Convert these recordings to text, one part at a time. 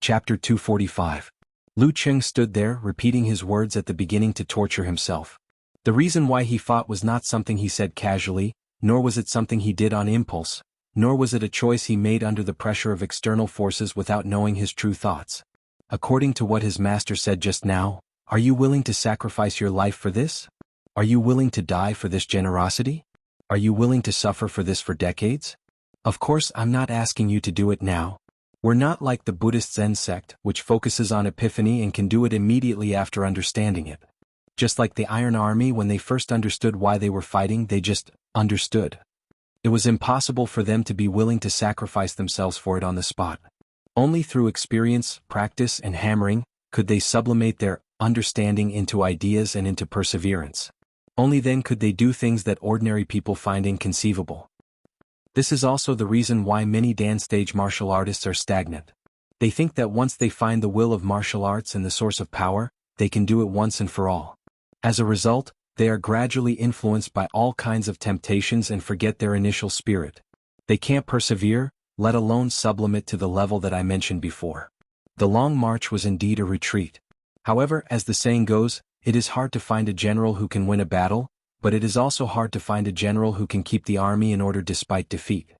Chapter 245. Lu Cheng stood there, repeating his words at the beginning to torture himself. The reason why he fought was not something he said casually, nor was it something he did on impulse, nor was it a choice he made under the pressure of external forces without knowing his true thoughts. According to what his master said just now, are you willing to sacrifice your life for this? Are you willing to die for this generosity? Are you willing to suffer for this for decades? Of course, I'm not asking you to do it now. We're not like the Buddhist Zen sect, which focuses on epiphany and can do it immediately after understanding it. Just like the Iron Army, when they first understood why they were fighting, they just understood. It was impossible for them to be willing to sacrifice themselves for it on the spot. Only through experience, practice, and hammering could they sublimate their understanding into ideas and into perseverance. Only then could they do things that ordinary people find inconceivable. This is also the reason why many dance stage martial artists are stagnant. They think that once they find the will of martial arts and the source of power, they can do it once and for all. As a result, they are gradually influenced by all kinds of temptations and forget their initial spirit. They can't persevere, let alone sublimate to the level that I mentioned before. The long march was indeed a retreat. However, as the saying goes, it is hard to find a general who can win a battle, but it is also hard to find a general who can keep the army in order despite defeat.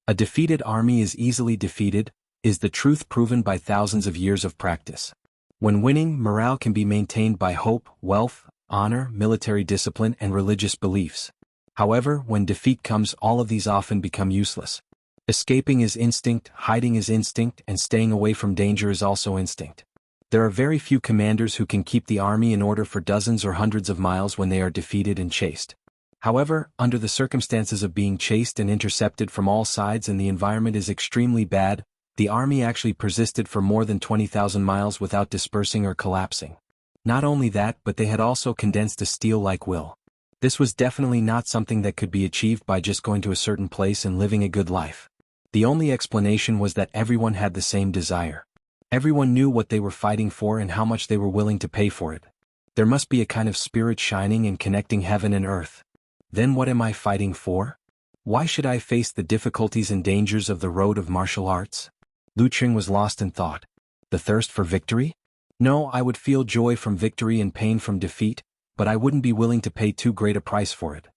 A defeated army is easily defeated, is the truth proven by thousands of years of practice. When winning, morale can be maintained by hope, wealth, honor, military discipline, and religious beliefs. However, when defeat comes, all of these often become useless. Escaping is instinct, hiding is instinct, and staying away from danger is also instinct. There are very few commanders who can keep the army in order for dozens or hundreds of miles when they are defeated and chased. However, under the circumstances of being chased and intercepted from all sides and the environment is extremely bad, the army actually persisted for more than 20,000 miles without dispersing or collapsing. Not only that, but they had also condensed a steel-like will. This was definitely not something that could be achieved by just going to a certain place and living a good life. The only explanation was that everyone had the same desire. Everyone knew what they were fighting for and how much they were willing to pay for it. There must be a kind of spirit shining and connecting heaven and earth. Then what am I fighting for? Why should I face the difficulties and dangers of the road of martial arts? Lu Cheng was lost in thought. The thirst for victory? No, I would feel joy from victory and pain from defeat, but I wouldn't be willing to pay too great a price for it.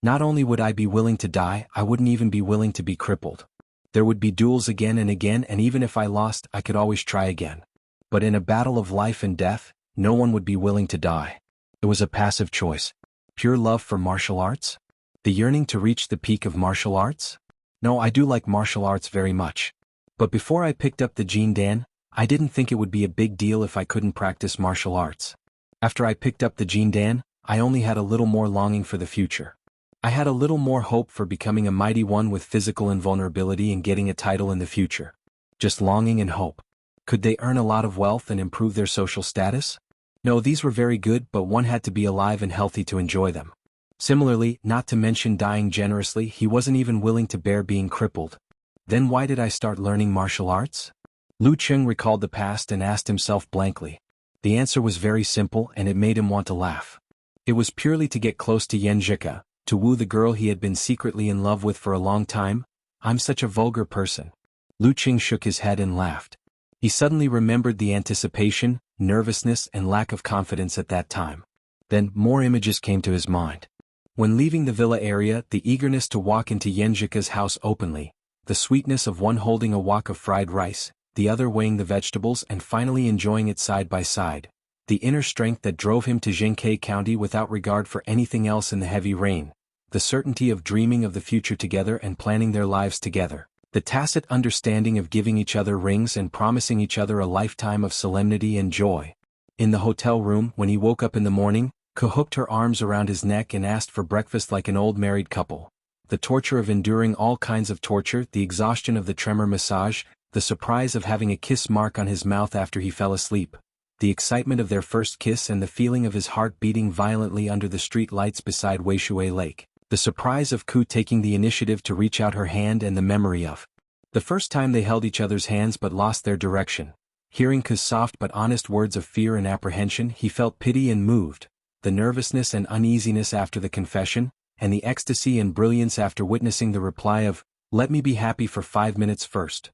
Not only would I be willing to die, I wouldn't even be willing to be crippled. There would be duels again, and even if I lost, I could always try again. But in a battle of life and death, no one would be willing to die. It was a passive choice. Pure love for martial arts? The yearning to reach the peak of martial arts? No, I do like martial arts very much. But before I picked up the Jin Dan, I didn't think it would be a big deal if I couldn't practice martial arts. After I picked up the Jin Dan, I only had a little more longing for the future. I had a little more hope for becoming a mighty one with physical invulnerability and getting a title in the future. Just longing and hope. Could they earn a lot of wealth and improve their social status? No, these were very good, but one had to be alive and healthy to enjoy them. Similarly, not to mention dying generously, he wasn't even willing to bear being crippled. Then why did I start learning martial arts? Lu Cheng recalled the past and asked himself blankly. The answer was very simple, and it made him want to laugh. It was purely to get close to xianxia, to woo the girl he had been secretly in love with for a long time. I'm such a vulgar person. Lu Cheng shook his head and laughed. He suddenly remembered the anticipation, nervousness, and lack of confidence at that time. Then, more images came to his mind. When leaving the villa area, the eagerness to walk into xianxia's house openly, the sweetness of one holding a wok of fried rice, the other weighing the vegetables and finally enjoying it side by side, the inner strength that drove him to Jianghu County without regard for anything else in the heavy rain, the certainty of dreaming of the future together and planning their lives together, the tacit understanding of giving each other rings and promising each other a lifetime of solemnity and joy. In the hotel room, when he woke up in the morning, Ka hooked her arms around his neck and asked for breakfast like an old married couple. The torture of enduring all kinds of torture, the exhaustion of the tremor massage, the surprise of having a kiss mark on his mouth after he fell asleep, the excitement of their first kiss and the feeling of his heart beating violently under the street lights beside Weishui Lake, the surprise of Ku taking the initiative to reach out her hand and the memory of the first time they held each other's hands but lost their direction. Hearing Ku's soft but honest words of fear and apprehension, he felt pity and moved, the nervousness and uneasiness after the confession, and the ecstasy and brilliance after witnessing the reply of, "Let me be happy for 5 minutes first."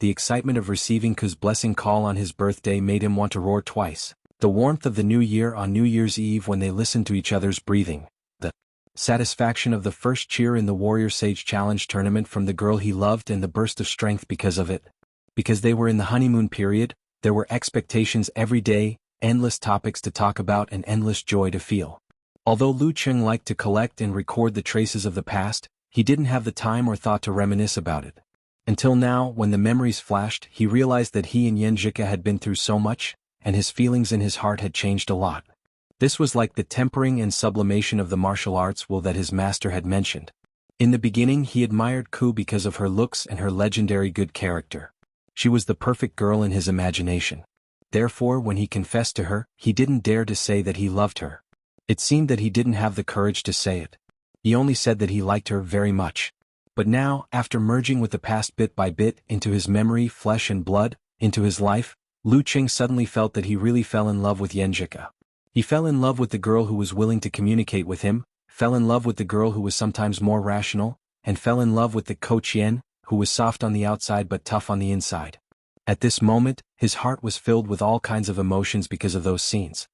the excitement of receiving Ku's blessing call on his birthday made him want to roar twice. The warmth of the new year on New Year's Eve when they listened to each other's breathing. The satisfaction of the first cheer in the Warrior Sage Challenge tournament from the girl he loved and the burst of strength because of it. Because they were in the honeymoon period, there were expectations every day, endless topics to talk about and endless joy to feel. Although Lu Cheng liked to collect and record the traces of the past, he didn't have the time or thought to reminisce about it. Until now, when the memories flashed, he realized that he and Xianxia had been through so much, and his feelings in his heart had changed a lot. This was like the tempering and sublimation of the martial arts will that his master had mentioned. In the beginning he admired Ku because of her looks and her legendary good character. She was the perfect girl in his imagination. Therefore, when he confessed to her, he didn't dare to say that he loved her. It seemed that he didn't have the courage to say it. He only said that he liked her very much. But now, after merging with the past bit by bit into his memory, flesh and blood, into his life, Lu Cheng suddenly felt that he really fell in love with Xianxia. He fell in love with the girl who was willing to communicate with him, fell in love with the girl who was sometimes more rational, and fell in love with the Qian, who was soft on the outside but tough on the inside. At this moment, his heart was filled with all kinds of emotions because of those scenes.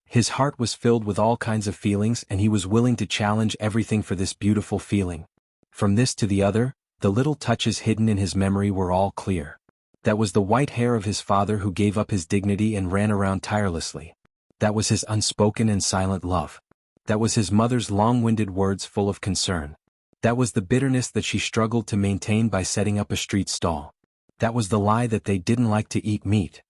His heart was filled with all kinds of feelings and he was willing to challenge everything for this beautiful feeling. From this to the other, the little touches hidden in his memory were all clear. That was the white hair of his father who gave up his dignity and ran around tirelessly. That was his unspoken and silent love. That was his mother's long-winded words full of concern. That was the bitterness that she struggled to maintain by setting up a street stall. That was the lie that they didn't like to eat meat.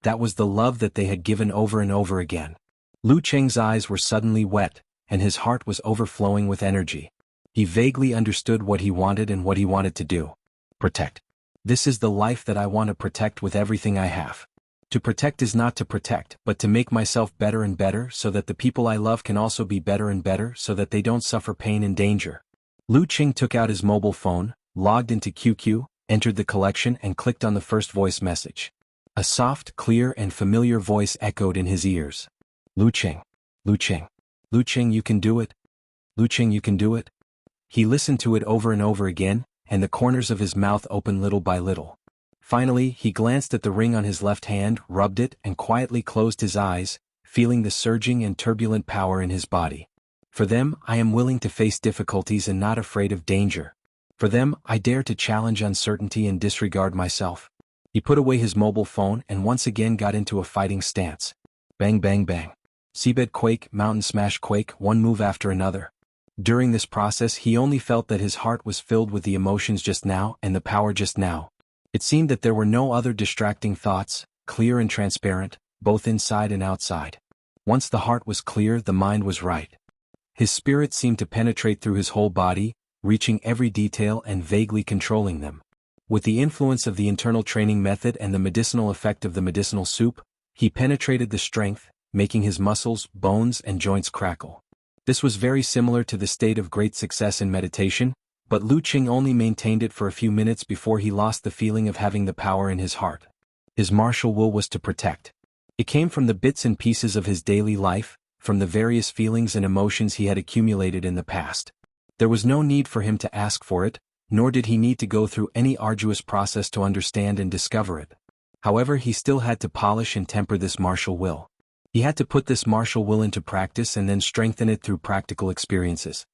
That was the love that they had given over and over again. Lu Cheng's eyes were suddenly wet, and his heart was overflowing with energy. He vaguely understood what he wanted and what he wanted to do. Protect. This is the life that I want to protect with everything I have. To protect is not to protect, but to make myself better and better so that the people I love can also be better and better so that they don't suffer pain and danger. Lu Cheng took out his mobile phone, logged into QQ, entered the collection and clicked on the first voice message. A soft, clear and familiar voice echoed in his ears. Lu Cheng. Lu Cheng. Lu Cheng, you can do it. Lu Cheng, you can do it. He listened to it over and over again, and the corners of his mouth opened little by little. Finally, he glanced at the ring on his left hand, rubbed it, and quietly closed his eyes, feeling the surging and turbulent power in his body. For them, I am willing to face difficulties and not afraid of danger. For them, I dare to challenge uncertainty and disregard myself. He put away his mobile phone and once again got into a fighting stance. Bang bang bang. Seabed quake, mountain smash quake, one move after another. During this process he only felt that his heart was filled with the emotions just now and the power just now. It seemed that there were no other distracting thoughts, clear and transparent, both inside and outside. Once the heart was clear, the mind was right. His spirit seemed to penetrate through his whole body, reaching every detail and vaguely controlling them. With the influence of the internal training method and the medicinal effect of the medicinal soup, he penetrated the strength, making his muscles, bones and joints crackle. This was very similar to the state of great success in meditation, but Lu Cheng only maintained it for a few minutes before he lost the feeling of having the power in his heart. His martial will was to protect. It came from the bits and pieces of his daily life, from the various feelings and emotions he had accumulated in the past. There was no need for him to ask for it, nor did he need to go through any arduous process to understand and discover it. However, he still had to polish and temper this martial will. He had to put this martial will into practice and then strengthen it through practical experiences.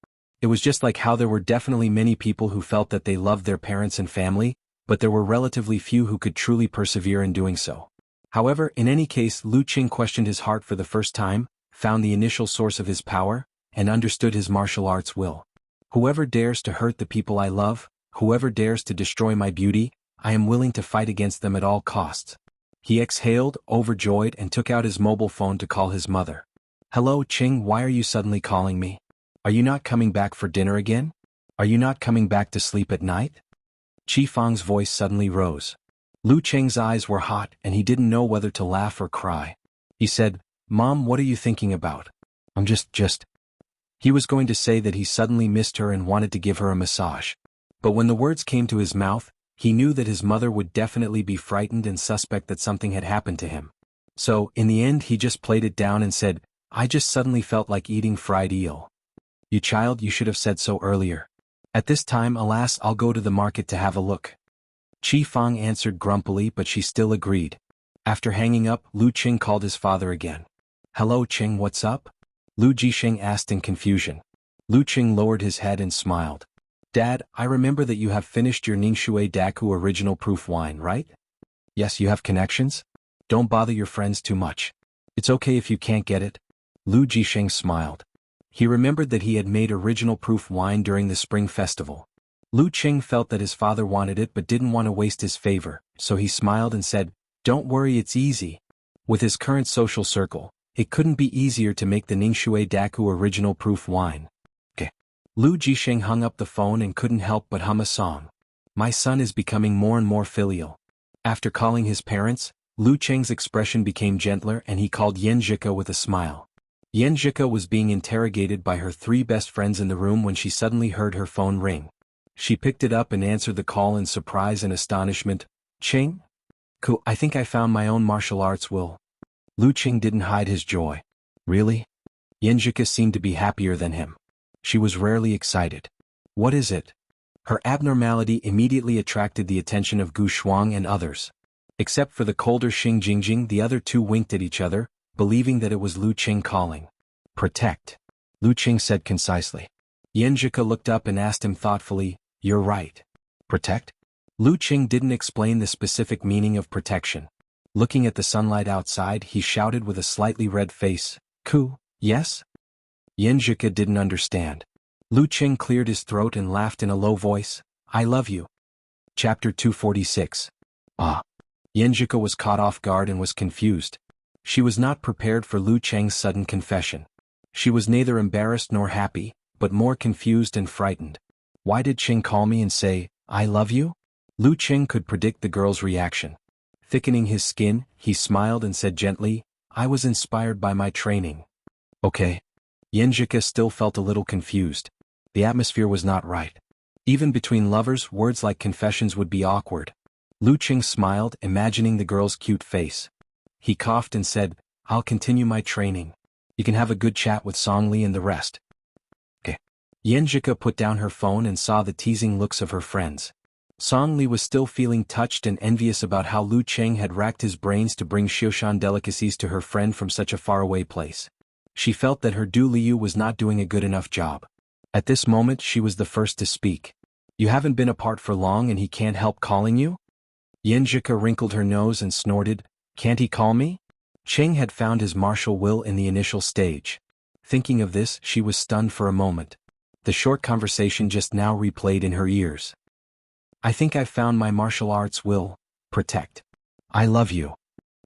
It was just like how there were definitely many people who felt that they loved their parents and family, but there were relatively few who could truly persevere in doing so. However, in any case, Lu Cheng questioned his heart for the first time, found the initial source of his power, and understood his martial arts will. Whoever dares to hurt the people I love, whoever dares to destroy my beauty, I am willing to fight against them at all costs. He exhaled, overjoyed, and took out his mobile phone to call his mother. Hello, Cheng, why are you suddenly calling me? Are you not coming back for dinner again? Are you not coming back to sleep at night? Chi Fang's voice suddenly rose. Lu Cheng's eyes were hot and he didn't know whether to laugh or cry. He said, Mom, what are you thinking about? I'm just. He was going to say that he suddenly missed her and wanted to give her a massage. But when the words came to his mouth, he knew that his mother would definitely be frightened and suspect that something had happened to him. So, in the end he just played it down and said, I just suddenly felt like eating fried eel. You child, you should have said so earlier. At this time, alas, I'll go to the market to have a look. Qi Fang answered grumpily, but she still agreed. After hanging up, Lu Qing called his father again. Hello Qing, what's up? Lu Jisheng asked in confusion. Lu Qing lowered his head and smiled. Dad, I remember that you have finished your Ningxue Daku original proof wine, right? Yes, you have connections? Don't bother your friends too much. It's okay if you can't get it. Lu Jisheng smiled. He remembered that he had made original proof wine during the spring festival. Lu Qing felt that his father wanted it but didn't want to waste his favor, so he smiled and said, Don't worry, it's easy. With his current social circle, it couldn't be easier to make the Ningxue Daku original proof wine. Okay. Lu Jisheng hung up the phone and couldn't help but hum a song. My son is becoming more and more filial. After calling his parents, Lu Cheng's expression became gentler and he called Yanjika with a smile. Yanjika was being interrogated by her 3 best friends in the room when she suddenly heard her phone ring. She picked it up and answered the call in surprise and astonishment. Cheng? Cool, I think I found my own martial arts will. Lu Qing didn't hide his joy. Really? Yanjika seemed to be happier than him. She was rarely excited. What is it? Her abnormality immediately attracted the attention of Gu Shuang and others. Except for the colder Xing Jingjing, the other 2 winked at each other, believing that it was Lu Qing calling. Protect. Lu Qing said concisely. Yanjika looked up and asked him thoughtfully, You're right. Protect? Lu Qing didn't explain the specific meaning of protection. Looking at the sunlight outside, he shouted with a slightly red face, Ku, yes? Yanjika didn't understand. Lu Qing cleared his throat and laughed in a low voice, I love you. Chapter 246. Ah. Yanjika was caught off guard and was confused. She was not prepared for Lu Cheng's sudden confession. She was neither embarrassed nor happy, but more confused and frightened. Why did Qing call me and say, I love you? Lu Qing could predict the girl's reaction. Thickening his skin, he smiled and said gently, I was inspired by my training. Okay. Yanjika still felt a little confused. The atmosphere was not right. Even between lovers, words like confessions would be awkward. Lu Qing smiled, imagining the girl's cute face. He coughed and said, I'll continue my training. You can have a good chat with Songli and the rest. Okay. Yanjika put down her phone and saw the teasing looks of her friends. Songli was still feeling touched and envious about how Lu Qing had racked his brains to bring Xiaoshan delicacies to her friend from such a faraway place. She felt that her Du Liu was not doing a good enough job. At this moment she was the first to speak. You haven't been apart for long and he can't help calling you? Yanjika wrinkled her nose and snorted, Can't he call me? Qing had found his martial will in the initial stage. Thinking of this, she was stunned for a moment. The short conversation just now replayed in her ears. I think I've found my martial arts will. Protect. I love you.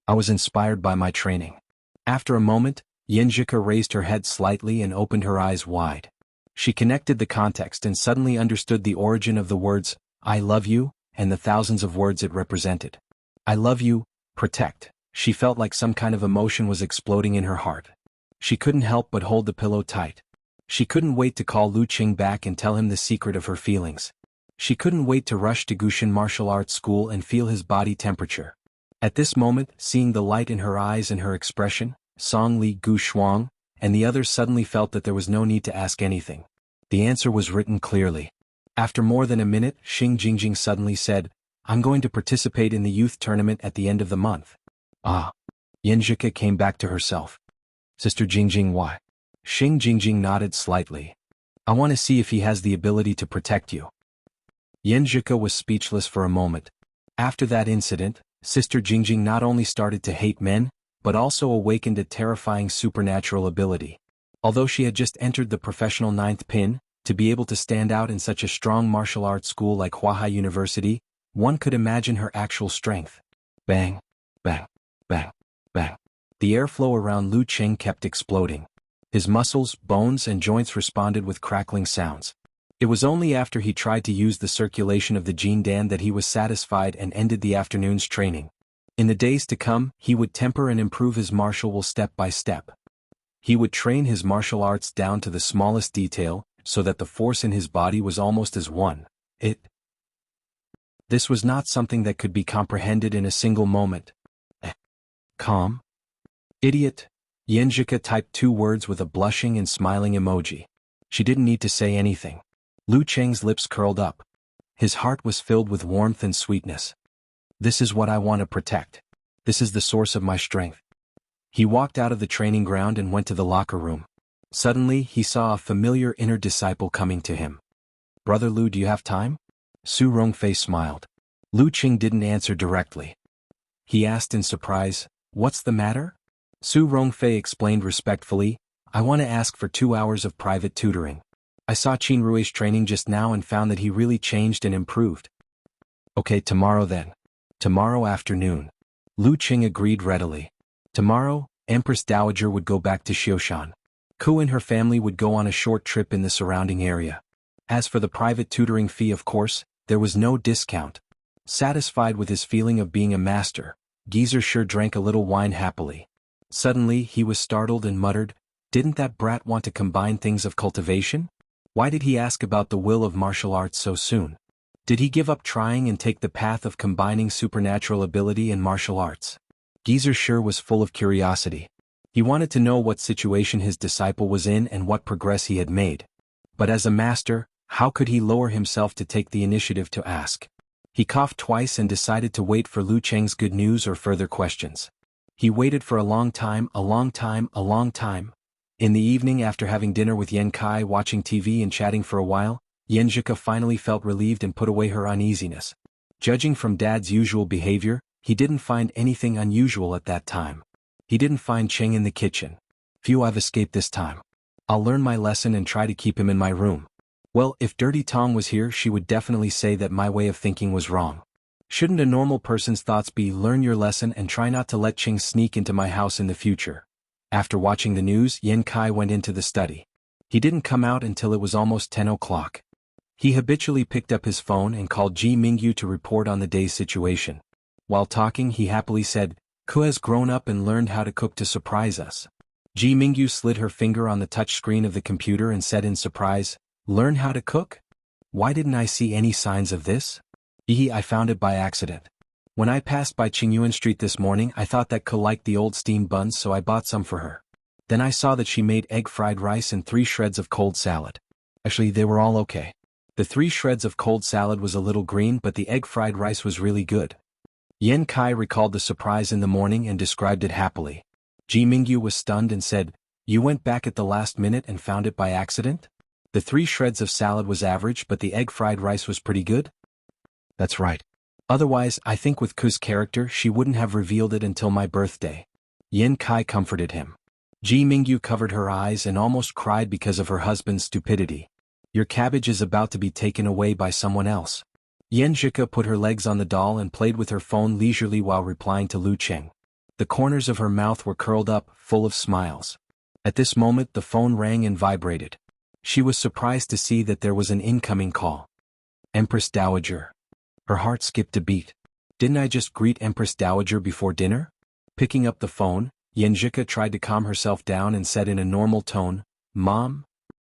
I was inspired by my training. After a moment, Yanjika raised her head slightly and opened her eyes wide. She connected the context and suddenly understood the origin of the words, I love you, and the thousands of words it represented. I love you, protect. She felt like some kind of emotion was exploding in her heart. She couldn't help but hold the pillow tight. She couldn't wait to call Lu Qing back and tell him the secret of her feelings. She couldn't wait to rush to Gushin martial arts school and feel his body temperature. At this moment, seeing the light in her eyes and her expression, Song Li Gu Shuang, and the others suddenly felt that there was no need to ask anything. The answer was written clearly. After more than a minute, Xing Jingjing suddenly said, I'm going to participate in the youth tournament at the end of the month. Ah. Yanjika came back to herself. Sister Jingjing, why? Xing Jingjing nodded slightly. I want to see if he has the ability to protect you. Yanjika was speechless for a moment. After that incident, Sister Jingjing not only started to hate men, but also awakened a terrifying supernatural ability. Although she had just entered the professional 9th pin, to be able to stand out in such a strong martial arts school like Huahai University, one could imagine her actual strength. Bang, bang, bang, bang. The airflow around Lu Qing kept exploding. His muscles, bones, and joints responded with crackling sounds. It was only after he tried to use the circulation of the Jin Dan that he was satisfied and ended the afternoon's training. In the days to come, he would temper and improve his martial will step by step. He would train his martial arts down to the smallest detail, so that the force in his body was almost as one. This was not something that could be comprehended in a single moment. Calm? Idiot. Yanjika typed 2 words with a blushing and smiling emoji. She didn't need to say anything. Lu Cheng's lips curled up. His heart was filled with warmth and sweetness. This is what I want to protect. This is the source of my strength. He walked out of the training ground and went to the locker room. Suddenly, he saw a familiar inner disciple coming to him. Brother Lu, do you have time? Su Rongfei smiled. Lu Qing didn't answer directly. He asked in surprise, "What's the matter?" Su Rongfei explained respectfully, "I want to ask for 2 hours of private tutoring. I saw Qin Rui's training just now and found that he really changed and improved." "Okay, tomorrow then." "Tomorrow afternoon." Lu Qing agreed readily. Tomorrow, Empress Dowager would go back to Xiaoshan. Ku and her family would go on a short trip in the surrounding area. As for the private tutoring fee, of course, there was no discount. Satisfied with his feeling of being a master, Geezer sure drank a little wine happily. Suddenly, he was startled and muttered, "Didn't that brat want to combine things of cultivation? Why did he ask about the will of martial arts so soon? Did he give up trying and take the path of combining supernatural ability and martial arts?" Geezer sure was full of curiosity. He wanted to know what situation his disciple was in and what progress he had made. But as a master, how could he lower himself to take the initiative to ask? He coughed twice and decided to wait for Lu Cheng's good news or further questions. He waited for a long time. In the evening, after having dinner with Yan Kai, watching TV and chatting for a while, Yanjika finally felt relieved and put away her uneasiness. Judging from Dad's usual behavior, he didn't find anything unusual at that time. He didn't find Cheng in the kitchen. "Phew, I've escaped this time. I'll learn my lesson and try to keep him in my room." Well, if Dirty Tong was here, she would definitely say that my way of thinking was wrong. Shouldn't a normal person's thoughts be, "Learn your lesson and try not to let Cheng sneak into my house in the future"? After watching the news, Yan Kai went into the study. He didn't come out until it was almost 10 o'clock. He habitually picked up his phone and called Ji Mingyu to report on the day's situation. While talking, he happily said, "Ku has grown up and learned how to cook to surprise us." Ji Mingyu slid her finger on the touchscreen of the computer and said in surprise, "Learn how to cook? Why didn't I see any signs of this? I found it by accident. When I passed by Qingyuan Street this morning, I thought that Ku liked the old steamed buns, so I bought some for her. Then I saw that she made egg fried rice and 3 shreds of cold salad. Actually, they were all okay. The 3 shreds of cold salad was a little green, but the egg fried rice was really good." Yan Kai recalled the surprise in the morning and described it happily. Ji Mingyu was stunned and said, "You went back at the last minute and found it by accident? The 3 shreds of salad was average, but the egg fried rice was pretty good?" "That's right. Otherwise, I think with Ku's character, she wouldn't have revealed it until my birthday." Yan Kai comforted him. Ji Mingyu covered her eyes and almost cried because of her husband's stupidity. "Your cabbage is about to be taken away by someone else." Yan Zhika put her legs on the doll and played with her phone leisurely while replying to Lu Cheng. The corners of her mouth were curled up, full of smiles. At this moment, the phone rang and vibrated. She was surprised to see that there was an incoming call. Empress Dowager. Her heart skipped a beat. Didn't I just greet Empress Dowager before dinner? Picking up the phone, Yanjika tried to calm herself down and said in a normal tone, "Mom?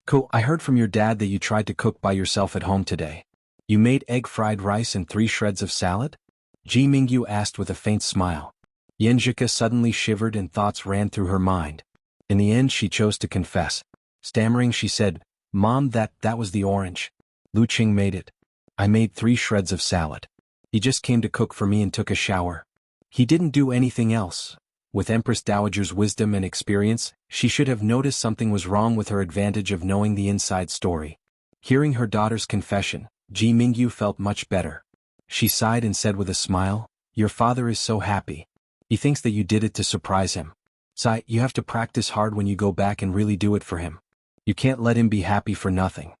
Ko, I heard from your dad that you tried to cook by yourself at home today. You made egg fried rice and 3 shreds of salad?" Ji Mingyu asked with a faint smile. Yanjika suddenly shivered and thoughts ran through her mind. In the end, she chose to confess. Stammering, she said, "Mom, that was the orange. Lu Qing made it. I made 3 shreds of salad. He just came to cook for me and took a shower. He didn't do anything else." With Empress Dowager's wisdom and experience, she should have noticed something was wrong with her advantage of knowing the inside story. Hearing her daughter's confession, Ji Mingyu felt much better. She sighed and said with a smile, "Your father is so happy. He thinks that you did it to surprise him. Sai, you have to practice hard when you go back and really do it for him. You can't let him be happy for nothing."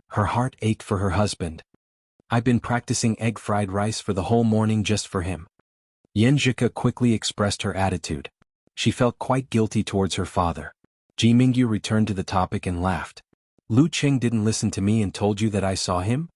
Her heart ached for her husband. "I've been practicing egg fried rice for the whole morning just for him." Yanjika quickly expressed her attitude. She felt quite guilty towards her father. Ji Mingyu returned to the topic and laughed. "Lu Cheng didn't listen to me and told you that I saw him?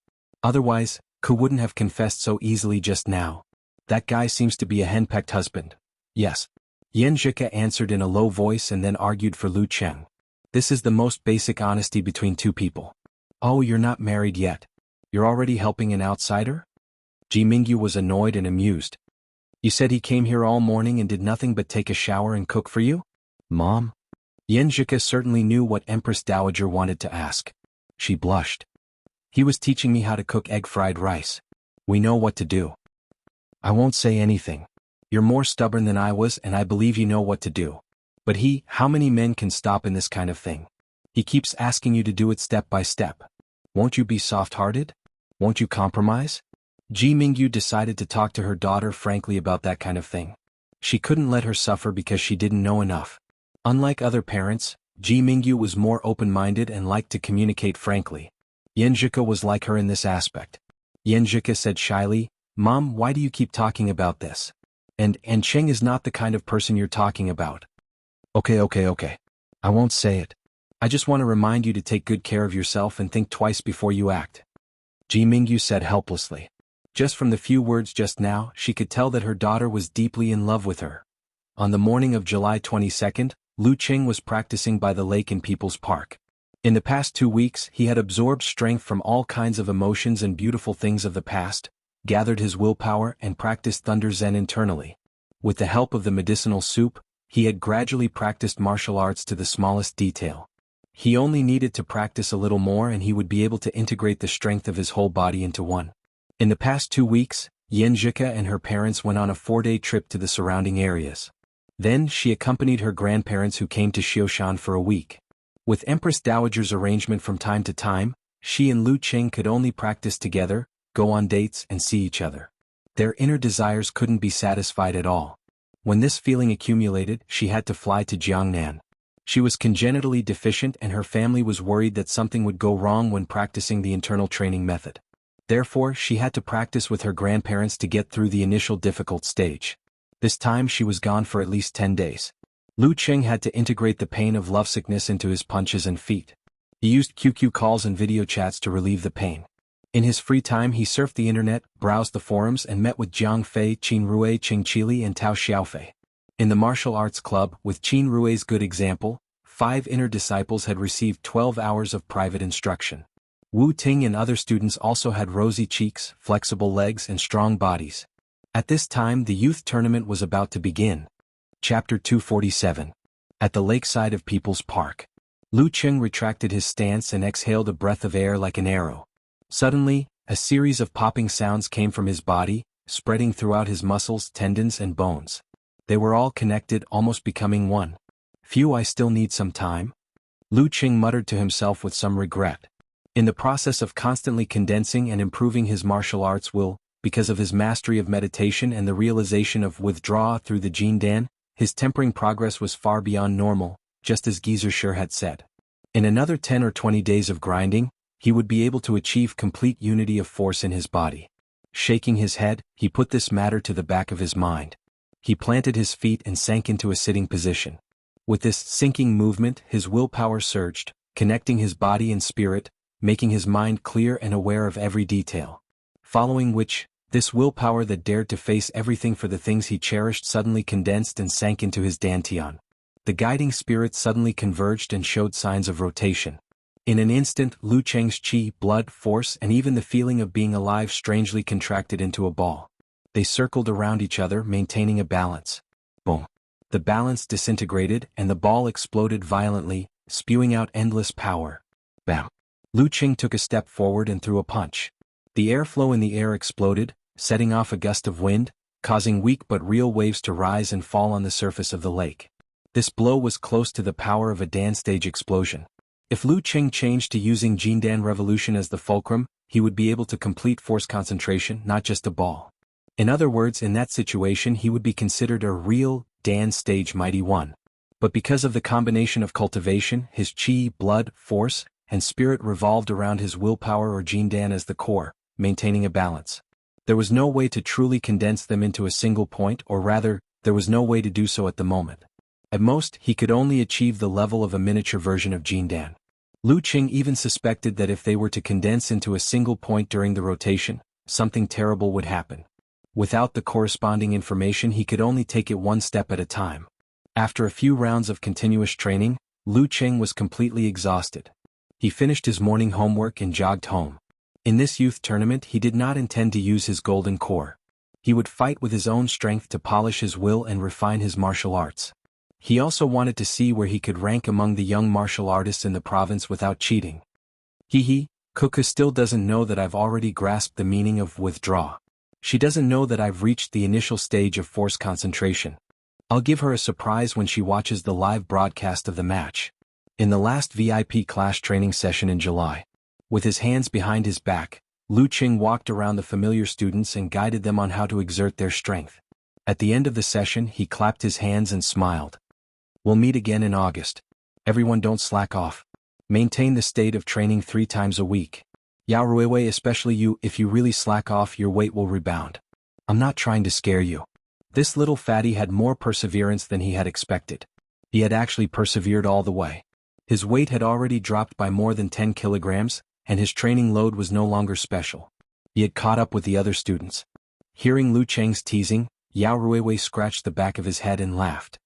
Otherwise, Ku wouldn't have confessed so easily just now. That guy seems to be a henpecked husband." "Yes." Yanjika answered in a low voice and then argued for Lu Cheng. "This is the most basic honesty between 2 people. Oh, you're not married yet. You're already helping an outsider?" Ji Mingyu was annoyed and amused. "You said he came here all morning and did nothing but take a shower and cook for you? Mom?" Yanjika certainly knew what Empress Dowager wanted to ask. She blushed. He was teaching me how to cook egg fried rice. We know what to do. I won't say anything. You're more stubborn than I was and I believe you know what to do. But how many men can stop in this kind of thing? He keeps asking you to do it step by step. Won't you be soft-hearted? Won't you compromise? Ji Mingyu decided to talk to her daughter frankly about that kind of thing. She couldn't let her suffer because she didn't know enough. Unlike other parents, Ji Mingyu was more open-minded and liked to communicate frankly. Xianxia was like her in this aspect. Xianxia said shyly, "Mom, why do you keep talking about this? And Cheng is not the kind of person you're talking about." Okay. I won't say it. I just want to remind you to take good care of yourself and think twice before you act. Ji Mingyu said helplessly. Just from the few words just now, she could tell that her daughter was deeply in love with her. On the morning of July 22nd, Lu Qing was practicing by the lake in People's Park. In the past 2 weeks, he had absorbed strength from all kinds of emotions and beautiful things of the past, gathered his willpower and practiced Thunder Zen internally. With the help of the medicinal soup, he had gradually practiced martial arts to the smallest detail. He only needed to practice a little more and he would be able to integrate the strength of his whole body into one. In the past 2 weeks, Xianxia and her parents went on a 4-day trip to the surrounding areas. Then she accompanied her grandparents who came to Xiaoshan for a week. With Empress Dowager's arrangement from time to time, she and Lu Qing could only practice together, go on dates and see each other. Their inner desires couldn't be satisfied at all. When this feeling accumulated, she had to fly to Jiangnan. She was congenitally deficient and her family was worried that something would go wrong when practicing the internal training method. Therefore, she had to practice with her grandparents to get through the initial difficult stage. This time she was gone for at least 10 days. Lu Qing had to integrate the pain of lovesickness into his punches and feet. He used QQ calls and video chats to relieve the pain. In his free time he surfed the internet, browsed the forums and met with Jiang Fei, Qin Rui, Qing Qili and Tao Xiaofei. In the martial arts club, with Qin Rui's good example, 5 inner disciples had received 12 hours of private instruction. Wu Ting and other students also had rosy cheeks, flexible legs and strong bodies. At this time the youth tournament was about to begin. Chapter 247. At the lakeside of People's Park. Lu Qing retracted his stance and exhaled a breath of air like an arrow. Suddenly, a series of popping sounds came from his body, spreading throughout his muscles, tendons and bones. They were all connected, almost becoming one. Phew, I still need some time. Lu Qing muttered to himself with some regret. In the process of constantly condensing and improving his martial arts will, because of his mastery of meditation and the realization of withdrawal through the Jin Dan, his tempering progress was far beyond normal, just as Geyser had said. In another 10 or 20 days of grinding, he would be able to achieve complete unity of force in his body. Shaking his head, he put this matter to the back of his mind. He planted his feet and sank into a sitting position. With this sinking movement, his willpower surged, connecting his body and spirit, making his mind clear and aware of every detail. Following which, this willpower that dared to face everything for the things he cherished suddenly condensed and sank into his dantian. The guiding spirit suddenly converged and showed signs of rotation. In an instant, Lu Qing's qi, blood, force and even the feeling of being alive strangely contracted into a ball. They circled around each other, maintaining a balance. Boom. The balance disintegrated and the ball exploded violently, spewing out endless power. Bam. Lu Qing took a step forward and threw a punch. The airflow in the air exploded, setting off a gust of wind, causing weak but real waves to rise and fall on the surface of the lake. This blow was close to the power of a Dan stage explosion. If Lu Qing changed to using Jindan Revolution as the fulcrum, he would be able to complete force concentration, not just a ball. In other words, in that situation he would be considered a real Dan stage mighty one. But because of the combination of cultivation, his qi, blood, force, and spirit revolved around his willpower or Jindan as the core, maintaining a balance. There was no way to truly condense them into a single point, or rather, there was no way to do so at the moment. At most, he could only achieve the level of a miniature version of Jindan. Lu Qing even suspected that if they were to condense into a single point during the rotation, something terrible would happen. Without the corresponding information he could only take it one step at a time. After a few rounds of continuous training, Lu Qing was completely exhausted. He finished his morning homework and jogged home. In this youth tournament he did not intend to use his golden core. He would fight with his own strength to polish his will and refine his martial arts. He also wanted to see where he could rank among the young martial artists in the province without cheating. Kuka still doesn't know that I've already grasped the meaning of withdraw. She doesn't know that I've reached the initial stage of force concentration. I'll give her a surprise when she watches the live broadcast of the match. In the last VIP class training session in July, with his hands behind his back, Lu Qing walked around the familiar students and guided them on how to exert their strength. At the end of the session, he clapped his hands and smiled. We'll meet again in August. Everyone don't slack off. Maintain the state of training 3 times a week. Yao Ruiwei, especially you, if you really slack off your weight will rebound. I'm not trying to scare you. This little fatty had more perseverance than he had expected. He had actually persevered all the way. His weight had already dropped by more than 10 kilograms, and his training load was no longer special. He had caught up with the other students. Hearing Lu Cheng's teasing, Yao Ruiwei scratched the back of his head and laughed.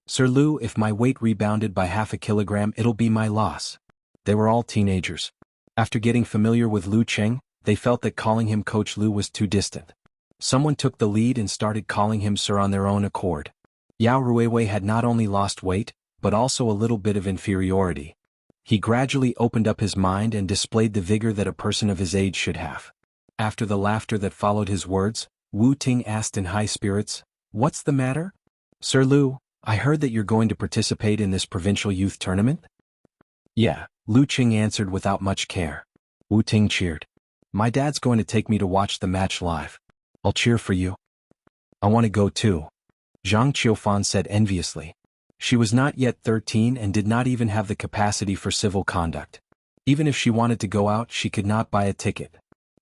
Sir Lu, if my weight rebounded by half a kilogram, it'll be my loss. They were all teenagers. After getting familiar with Lu Cheng, they felt that calling him Coach Lu was too distant. Someone took the lead and started calling him Sir on their own accord. Yao Ruiwei had not only lost weight, but also a little bit of inferiority. He gradually opened up his mind and displayed the vigor that a person of his age should have. After the laughter that followed his words, Wu Ting asked in high spirits, "What's the matter? Sir Lu, I heard that you're going to participate in this provincial youth tournament?" "Yeah," Lu Qing answered without much care. Wu Ting cheered. "My dad's going to take me to watch the match live. I'll cheer for you." "I want to go too," Zhang Qiufan said enviously. She was not yet 13 and did not even have the capacity for civil conduct. Even if she wanted to go out, she could not buy a ticket.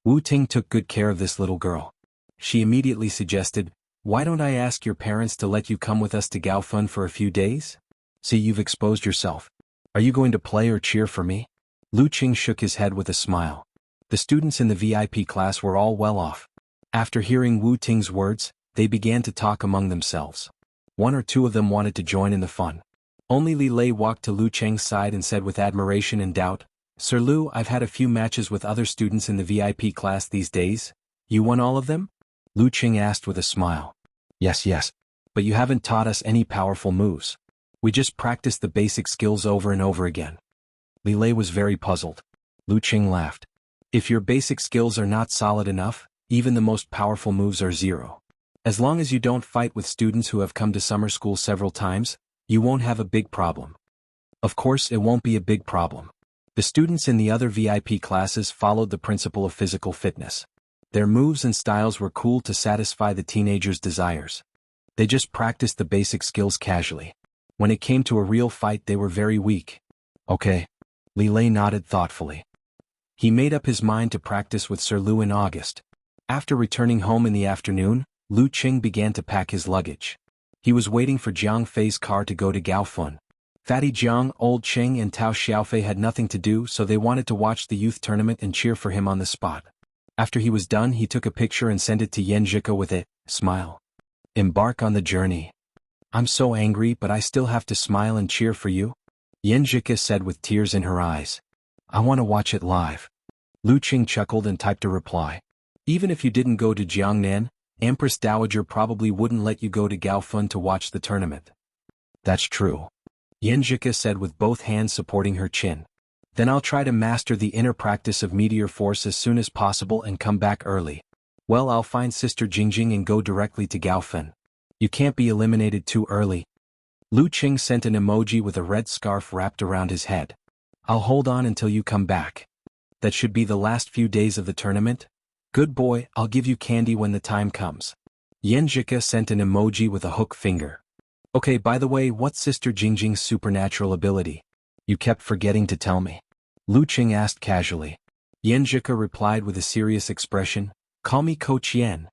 Wu Ting took good care of this little girl. She immediately suggested, "Why don't I ask your parents to let you come with us to Gaofun for a few days? See, you've exposed yourself. Are you going to play or cheer for me?" Lu Qing shook his head with a smile. The students in the VIP class were all well off. After hearing Wu Ting's words, they began to talk among themselves. 1 or 2 of them wanted to join in the fun. Only Li Lei walked to Lu Cheng's side and said with admiration and doubt, "Sir Lu, I've had a few matches with other students in the VIP class these days. You won all of them?" Lu Cheng asked with a smile. Yes. But you haven't taught us any powerful moves. We just practiced the basic skills over and over again." Li Lei was very puzzled. Lu Cheng laughed. "If your basic skills are not solid enough, even the most powerful moves are zero. As long as you don't fight with students who have come to summer school several times, you won't have a big problem." Of course, it won't be a big problem. The students in the other VIP classes followed the principle of physical fitness. Their moves and styles were cool to satisfy the teenagers' desires. They just practiced the basic skills casually. When it came to a real fight, they were very weak. "Okay." Li Lei nodded thoughtfully. He made up his mind to practice with Sir Lu in August. After returning home in the afternoon, Lu Qing began to pack his luggage. He was waiting for Jiang Fei's car to go to Gaofun. Fatty Jiang, Old Qing and Tao Xiaofei had nothing to do, so they wanted to watch the youth tournament and cheer for him on the spot. After he was done, he took a picture and sent it to Yanjika with a smile. "Embark on the journey. I'm so angry, but I still have to smile and cheer for you," Yanjika said with tears in her eyes. "I want to watch it live." Lu Qing chuckled and typed a reply. "Even if you didn't go to Jiangnan, Empress Dowager probably wouldn't let you go to Gaofun to watch the tournament." "That's true," Yanjika said with both hands supporting her chin. "Then I'll try to master the inner practice of meteor force as soon as possible and come back early. Well, I'll find Sister Jingjing and go directly to Gaofun. You can't be eliminated too early." Lu Qing sent an emoji with a red scarf wrapped around his head. "I'll hold on until you come back. That should be the last few days of the tournament. Good boy, I'll give you candy when the time comes." Yanjika sent an emoji with a hook finger. "Okay, by the way, what's Sister Jingjing's supernatural ability? You kept forgetting to tell me." Lu Qing asked casually. Yanjika replied with a serious expression, "Call me Coach Yan."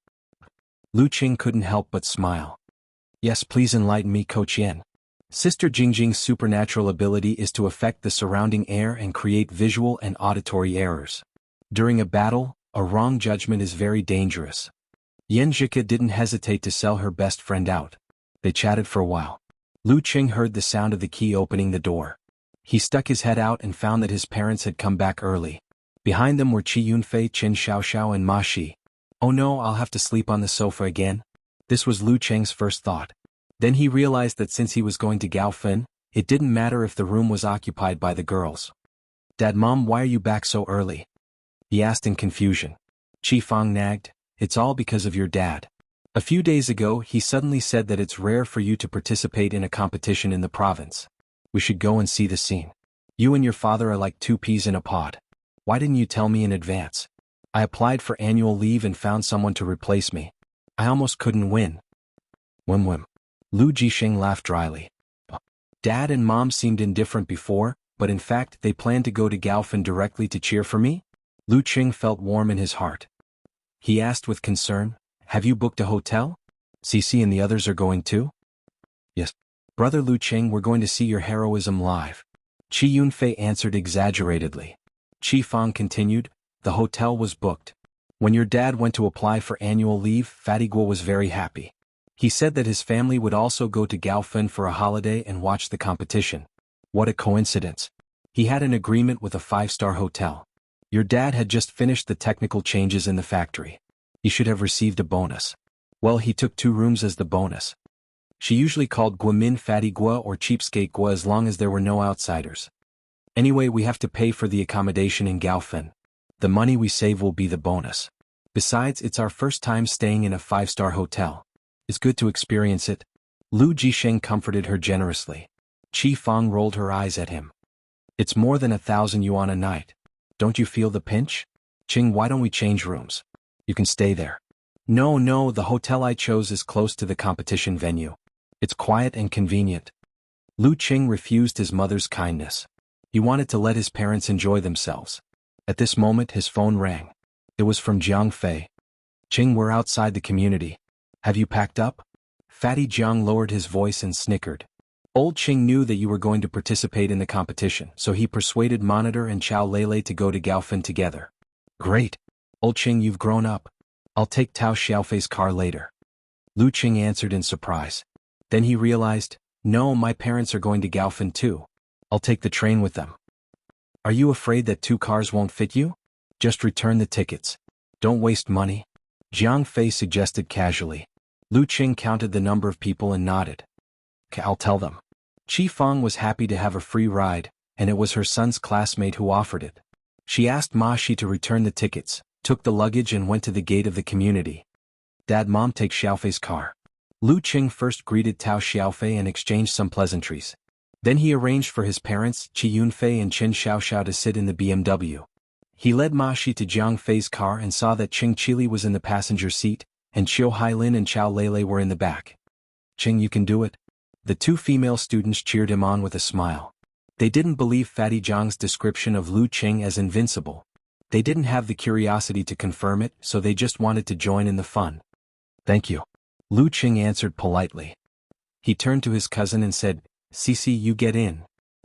Lu Qing couldn't help but smile. "Yes, please enlighten me, Coach Yan." Sister Jingjing's supernatural ability is to affect the surrounding air and create visual and auditory errors. During a battle, a wrong judgment is very dangerous. Yanjika didn't hesitate to sell her best friend out. They chatted for a while. Lu Qing heard the sound of the key opening the door. He stuck his head out and found that his parents had come back early. Behind them were Qi Yunfei, Qin Xiaoxiao and Ma Shi. "Oh no, I'll have to sleep on the sofa again." This was Lu Cheng's first thought. Then he realized that since he was going to Gaofun, it didn't matter if the room was occupied by the girls. "Dad, Mom, why are you back so early? he asked in confusion. Qi Fang nagged, "It's all because of your dad. A few days ago he suddenly said that it's rare for you to participate in a competition in the province. We should go and see the scene. You and your father are like two peas in a pod. Why didn't you tell me in advance? I applied for annual leave and found someone to replace me. I almost couldn't win." Whim. Lu Jixing laughed dryly. Dad and Mom seemed indifferent before, but in fact they planned to go to Gaofen directly to cheer for me? Lu Qing felt warm in his heart. He asked with concern, "Have you booked a hotel? Cici and the others are going too?" "Yes. Brother Lu Qing, we're going to see your heroism live." Qi Yunfei answered exaggeratedly. Qi Fang continued, "The hotel was booked. When your dad went to apply for annual leave, Fatty Guo was very happy. He said that his family would also go to Gaofen for a holiday and watch the competition. What a coincidence. He had an agreement with a 5-star hotel. Your dad had just finished the technical changes in the factory. He should have received a bonus. Well, he took 2 rooms as the bonus." She usually called Guamin Fatty Gua or Cheapskate Gua as long as there were no outsiders. "Anyway, we have to pay for the accommodation in Gaofen. The money we save will be the bonus. Besides, it's our first time staying in a 5-star hotel. It's good to experience it." Lu Jisheng comforted her generously. Qi Fang rolled her eyes at him. "It's more than 1,000 yuan a night. Don't you feel the pinch? Qing, why don't we change rooms? You can stay there." No, the hotel I chose is close to the competition venue. It's quiet and convenient." Lu Qing refused his mother's kindness. He wanted to let his parents enjoy themselves. At this moment his phone rang. It was from Jiang Fei. "Qing, we're outside the community. Have you packed up?" Fatty Jiang lowered his voice and snickered. Old Qing knew that you were going to participate in the competition, so he persuaded Monitor and Chao Lele to go to Gaofen together. "Great. Old Qing, you've grown up. I'll take Tao Xiaofei's car later." Lu Qing answered in surprise. Then he realized, "No, my parents are going to Gaofen too. I'll take the train with them." "Are you afraid that 2 cars won't fit you? Just return the tickets. Don't waste money," Jiang Fei suggested casually. Lu Qing counted the number of people and nodded. "Okay, I'll tell them." Qi Fang was happy to have a free ride, and it was her son's classmate who offered it. She asked Ma Shi to return the tickets, took the luggage and went to the gate of the community. "Dad, Mom, take Xiaofei's car." Lu Qing first greeted Tao Xiaofei and exchanged some pleasantries. Then he arranged for his parents, Qi Yunfei and Qin Xiaoxiao, to sit in the BMW. He led Ma Shi to Jiang Fei's car and saw that Qing Chili was in the passenger seat, and Qiu Hailin and Chao Lele were in the back. "Qing, you can do it." The 2 female students cheered him on with a smile. They didn't believe Fatty Jiang's description of Lu Qing as invincible. They didn't have the curiosity to confirm it, so they just wanted to join in the fun. "Thank you," Lu Qing answered politely. He turned to his cousin and said, "Cici, you get in."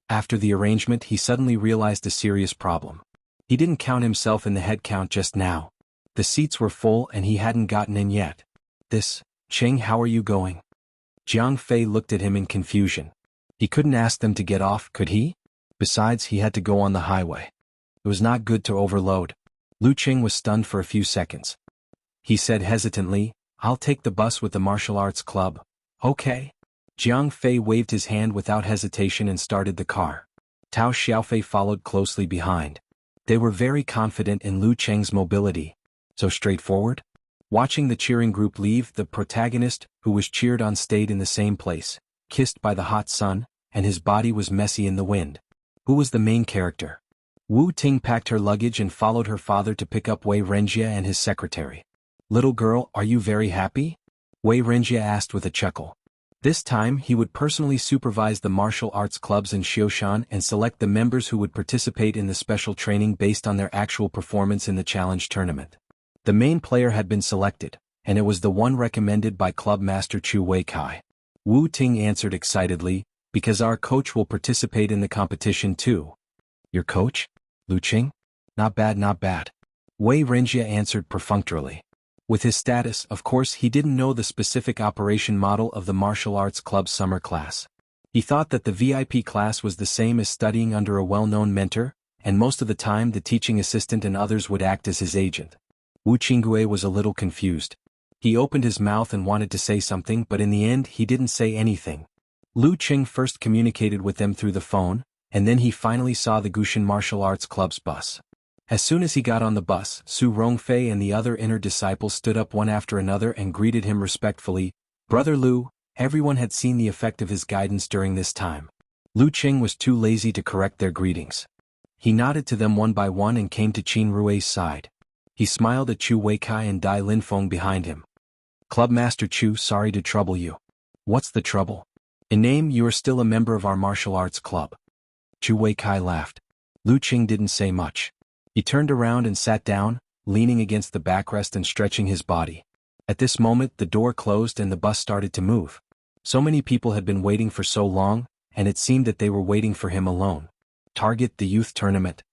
After the arrangement, he suddenly realized a serious problem. He didn't count himself in the head count just now. The seats were full and he hadn't gotten in yet. "Qing, how are you going?" Jiang Fei looked at him in confusion. He couldn't ask them to get off, could he? Besides, he had to go on the highway. It was not good to overload. Lu Qing was stunned for a few seconds. He said hesitantly, "I'll take the bus with the martial arts club." "Okay." Jiang Fei waved his hand without hesitation and started the car. Tao Xiaofei followed closely behind. They were very confident in Lu Qing's mobility. So straightforward? Watching the cheering group leave, the protagonist, who was cheered on, stayed in the same place, kissed by the hot sun, and his body was messy in the wind. Who was the main character? Wu Ting packed her luggage and followed her father to pick up Wei Renjia and his secretary. "Little girl, are you very happy?" Wei Renjia asked with a chuckle. This time he would personally supervise the martial arts clubs in Xiaoshan and select the members who would participate in the special training based on their actual performance in the challenge tournament. The main player had been selected, and it was the one recommended by Club Master Chu Weikai. Wu Ting answered excitedly, "Because our coach will participate in the competition too." "Your coach? Lu Qing? Not bad, not bad." Wei Renjia answered perfunctorily. With his status, of course, he didn't know the specific operation model of the martial arts club summer class. He thought that the VIP class was the same as studying under a well-known mentor, and most of the time the teaching assistant and others would act as his agent. Wu Qinggui was a little confused. He opened his mouth and wanted to say something, but in the end he didn't say anything. Lu Qing first communicated with them through the phone, and then he finally saw the Gushin Martial Arts Club's bus. As soon as he got on the bus, Su Rongfei and the other inner disciples stood up one after another and greeted him respectfully. Brother Lu, everyone had seen the effect of his guidance during this time. Lu Qing was too lazy to correct their greetings. He nodded to them one by one and came to Qin Rui's side. He smiled at Chu Weikai and Dai Linfeng behind him. Clubmaster Chu, sorry to trouble you. What's the trouble? In name, you are still a member of our martial arts club. Chu Weikai laughed. Lu Qing didn't say much. He turned around and sat down, leaning against the backrest and stretching his body. At this moment the door closed and the bus started to move. So many people had been waiting for so long, and it seemed that they were waiting for him alone. Target the youth tournament.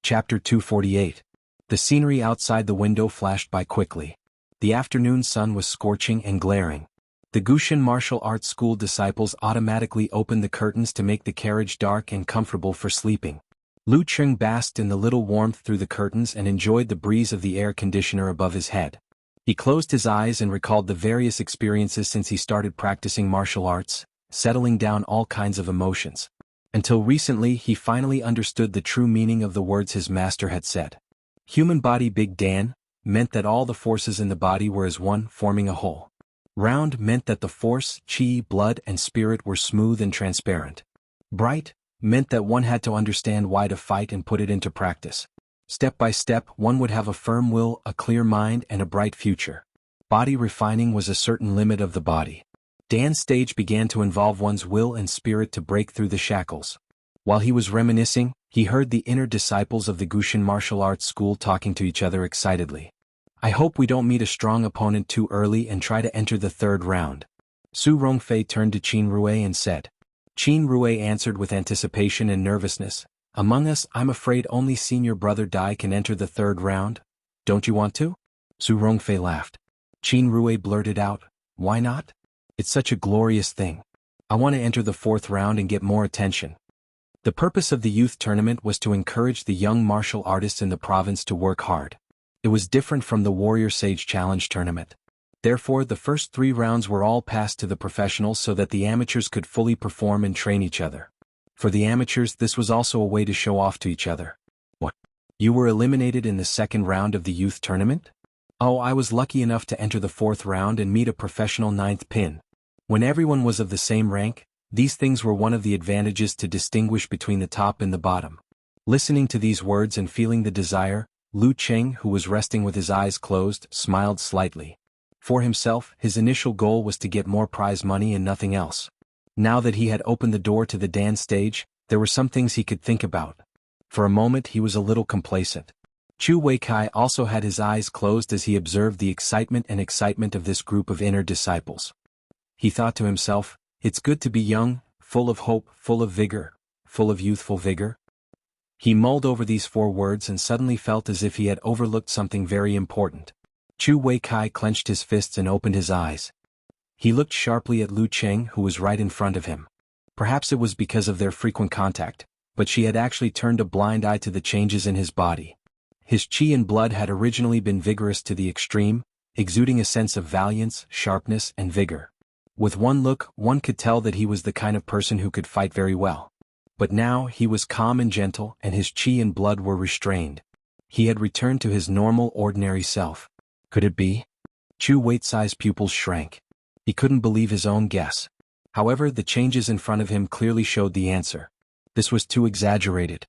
Chapter 248. The scenery outside the window flashed by quickly. The afternoon sun was scorching and glaring. The Gushan martial arts school disciples automatically opened the curtains to make the carriage dark and comfortable for sleeping. Lu Qing basked in the little warmth through the curtains and enjoyed the breeze of the air conditioner above his head. He closed his eyes and recalled the various experiences since he started practicing martial arts, settling down all kinds of emotions. Until recently he finally understood the true meaning of the words his master had said. Human body Big Dan meant that all the forces in the body were as one, forming a whole. Round meant that the force, chi, blood and spirit were smooth and transparent. Bright meant that one had to understand why to fight and put it into practice. Step by step one would have a firm will, a clear mind and a bright future. Body refining was a certain limit of the body. Dan's stage began to involve one's will and spirit to break through the shackles. While he was reminiscing, he heard the inner disciples of the Gushan martial arts school talking to each other excitedly. I hope we don't meet a strong opponent too early and try to enter the third round. Su Rongfei turned to Qin Rui and said. Qin Rui answered with anticipation and nervousness. Among us, I'm afraid only senior brother Dai can enter the third round. Don't you want to? Su Rongfei laughed. Qin Rui blurted out, why not? It's such a glorious thing. I want to enter the fourth round and get more attention. The purpose of the youth tournament was to encourage the young martial artists in the province to work hard. It was different from the Warrior Sage Challenge tournament. Therefore, the first 3 rounds were all passed to the professionals so that the amateurs could fully perform and train each other. For the amateurs, this was also a way to show off to each other. What? You were eliminated in the second round of the youth tournament? Oh, I was lucky enough to enter the 4th round and meet a professional 9th pin. When everyone was of the same rank, these things were one of the advantages to distinguish between the top and the bottom. Listening to these words and feeling the desire, Lu Qing, who was resting with his eyes closed, smiled slightly. For himself, his initial goal was to get more prize money and nothing else. Now that he had opened the door to the dance stage, there were some things he could think about. For a moment he was a little complacent. Chu Weikai also had his eyes closed as he observed the excitement of this group of inner disciples. He thought to himself, it's good to be young, full of hope, full of vigor, full of youthful vigor. He mulled over these 4 words and suddenly felt as if he had overlooked something very important. Chu Weikai clenched his fists and opened his eyes. He looked sharply at Lu Qing, who was right in front of him. Perhaps it was because of their frequent contact, but she had actually turned a blind eye to the changes in his body. His chi and blood had originally been vigorous to the extreme, exuding a sense of valiance, sharpness, and vigor. With one look, one could tell that he was the kind of person who could fight very well. But now he was calm and gentle, and his chi and blood were restrained. He had returned to his normal, ordinary self. Could it be? Chu Wei's pupils shrank. He couldn't believe his own guess. However, the changes in front of him clearly showed the answer. This was too exaggerated.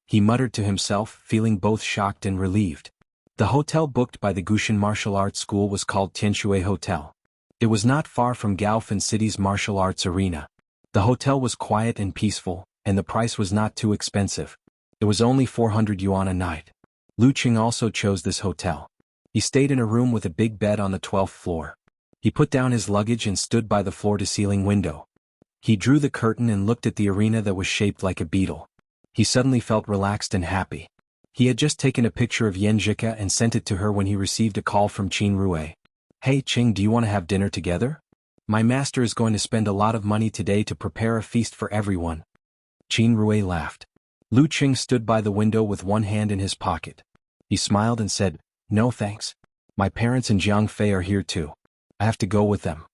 He muttered to himself, feeling both shocked and relieved. The hotel booked by the Gushan Martial Arts School was called Tianshui Hotel. It was not far from Gaofan City's martial arts arena. The hotel was quiet and peaceful, and the price was not too expensive. It was only 400 yuan a night. Lu Qing also chose this hotel. He stayed in a room with a big bed on the 12th floor. He put down his luggage and stood by the floor-to-ceiling window. He drew the curtain and looked at the arena that was shaped like a beetle. He suddenly felt relaxed and happy. He had just taken a picture of xianxia and sent it to her when he received a call from Qin Rui. Hey Qing, do you want to have dinner together? My master is going to spend a lot of money today to prepare a feast for everyone. Qin Rui laughed. Lu Qing stood by the window with one hand in his pocket. He smiled and said, no thanks. My parents and Jianghu are here too. I have to go with them.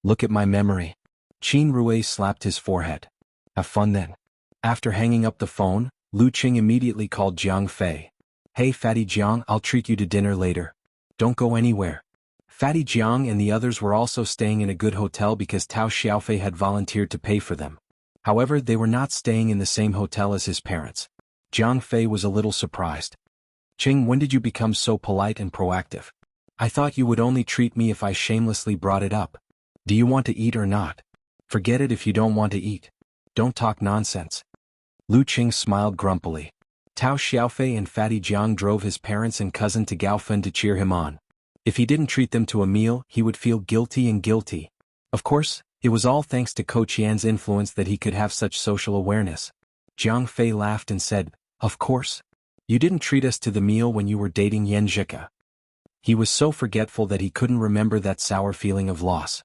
Look at my memory. Qin Rui slapped his forehead. Have fun then. After hanging up the phone, Lu Qing immediately called Jianghu. Hey Fatty Jiang, I'll treat you to dinner later. Don't go anywhere. Fatty Jiang and the others were also staying in a good hotel because Tao Xiaofei had volunteered to pay for them. However, they were not staying in the same hotel as his parents. Jiang Fei was a little surprised. Ching, when did you become so polite and proactive? I thought you would only treat me if I shamelessly brought it up. Do you want to eat or not? Forget it if you don't want to eat. Don't talk nonsense. Lu Qing smiled grumpily. Tao Xiaofei and Fatty Jiang drove his parents and cousin to Gaofen to cheer him on. If he didn't treat them to a meal, he would feel guilty and guilty. Of course, it was all thanks to Ko Qian's influence that he could have such social awareness. Jiang Fei laughed and said, "Of course. You didn't treat us to the meal when you were dating Xianxia." He was so forgetful that he couldn't remember that sour feeling of loss.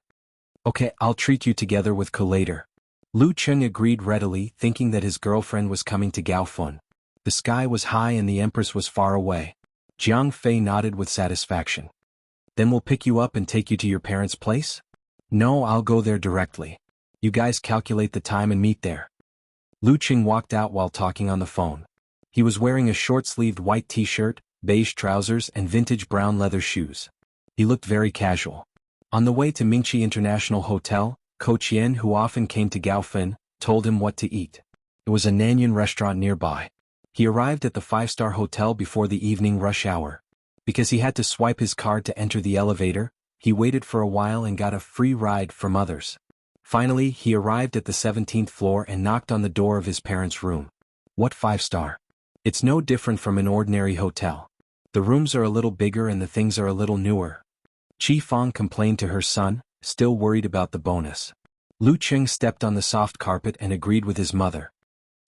Okay, I'll treat you together with Ko later. Lu Cheng agreed readily, thinking that his girlfriend was coming to Gaofen. The sky was high and the Empress was far away. Jiang Fei nodded with satisfaction. Then we'll pick you up and take you to your parents' place? No, I'll go there directly. You guys calculate the time and meet there. Lu Qing walked out while talking on the phone. He was wearing a short-sleeved white t-shirt, beige trousers and vintage brown leather shoes. He looked very casual. On the way to Mingqi International Hotel, Ko Qian, who often came to Gaofen, told him what to eat. It was a Nanyuan restaurant nearby. He arrived at the 5-star hotel before the evening rush hour. Because he had to swipe his card to enter the elevator, he waited for a while and got a free ride from others. Finally, he arrived at the 17th floor and knocked on the door of his parents' room. What 5-star? It's no different from an ordinary hotel. The rooms are a little bigger and the things are a little newer. Qi Fang complained to her son, still worried about the bonus. Lu Qing stepped on the soft carpet and agreed with his mother.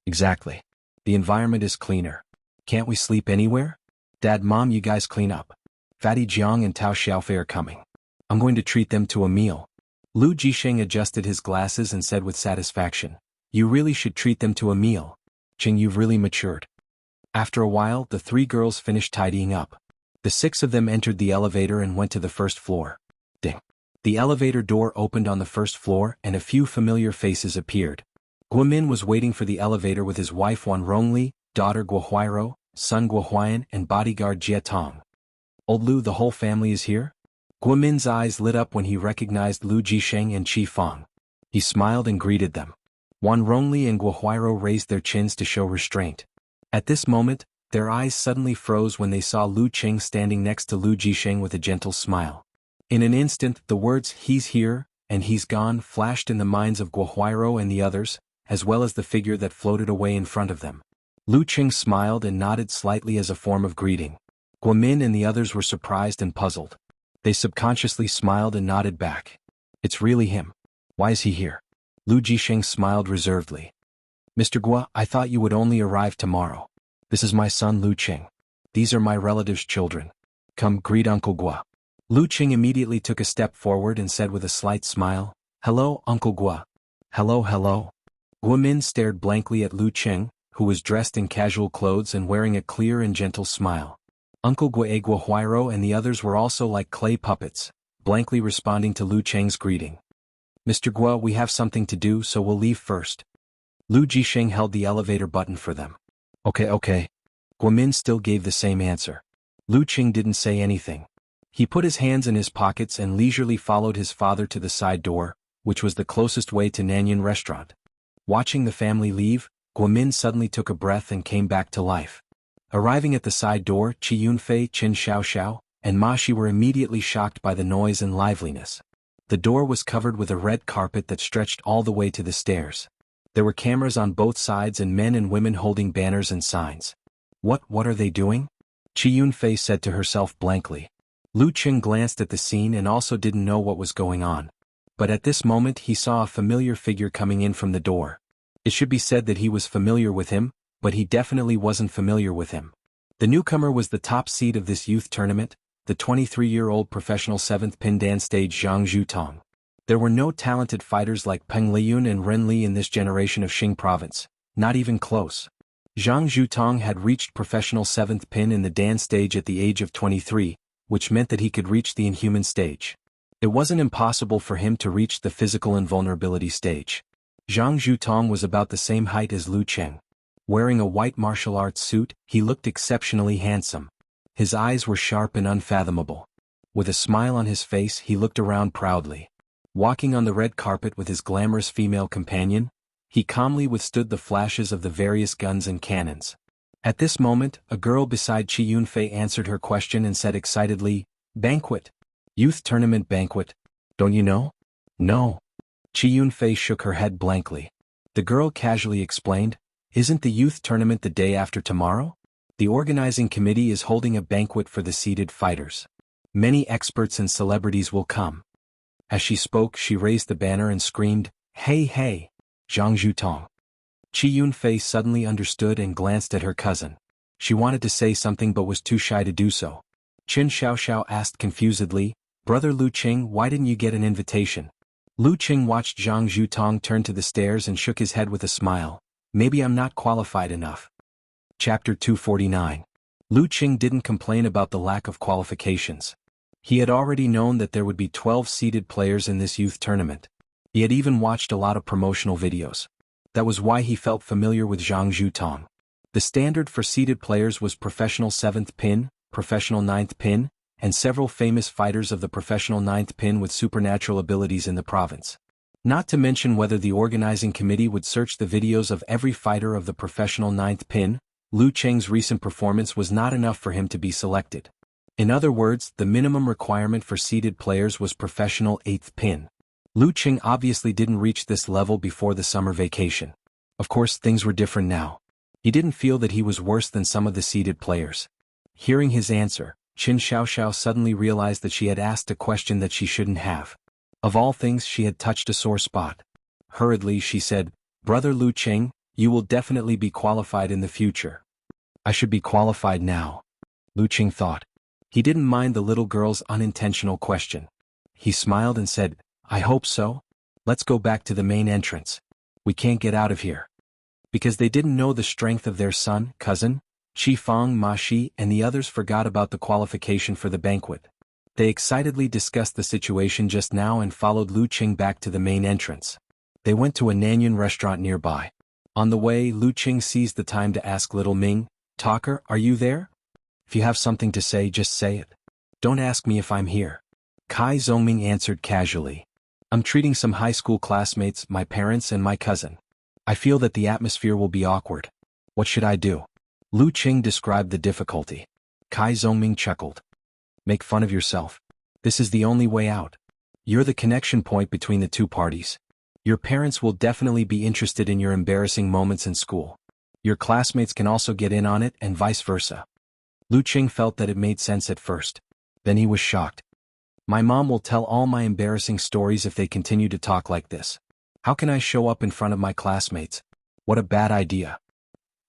Exactly. The environment is cleaner. Can't we sleep anywhere? Dad, Mom, you guys clean up. Fatty Jiang and Tao Xiaofei are coming. I'm going to treat them to a meal. Lu Jisheng adjusted his glasses and said with satisfaction, You really should treat them to a meal. Qing, you've really matured. After a while, the 3 girls finished tidying up. The 6 of them entered the elevator and went to the first floor. Ding. The elevator door opened on the first floor and a few familiar faces appeared. Guomin was waiting for the elevator with his wife Wan Rongli, daughter Guohuairo, son Guohuan and bodyguard Jie Tong. Old Lu, the whole family is here? Guomin's eyes lit up when he recognized Lu Jisheng and Qi Fang. He smiled and greeted them. Wan Rongli and Guohuairo raised their chins to show restraint. At this moment, their eyes suddenly froze when they saw Lu Qing standing next to Lu Jisheng with a gentle smile. In an instant, the words, "He's here," and "He's gone," flashed in the minds of Guohuairo and the others, as well as the figure that floated away in front of them. Lu Qing smiled and nodded slightly as a form of greeting. Guomin and the others were surprised and puzzled. They subconsciously smiled and nodded back. It's really him. Why is he here? Lu Jisheng smiled reservedly. Mr. Guo, I thought you would only arrive tomorrow. This is my son Lu Qing. These are my relatives' children. Come, greet Uncle Guo. Lu Qing immediately took a step forward and said with a slight smile, Hello, Uncle Guo. Hello, hello. Guomin stared blankly at Lu Qing, who was dressed in casual clothes and wearing a clear and gentle smile. Uncle Guohuairo and the others were also like clay puppets, blankly responding to Lu Qing's greeting. Mr. Guo, we have something to do, so we'll leave first. Lu Jisheng held the elevator button for them. Okay. Guomin still gave the same answer. Lu Qing didn't say anything. He put his hands in his pockets and leisurely followed his father to the side door, which was the closest way to Nanyuan restaurant. Watching the family leave, Guomin suddenly took a breath and came back to life. Arriving at the side door, Qi Yunfei, Qin Xiaoxiao, and Ma Shi were immediately shocked by the noise and liveliness. The door was covered with a red carpet that stretched all the way to the stairs. There were cameras on both sides and men and women holding banners and signs. What are they doing? Qi Yunfei said to herself blankly. Lu Qing glanced at the scene and also didn't know what was going on. But at this moment he saw a familiar figure coming in from the door. It should be said that he was familiar with him, but he definitely wasn't familiar with him. The newcomer was the top seed of this youth tournament, the 23-year-old professional 7th pin dan stage Zhang Zhutong. There were no talented fighters like Peng Liyun and Ren Li in this generation of Xing province, not even close. Zhang Zhutong had reached professional 7th pin in the dan stage at the age of 23, which meant that he could reach the inhuman stage. It wasn't impossible for him to reach the physical invulnerability stage. Zhang Zhutong was about the same height as Lu Qing. Wearing a white martial arts suit, he looked exceptionally handsome. His eyes were sharp and unfathomable. With a smile on his face, he looked around proudly. Walking on the red carpet with his glamorous female companion, he calmly withstood the flashes of the various guns and cannons. At this moment, a girl beside Qi Yunfei answered her question and said excitedly, "Banquet. Youth tournament banquet. Don't you know?" "No." Qi Yunfei shook her head blankly. The girl casually explained, "Isn't the youth tournament the day after tomorrow? The organizing committee is holding a banquet for the seeded fighters. Many experts and celebrities will come." As she spoke, she raised the banner and screamed, "Hey hey! Jianghu Tong." Qi Yunfei suddenly understood and glanced at her cousin. She wanted to say something but was too shy to do so. Qin Xiaoxiao asked confusedly, "Brother Lu Qing, why didn't you get an invitation?" Lu Qing watched Zhang Zhutong turn to the stairs and shook his head with a smile. "Maybe I'm not qualified enough." Chapter 249. Lu Qing didn't complain about the lack of qualifications. He had already known that there would be 12 seeded players in this youth tournament. He had even watched a lot of promotional videos. That was why he felt familiar with Zhang Zhutong. The standard for seeded players was professional 7th pin, professional 9th pin, and several famous fighters of the professional 9th pin with supernatural abilities in the province. Not to mention whether the organizing committee would search the videos of every fighter of the professional 9th pin, Lu Qing's recent performance was not enough for him to be selected. In other words, the minimum requirement for seeded players was professional 8th pin. Lu Qing obviously didn't reach this level before the summer vacation. Of course, things were different now. He didn't feel that he was worse than some of the seeded players. Hearing his answer, Qin Xiaoxiao suddenly realized that she had asked a question that she shouldn't have. Of all things, she had touched a sore spot. Hurriedly she said, "Brother Lu Qing, you will definitely be qualified in the future." "I should be qualified now," Lu Qing thought. He didn't mind the little girl's unintentional question. He smiled and said, "I hope so. Let's go back to the main entrance. We can't get out of here." Because they didn't know the strength of their son, cousin, Qi Fang, Ma Shi, and the others forgot about the qualification for the banquet. They excitedly discussed the situation just now and followed Lu Qing back to the main entrance. They went to a Nanyun restaurant nearby. On the way, Lu Qing seized the time to ask little Ming, "Talker, are you there? If you have something to say, just say it. Don't ask me if I'm here." Kai Zongming answered casually, "I'm treating some high school classmates, my parents and my cousin. I feel that the atmosphere will be awkward. What should I do?" Lu Qing described the difficulty. Kai Zongming chuckled. "Make fun of yourself. This is the only way out. You're the connection point between the two parties. Your parents will definitely be interested in your embarrassing moments in school. Your classmates can also get in on it and vice versa." Lu Qing felt that it made sense at first. Then he was shocked. "My mom will tell all my embarrassing stories if they continue to talk like this. How can I show up in front of my classmates? What a bad idea."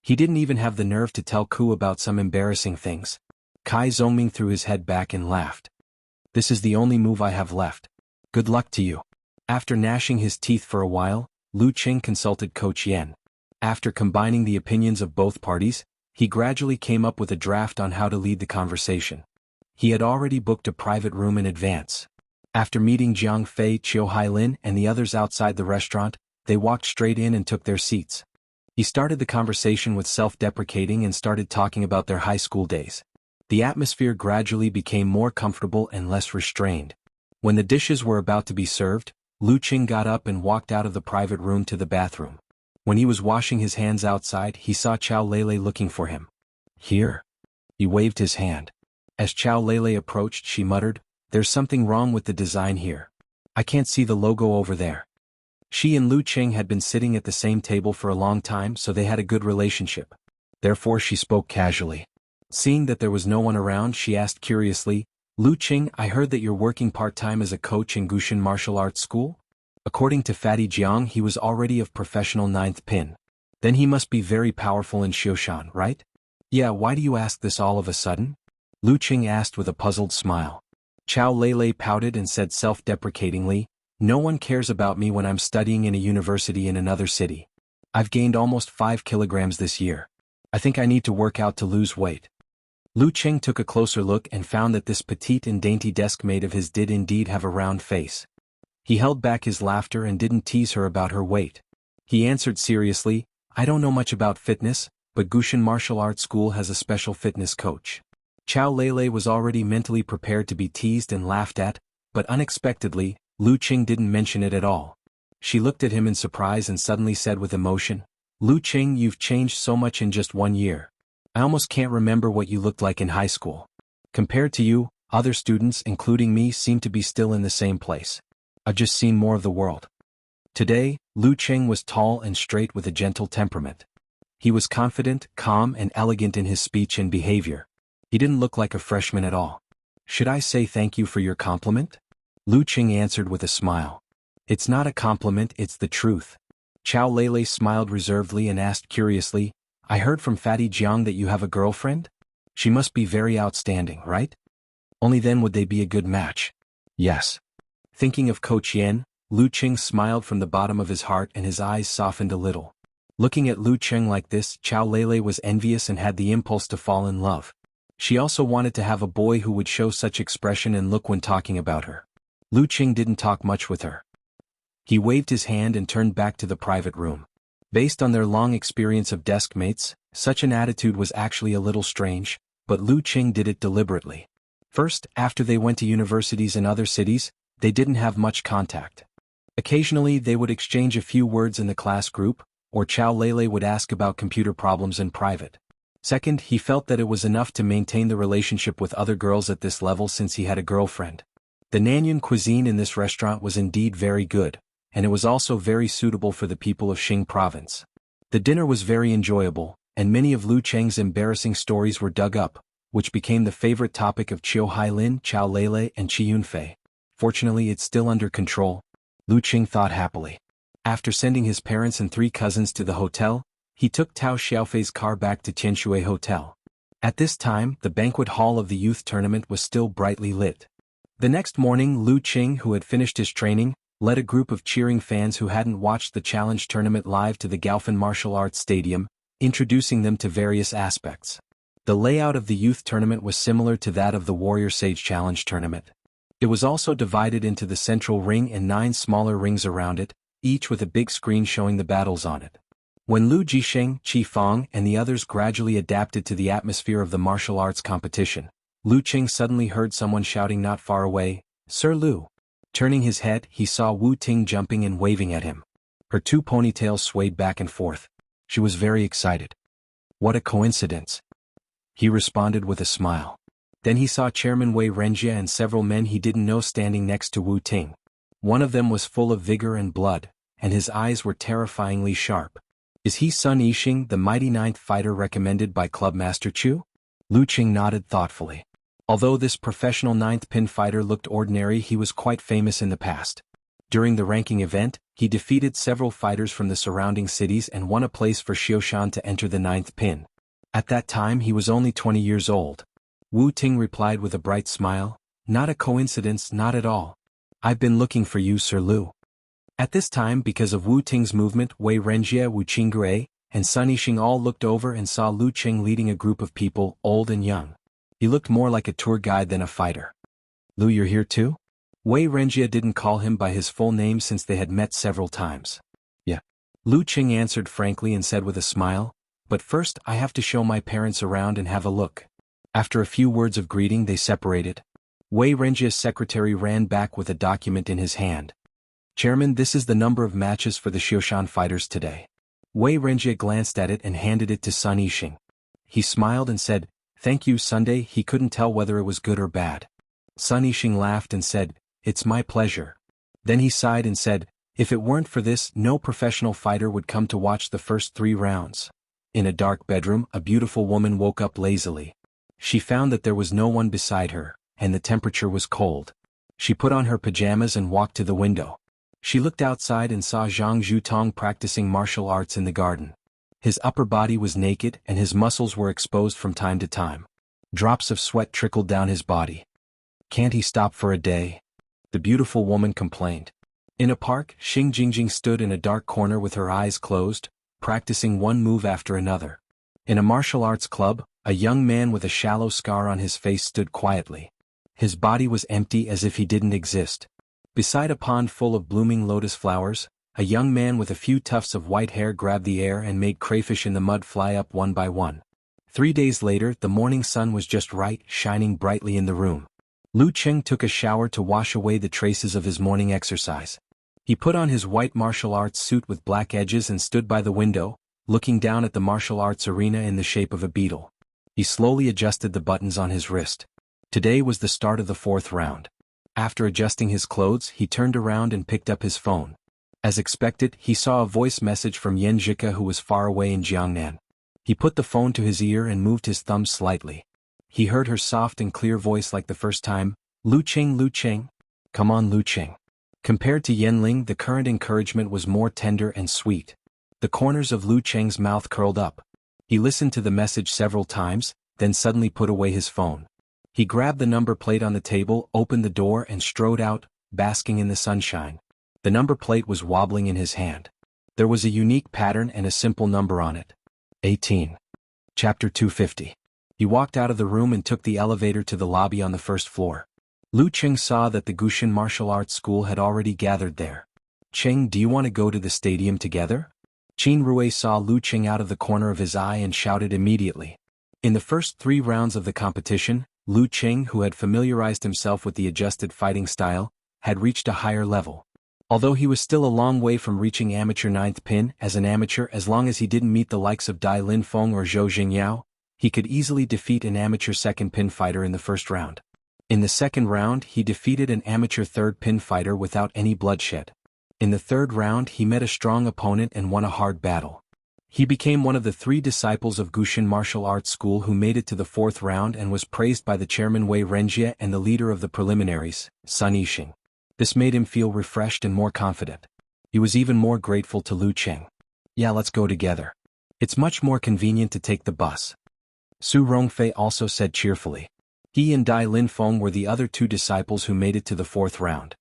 He didn't even have the nerve to tell Ku about some embarrassing things. Kai Zongming threw his head back and laughed. "This is the only move I have left. Good luck to you." After gnashing his teeth for a while, Lu Qing consulted Coach Yen. After combining the opinions of both parties, he gradually came up with a draft on how to lead the conversation. He had already booked a private room in advance. After meeting Jiang Fei, Chiu Hailin, and the others outside the restaurant, they walked straight in and took their seats. He started the conversation with self-deprecating and started talking about their high school days. The atmosphere gradually became more comfortable and less restrained. When the dishes were about to be served, Lu Qing got up and walked out of the private room to the bathroom. When he was washing his hands outside, he saw Chao Lele looking for him. "Here." He waved his hand. As Chao Lele approached, she muttered, "There's something wrong with the design here. I can't see the logo over there." She and Lu Qing had been sitting at the same table for a long time, so they had a good relationship. Therefore she spoke casually. Seeing that there was no one around, she asked curiously, "Lu Qing, I heard that you're working part-time as a coach in Gushan martial arts school?" According to Fatty Jiang, he was already of professional 9th pin. Then he must be very powerful in Xioshan, right? "Yeah, why do you ask this all of a sudden?" Lu Qing asked with a puzzled smile. Chao Lele pouted and said self-deprecatingly, "No one cares about me when I'm studying in a university in another city. I've gained almost 5 kilograms this year. I think I need to work out to lose weight." Lu Qing took a closer look and found that this petite and dainty desk mate of his did indeed have a round face. He held back his laughter and didn't tease her about her weight. He answered seriously, I don't know much about fitness, but Gushan Martial Arts School has a special fitness coach. Chow Lele was already mentally prepared to be teased and laughed at, but unexpectedly, Lu Qing didn't mention it at all. She looked at him in surprise and suddenly said with emotion, "Lu Qing, you've changed so much in just 1 year. I almost can't remember what you looked like in high school. Compared to you, other students, including me, seem to be still in the same place. I've just seen more of the world." Today, Lu Qing was tall and straight with a gentle temperament. He was confident, calm, and elegant in his speech and behavior. He didn't look like a freshman at all. "Should I say thank you for your compliment?" Lu Qing answered with a smile. "It's not a compliment, it's the truth." Chow Lele smiled reservedly and asked curiously, "I heard from Fatty Jiang that you have a girlfriend? She must be very outstanding, right? Only then would they be a good match." "Yes." Thinking of Coach Yen, Lu Qing smiled from the bottom of his heart and his eyes softened a little. Looking at Lu Qing like this, Chow Lele was envious and had the impulse to fall in love. She also wanted to have a boy who would show such expression and look when talking about her. Lu Qing didn't talk much with her. He waved his hand and turned back to the private room. Based on their long experience of desk mates, such an attitude was actually a little strange, but Lu Qing did it deliberately. First, after they went to universities in other cities, they didn't have much contact. Occasionally they would exchange a few words in the class group, or Chow Lele would ask about computer problems in private. Second, he felt that it was enough to maintain the relationship with other girls at this level since he had a girlfriend. The Nanyuan cuisine in this restaurant was indeed very good, and it was also very suitable for the people of Xing province. The dinner was very enjoyable, and many of Lu Cheng's embarrassing stories were dug up, which became the favorite topic of Chiu Hailin, Chow Lele, and Chi Yunfei. Fortunately, it's still under control, Lu Qing thought happily. After sending his parents and 3 cousins to the hotel, he took Tao Xiaofei's car back to Tianshui Hotel. At this time, the banquet hall of the youth tournament was still brightly lit. The next morning, Lu Qing, who had finished his training, led a group of cheering fans who hadn't watched the challenge tournament live to the Gaofan Martial Arts Stadium, introducing them to various aspects. The layout of the youth tournament was similar to that of the Warrior Sage Challenge tournament. It was also divided into the central ring and 9 smaller rings around it, each with a big screen showing the battles on it. When Lu Jisheng, Qi Fang, and the others gradually adapted to the atmosphere of the martial arts competition, Lu Qing suddenly heard someone shouting not far away, "Sir Lu." Turning his head, he saw Wu Ting jumping and waving at him. Her 2 ponytails swayed back and forth. She was very excited. "What a coincidence," he responded with a smile. Then he saw Chairman Wei Renjia and several men he didn't know standing next to Wu Ting. One of them was full of vigor and blood, and his eyes were terrifyingly sharp. "Is he Sun Yixing, the mighty 9th fighter recommended by Club Master Chu?" Lu Qing nodded thoughtfully. Although this professional 9th pin fighter looked ordinary, he was quite famous in the past. During the ranking event, he defeated several fighters from the surrounding cities and won a place for Xiaoshan to enter the 9th pin. At that time he was only 20 years old. Wu Ting replied with a bright smile, "Not a coincidence, not at all. I've been looking for you, Sir Lu." At this time, because of Wu Ting's movement, Wei Renjia, Wu Qinggui, and Sun Yixing all looked over and saw Lu Qing leading a group of people, old and young. He looked more like a tour guide than a fighter. "Lu, you're here too?" Wei Renjia didn't call him by his full name since they had met several times. "Yeah." Lu Qing answered frankly and said with a smile, "But first I have to show my parents around and have a look." After a few words of greeting, they separated. Wei Renjia's secretary ran back with a document in his hand. "Chairman, this is the number of matches for the Xiaoshan fighters today." Wei Renjia glanced at it and handed it to Sun Yixing. He smiled and said, "Thank you, Sunday." He couldn't tell whether it was good or bad. Sun Yixing laughed and said, "It's my pleasure." Then he sighed and said, "If it weren't for this, no professional fighter would come to watch the first 3 rounds." In a dark bedroom, a beautiful woman woke up lazily. She found that there was no one beside her, and the temperature was cold. She put on her pajamas and walked to the window. She looked outside and saw Zhang Zhutong practicing martial arts in the garden. His upper body was naked and his muscles were exposed from time to time. Drops of sweat trickled down his body. "Can't he stop for a day?" the beautiful woman complained. In a park, Xing Jingjing stood in a dark corner with her eyes closed, practicing one move after another. In a martial arts club, a young man with a shallow scar on his face stood quietly. His body was empty as if he didn't exist. Beside a pond full of blooming lotus flowers, a young man with a few tufts of white hair grabbed the air and made crayfish in the mud fly up one by one. 3 days later, the morning sun was just right, shining brightly in the room. Lu Cheng took a shower to wash away the traces of his morning exercise. He put on his white martial arts suit with black edges and stood by the window, looking down at the martial arts arena in the shape of a beetle. He slowly adjusted the buttons on his wrist. Today was the start of the 4th round. After adjusting his clothes, he turned around and picked up his phone. As expected, he saw a voice message from Xianxia, who was far away in Jiangnan. He put the phone to his ear and moved his thumb slightly. He heard her soft and clear voice like the first time, Lu Cheng, Lu Cheng. Come on, Lu Cheng. Compared to Yanling, the current encouragement was more tender and sweet. The corners of Lu Cheng's mouth curled up. He listened to the message several times, then suddenly put away his phone. He grabbed the number plate on the table, opened the door and strode out, basking in the sunshine. The number plate was wobbling in his hand. There was a unique pattern and a simple number on it. 18. Chapter 250. He walked out of the room and took the elevator to the lobby on the 1st floor. Lu Cheng saw that the Gushin martial arts school had already gathered there. Cheng, do you want to go to the stadium together? Qin Rui saw Lu Cheng out of the corner of his eye and shouted immediately. In the first 3 rounds of the competition, Lu Cheng, who had familiarized himself with the adjusted fighting style, had reached a higher level. Although he was still a long way from reaching amateur 9th pin, as an amateur, as long as he didn't meet the likes of Dai Lin Feng or Zhou Jingyao, he could easily defeat an amateur 2nd pin fighter in the 1st round. In the 2nd round, he defeated an amateur 3rd pin fighter without any bloodshed. In the 3rd round, he met a strong opponent and won a hard battle. He became one of the 3 disciples of Gushin martial arts school who made it to the 4th round and was praised by the chairman Wei Renjie and the leader of the preliminaries, Sun Yixing. This made him feel refreshed and more confident. He was even more grateful to Lu Cheng. Yeah, let's go together. It's much more convenient to take the bus. Su Rongfei also said cheerfully. He and Dai Lin Feng were the other 2 disciples who made it to the 4th round.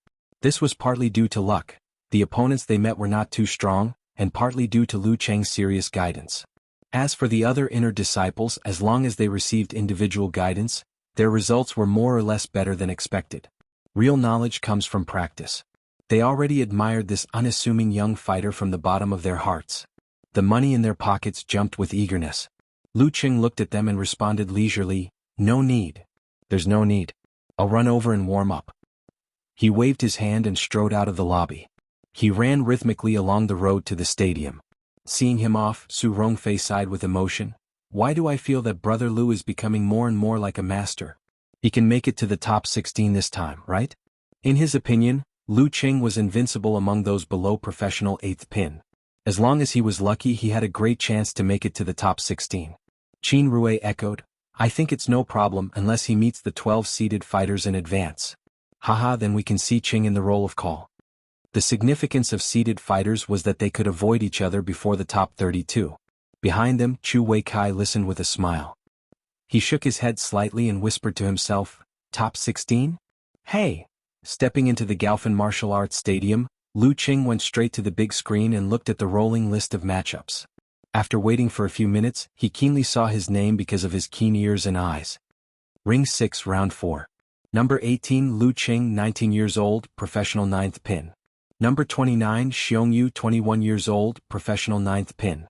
This was partly due to luck. The opponents they met were not too strong, and partly due to Lu Cheng's serious guidance. As for the other inner disciples, as long as they received individual guidance, their results were more or less better than expected. Real knowledge comes from practice. They already admired this unassuming young fighter from the bottom of their hearts. The money in their pockets jumped with eagerness. Lu Cheng looked at them and responded leisurely, No need. There's no need. I'll run over and warm up. He waved his hand and strode out of the lobby. He ran rhythmically along the road to the stadium. Seeing him off, Su Rongfei sighed with emotion. Why do I feel that Brother Lu is becoming more and more like a master? He can make it to the top 16 this time, right? In his opinion, Lu Cheng was invincible among those below professional 8th pin. As long as he was lucky, he had a great chance to make it to the top 16. Qin Rui echoed, I think it's no problem unless he meets the 12-seeded fighters in advance. Haha, then we can see Cheng in the roll of call. The significance of seeded fighters was that they could avoid each other before the top 32. Behind them, Chu Weikai listened with a smile. He shook his head slightly and whispered to himself, Top 16? Hey! Stepping into the Gaofan Martial Arts Stadium, Lu Cheng went straight to the big screen and looked at the rolling list of matchups. After waiting for a few minutes, he keenly saw his name because of his keen ears and eyes. Ring 6, Round 4. Number 18, Lu Cheng, 19 years old, professional 9th pin. Number 29, Xiongyu, 21 years old, professional 9th pin.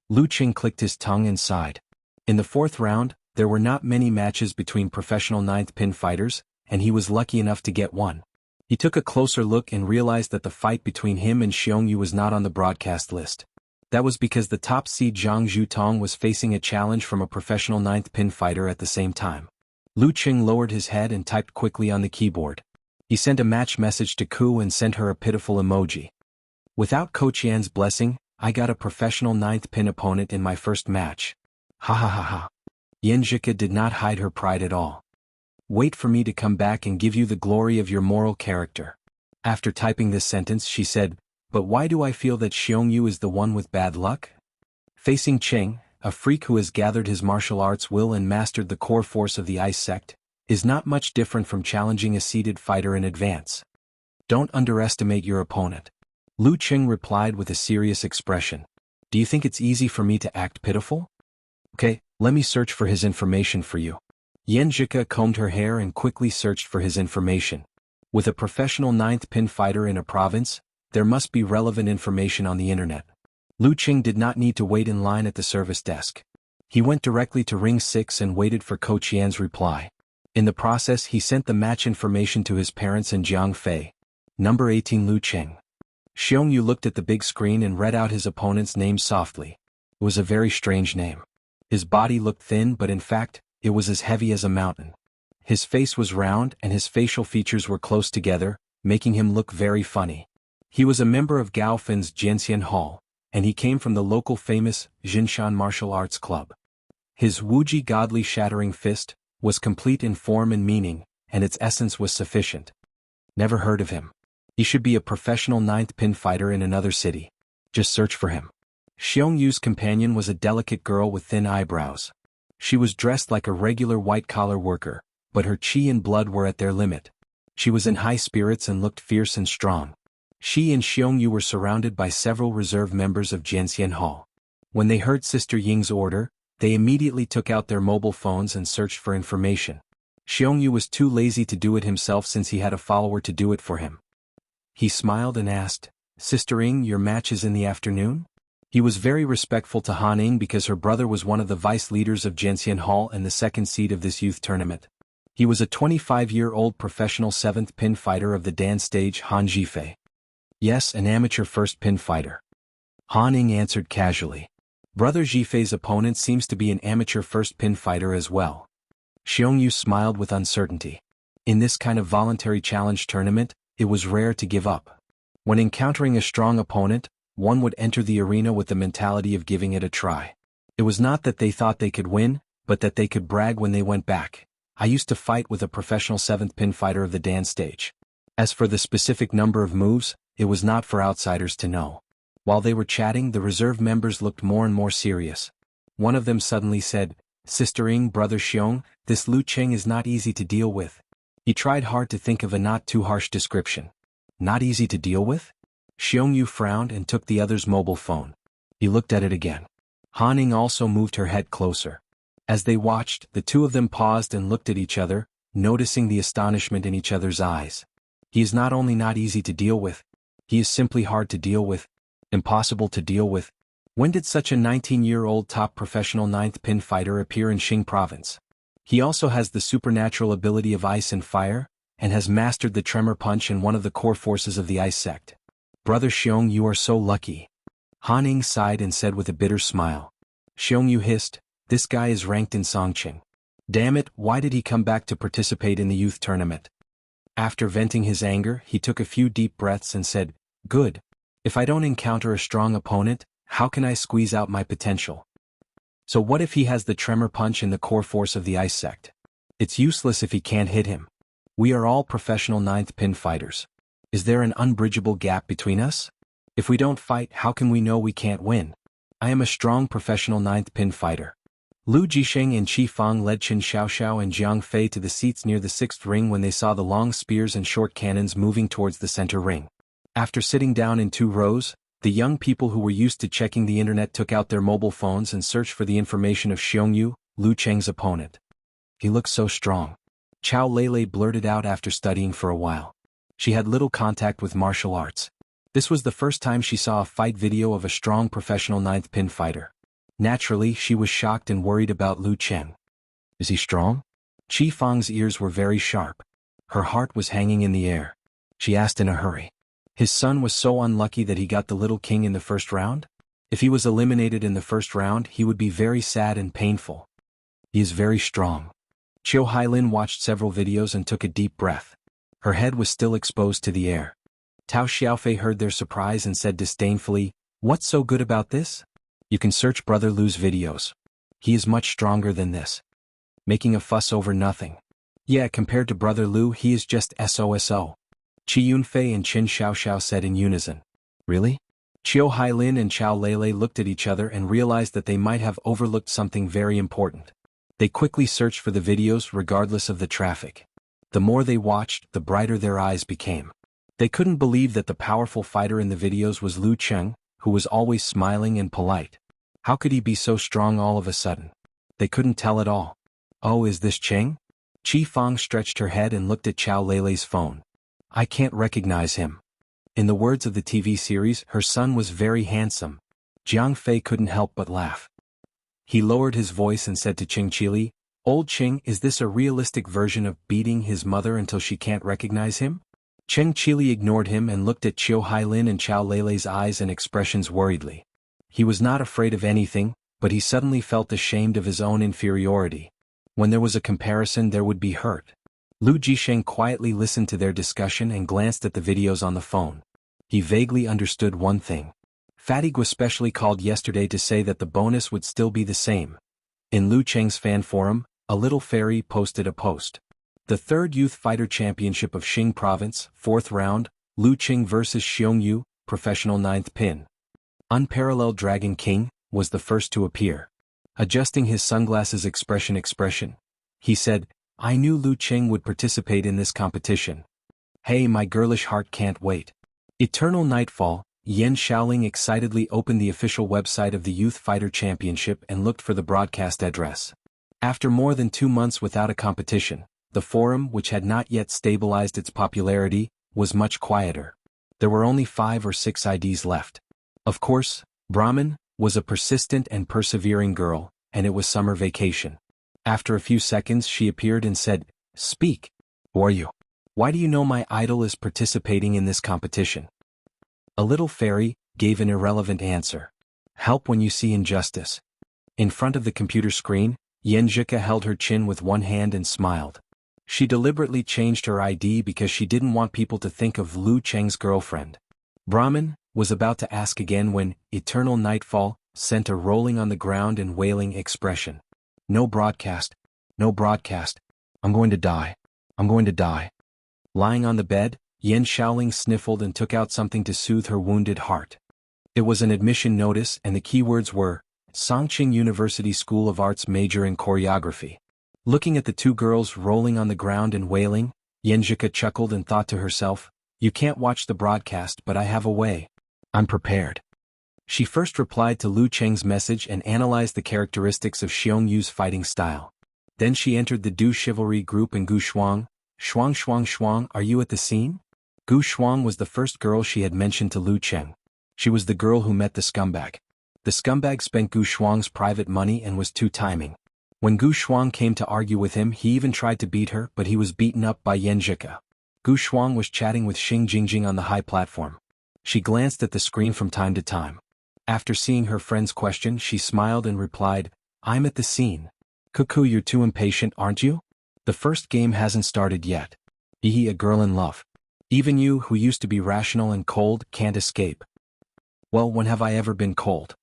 Lu Cheng clicked his tongue and sighed. In the 4th round, there were not many matches between professional 9th pin fighters, and he was lucky enough to get one. He took a closer look and realized that the fight between him and Xiongyu was not on the broadcast list. That was because the top seed Zhang Zhutong was facing a challenge from a professional 9th pin fighter at the same time. Lu Cheng lowered his head and typed quickly on the keyboard. He sent a match message to Ku and sent her a pitiful emoji. Without Ko Qian's blessing, I got a professional 9th pin opponent in my first match. Ha ha ha ha. Yanjika did not hide her pride at all. Wait for me to come back and give you the glory of your moral character. After typing this sentence, she said, But why do I feel that Xiongyu is the one with bad luck? Facing Cheng, a freak who has gathered his martial arts will and mastered the core force of the Ice Sect, is not much different from challenging a seeded fighter in advance. Don't underestimate your opponent. Lu Cheng replied with a serious expression. Do you think it's easy for me to act pitiful? Okay, let me search for his information for you. Yanjika combed her hair and quickly searched for his information. With a professional 9th pin fighter in a province, There must be relevant information on the internet. Lu Qing did not need to wait in line at the service desk. He went directly to ring 6 and waited for Ko Qian's reply. In the process, he sent the match information to his parents in Jianghu. Number 18 Lu Qing. Xiongyu looked at the big screen and read out his opponent's name softly. It was a very strange name. His body looked thin, but in fact, it was as heavy as a mountain. His face was round and his facial features were close together, making him look very funny. He was a member of Gaofan's Jianxian Hall, and he came from the local famous Xianxia martial arts club. His wuji godly shattering fist was complete in form and meaning, and its essence was sufficient. Never heard of him. He should be a professional 9th pin fighter in another city. Just search for him. Xiongyu's companion was a delicate girl with thin eyebrows. She was dressed like a regular white-collar worker, but her chi and blood were at their limit. She was in high spirits and looked fierce and strong. She and Xiongyu were surrounded by several reserve members of Jianxian Hall. When they heard Sister Ying's order, they immediately took out their mobile phones and searched for information. Xiongyu was too lazy to do it himself since he had a follower to do it for him. He smiled and asked, "Sister Ying, your match is in the afternoon?" He was very respectful to Han Ying because her brother was one of the vice leaders of Jianxian Hall and the second seed of this youth tournament. He was a 25-year-old professional 7th pin fighter of the Dan stage Han Zhifei. Yes, an amateur 1st pin fighter. Han Ying answered casually. Brother Zhifei's opponent seems to be an amateur 1st pin fighter as well. Xiongyu smiled with uncertainty. In this kind of voluntary challenge tournament, it was rare to give up. When encountering a strong opponent, one would enter the arena with the mentality of giving it a try. It was not that they thought they could win, but that they could brag when they went back. I used to fight with a professional 7th pin fighter of the Dan stage. As for the specific number of moves, it was not for outsiders to know. While they were chatting, the reserve members looked more and more serious. One of them suddenly said, "Sister Ying, Brother Xiong, this Lu Qing is not easy to deal with." He tried hard to think of a not too harsh description. Not easy to deal with? Xiongyu frowned and took the other's mobile phone. He looked at it again. Han Ying also moved her head closer. As they watched, the two of them paused and looked at each other, noticing the astonishment in each other's eyes. He is not only not easy to deal with, he is simply hard to deal with, impossible to deal with. When did such a 19-year-old top professional 9th pin fighter appear in Qing province? He also has the supernatural ability of ice and fire, and has mastered the tremor punch and one of the core forces of the ice sect. Brother Xiong, you are so lucky. Han Ying sighed and said with a bitter smile. Xiongyu hissed, "This guy is ranked in Songqing. Damn it, why did he come back to participate in the youth tournament?" After venting his anger, he took a few deep breaths and said, "Good. If I don't encounter a strong opponent, how can I squeeze out my potential? So what if he has the tremor punch and the core force of the ice sect? It's useless if he can't hit him. We are all professional 9th pin fighters. Is there an unbridgeable gap between us? If we don't fight, how can we know we can't win? I am a strong professional 9th pin fighter." Lu Jisheng and Qi Fang led Qin Xiaoxiao and Jiang Fei to the seats near the 6th ring when they saw the long spears and short cannons moving towards the center ring. After sitting down in 2 rows, the young people who were used to checking the internet took out their mobile phones and searched for the information of Xiongyu, Lu Cheng's opponent. "He looks so strong," Chao Lele blurted out after studying for a while. She had little contact with martial arts. This was the first time she saw a fight video of a strong professional 9th pin fighter. Naturally, she was shocked and worried about Lu Cheng. Is he strong? Qi Fang's ears were very sharp. Her heart was hanging in the air. She asked in a hurry. His son was so unlucky that he got the little king in the first round? If he was eliminated in the first round, he would be very sad and painful. He is very strong. Qiu Hailin watched several videos and took a deep breath. Her head was still exposed to the air. Tao Xiaofei heard their surprise and said disdainfully, "What's so good about this? You can search Brother Lu's videos. He is much stronger than this. Making a fuss over nothing. Yeah, compared to Brother Lu, he is just SOSO. Qi Yunfei and Qin Xiaoxiao said in unison. Really? Qiu Hailin and Chao Lele looked at each other and realized that they might have overlooked something very important. They quickly searched for the videos regardless of the traffic. The more they watched, the brighter their eyes became. They couldn't believe that the powerful fighter in the videos was Lu Cheng, who was always smiling and polite. How could he be so strong all of a sudden? They couldn't tell at all. Oh, is this Cheng? Qi Fang stretched her head and looked at Chao Lele's phone. I can't recognize him. In the words of the TV series, her son was very handsome. Jiang Fei couldn't help but laugh. He lowered his voice and said to Qing Qili, "Old Qing, is this a realistic version of beating his mother until she can't recognize him?" Qing Qili ignored him and looked at Qiu Hailin and Qiao Leilei's eyes and expressions worriedly. He was not afraid of anything, but he suddenly felt ashamed of his own inferiority. When there was a comparison, there would be hurt. Lu Jisheng quietly listened to their discussion and glanced at the videos on the phone. He vaguely understood one thing. Fatigue was specially called yesterday to say that the bonus would still be the same. In Lu Cheng's fan forum, a little fairy posted a post. The 3rd Youth Fighter Championship of Xing Province, 4th round, Lu Qing vs Xiongyu, professional 9th pin. Unparalleled Dragon King was the first to appear. Adjusting his sunglasses expression, he said, "I knew Lu Qing would participate in this competition. Hey, my girlish heart can't wait." Eternal Nightfall, Yan Shaoling excitedly opened the official website of the Youth Fighter Championship and looked for the broadcast address. After more than 2 months without a competition, the forum, which had not yet stabilized its popularity, was much quieter. There were only 5 or 6 IDs left. Of course, Brahmin was a persistent and persevering girl, and it was summer vacation. After a few seconds she appeared and said, "Speak. Who are you? Why do you know my idol is participating in this competition?" A little fairy gave an irrelevant answer. "Help when you see injustice." In front of the computer screen, Xianxia held her chin with one hand and smiled. She deliberately changed her ID because she didn't want people to think of Lu Cheng's girlfriend. Brahmin was about to ask again when Eternal Nightfall sent a rolling on the ground and wailing expression. No broadcast. No broadcast. I'm going to die. I'm going to die." Lying on the bed, Yan Shaoling sniffled and took out something to soothe her wounded heart. It was an admission notice and the keywords were, Songqing University School of Arts major in choreography. Looking at the 2 girls rolling on the ground and wailing, Xianxia chuckled and thought to herself, "You can't watch the broadcast, but I have a way. I'm prepared." She first replied to Lu Cheng's message and analyzed the characteristics of Xiongyu's fighting style. Then she entered the Du Chivalry group and Gu Shuang. Shuang, are you at the scene? Gu Shuang was the first girl she had mentioned to Lu Cheng. She was the girl who met the scumbag. The scumbag spent Gu Shuang's private money and was too timing. When Gu Shuang came to argue with him, he even tried to beat her, but he was beaten up by Xianxia. Gu Shuang was chatting with Xing Jingjing on the high platform. She glanced at the screen from time to time. After seeing her friend's question, she smiled and replied, "I'm at the scene." "Cuckoo, you're too impatient, aren't you? The first game hasn't started yet." "Ehe, a girl in love. Even you, who used to be rational and cold, can't escape." "Well, when have I ever been cold?"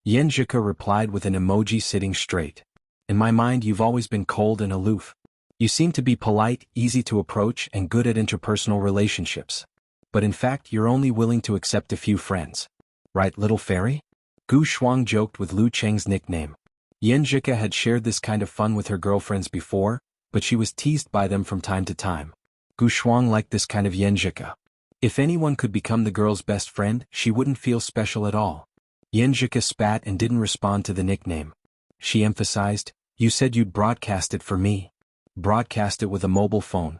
Xianxia replied with an emoji sitting straight. "In my mind you've always been cold and aloof. You seem to be polite, easy to approach, and good at interpersonal relationships. But in fact you're only willing to accept a few friends. Right, little fairy?" Gu Shuang joked with Lu Cheng's nickname. Xianxia had shared this kind of fun with her girlfriends before, but she was teased by them from time to time. Gu Shuang liked this kind of Xianxia. If anyone could become the girl's best friend, she wouldn't feel special at all. Xianxia spat and didn't respond to the nickname. She emphasized, "You said you'd broadcast it for me." "Broadcast it with a mobile phone."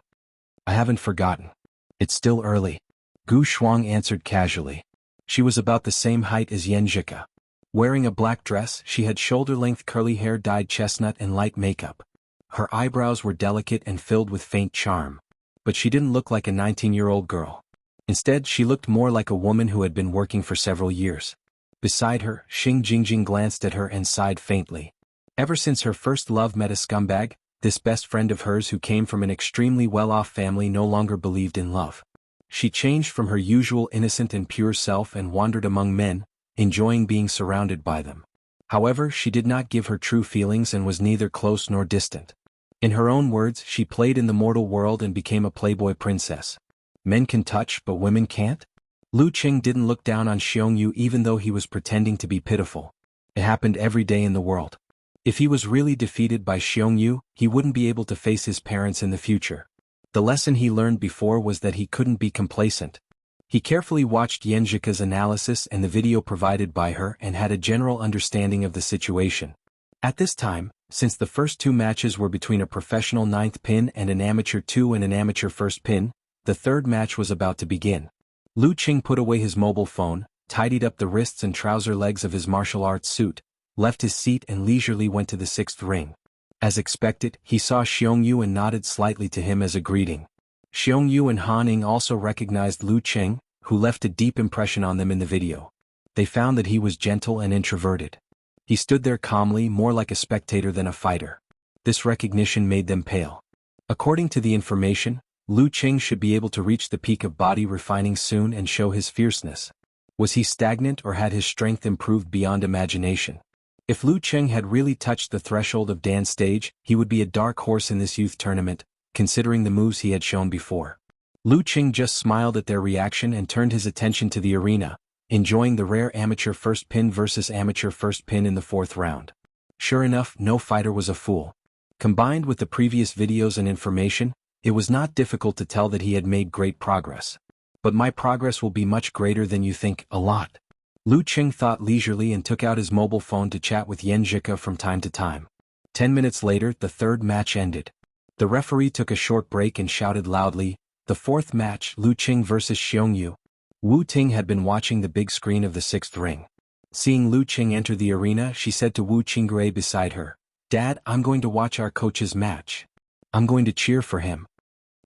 "I haven't forgotten. It's still early." Gu Shuang answered casually. She was about the same height as Xianxia. Wearing a black dress, she had shoulder-length curly hair dyed chestnut and light makeup. Her eyebrows were delicate and filled with faint charm. But she didn't look like a 19-year-old girl. Instead, she looked more like a woman who had been working for several years. Beside her, Xing Jingjing glanced at her and sighed faintly. Ever since her first love met a scumbag, this best friend of hers who came from an extremely well-off family no longer believed in love. She changed from her usual innocent and pure self and wandered among men, enjoying being surrounded by them. However, she did not give her true feelings and was neither close nor distant. In her own words, she played in the mortal world and became a playboy princess. Men can touch, but women can't? Lu Qing didn't look down on Xiongyu even though he was pretending to be pitiful. It happened every day in the world. If he was really defeated by Xiongyu, he wouldn't be able to face his parents in the future. The lesson he learned before was that he couldn't be complacent. He carefully watched Xianxia's analysis and the video provided by her and had a general understanding of the situation. At this time, since the first 2 matches were between a professional 9th pin and an amateur 2 and an amateur 1st pin, the 3rd match was about to begin. Lu Qing put away his mobile phone, tidied up the wrists and trouser legs of his martial arts suit, left his seat and leisurely went to the sixth ring. As expected, he saw Xiongyu and nodded slightly to him as a greeting. Xiongyu and Han Ning also recognized Lu Qing, who left a deep impression on them in the video. They found that he was gentle and introverted. He stood there calmly, more like a spectator than a fighter. This recognition made them pale. According to the information, Lu Qing should be able to reach the peak of body refining soon and show his fierceness. Was he stagnant or had his strength improved beyond imagination? If Lu Qing had really touched the threshold of Dan's stage, he would be a dark horse in this youth tournament, considering the moves he had shown before. Lu Qing just smiled at their reaction and turned his attention to the arena, enjoying the rare amateur first pin versus amateur first pin in the fourth round. Sure enough, no fighter was a fool. Combined with the previous videos and information, it was not difficult to tell that he had made great progress. But my progress will be much greater than you think, a lot. Lu Qing thought leisurely and took out his mobile phone to chat with xianxia from time to time. 10 minutes later, the third match ended. The referee took a short break and shouted loudly, "The fourth match, Lu Qing versus Xiongyu." Wu Ting had been watching the big screen of the sixth ring. Seeing Lu Qing enter the arena, she said to Wu Qinggui beside her, "Dad, I'm going to watch our coach's match. I'm going to cheer for him."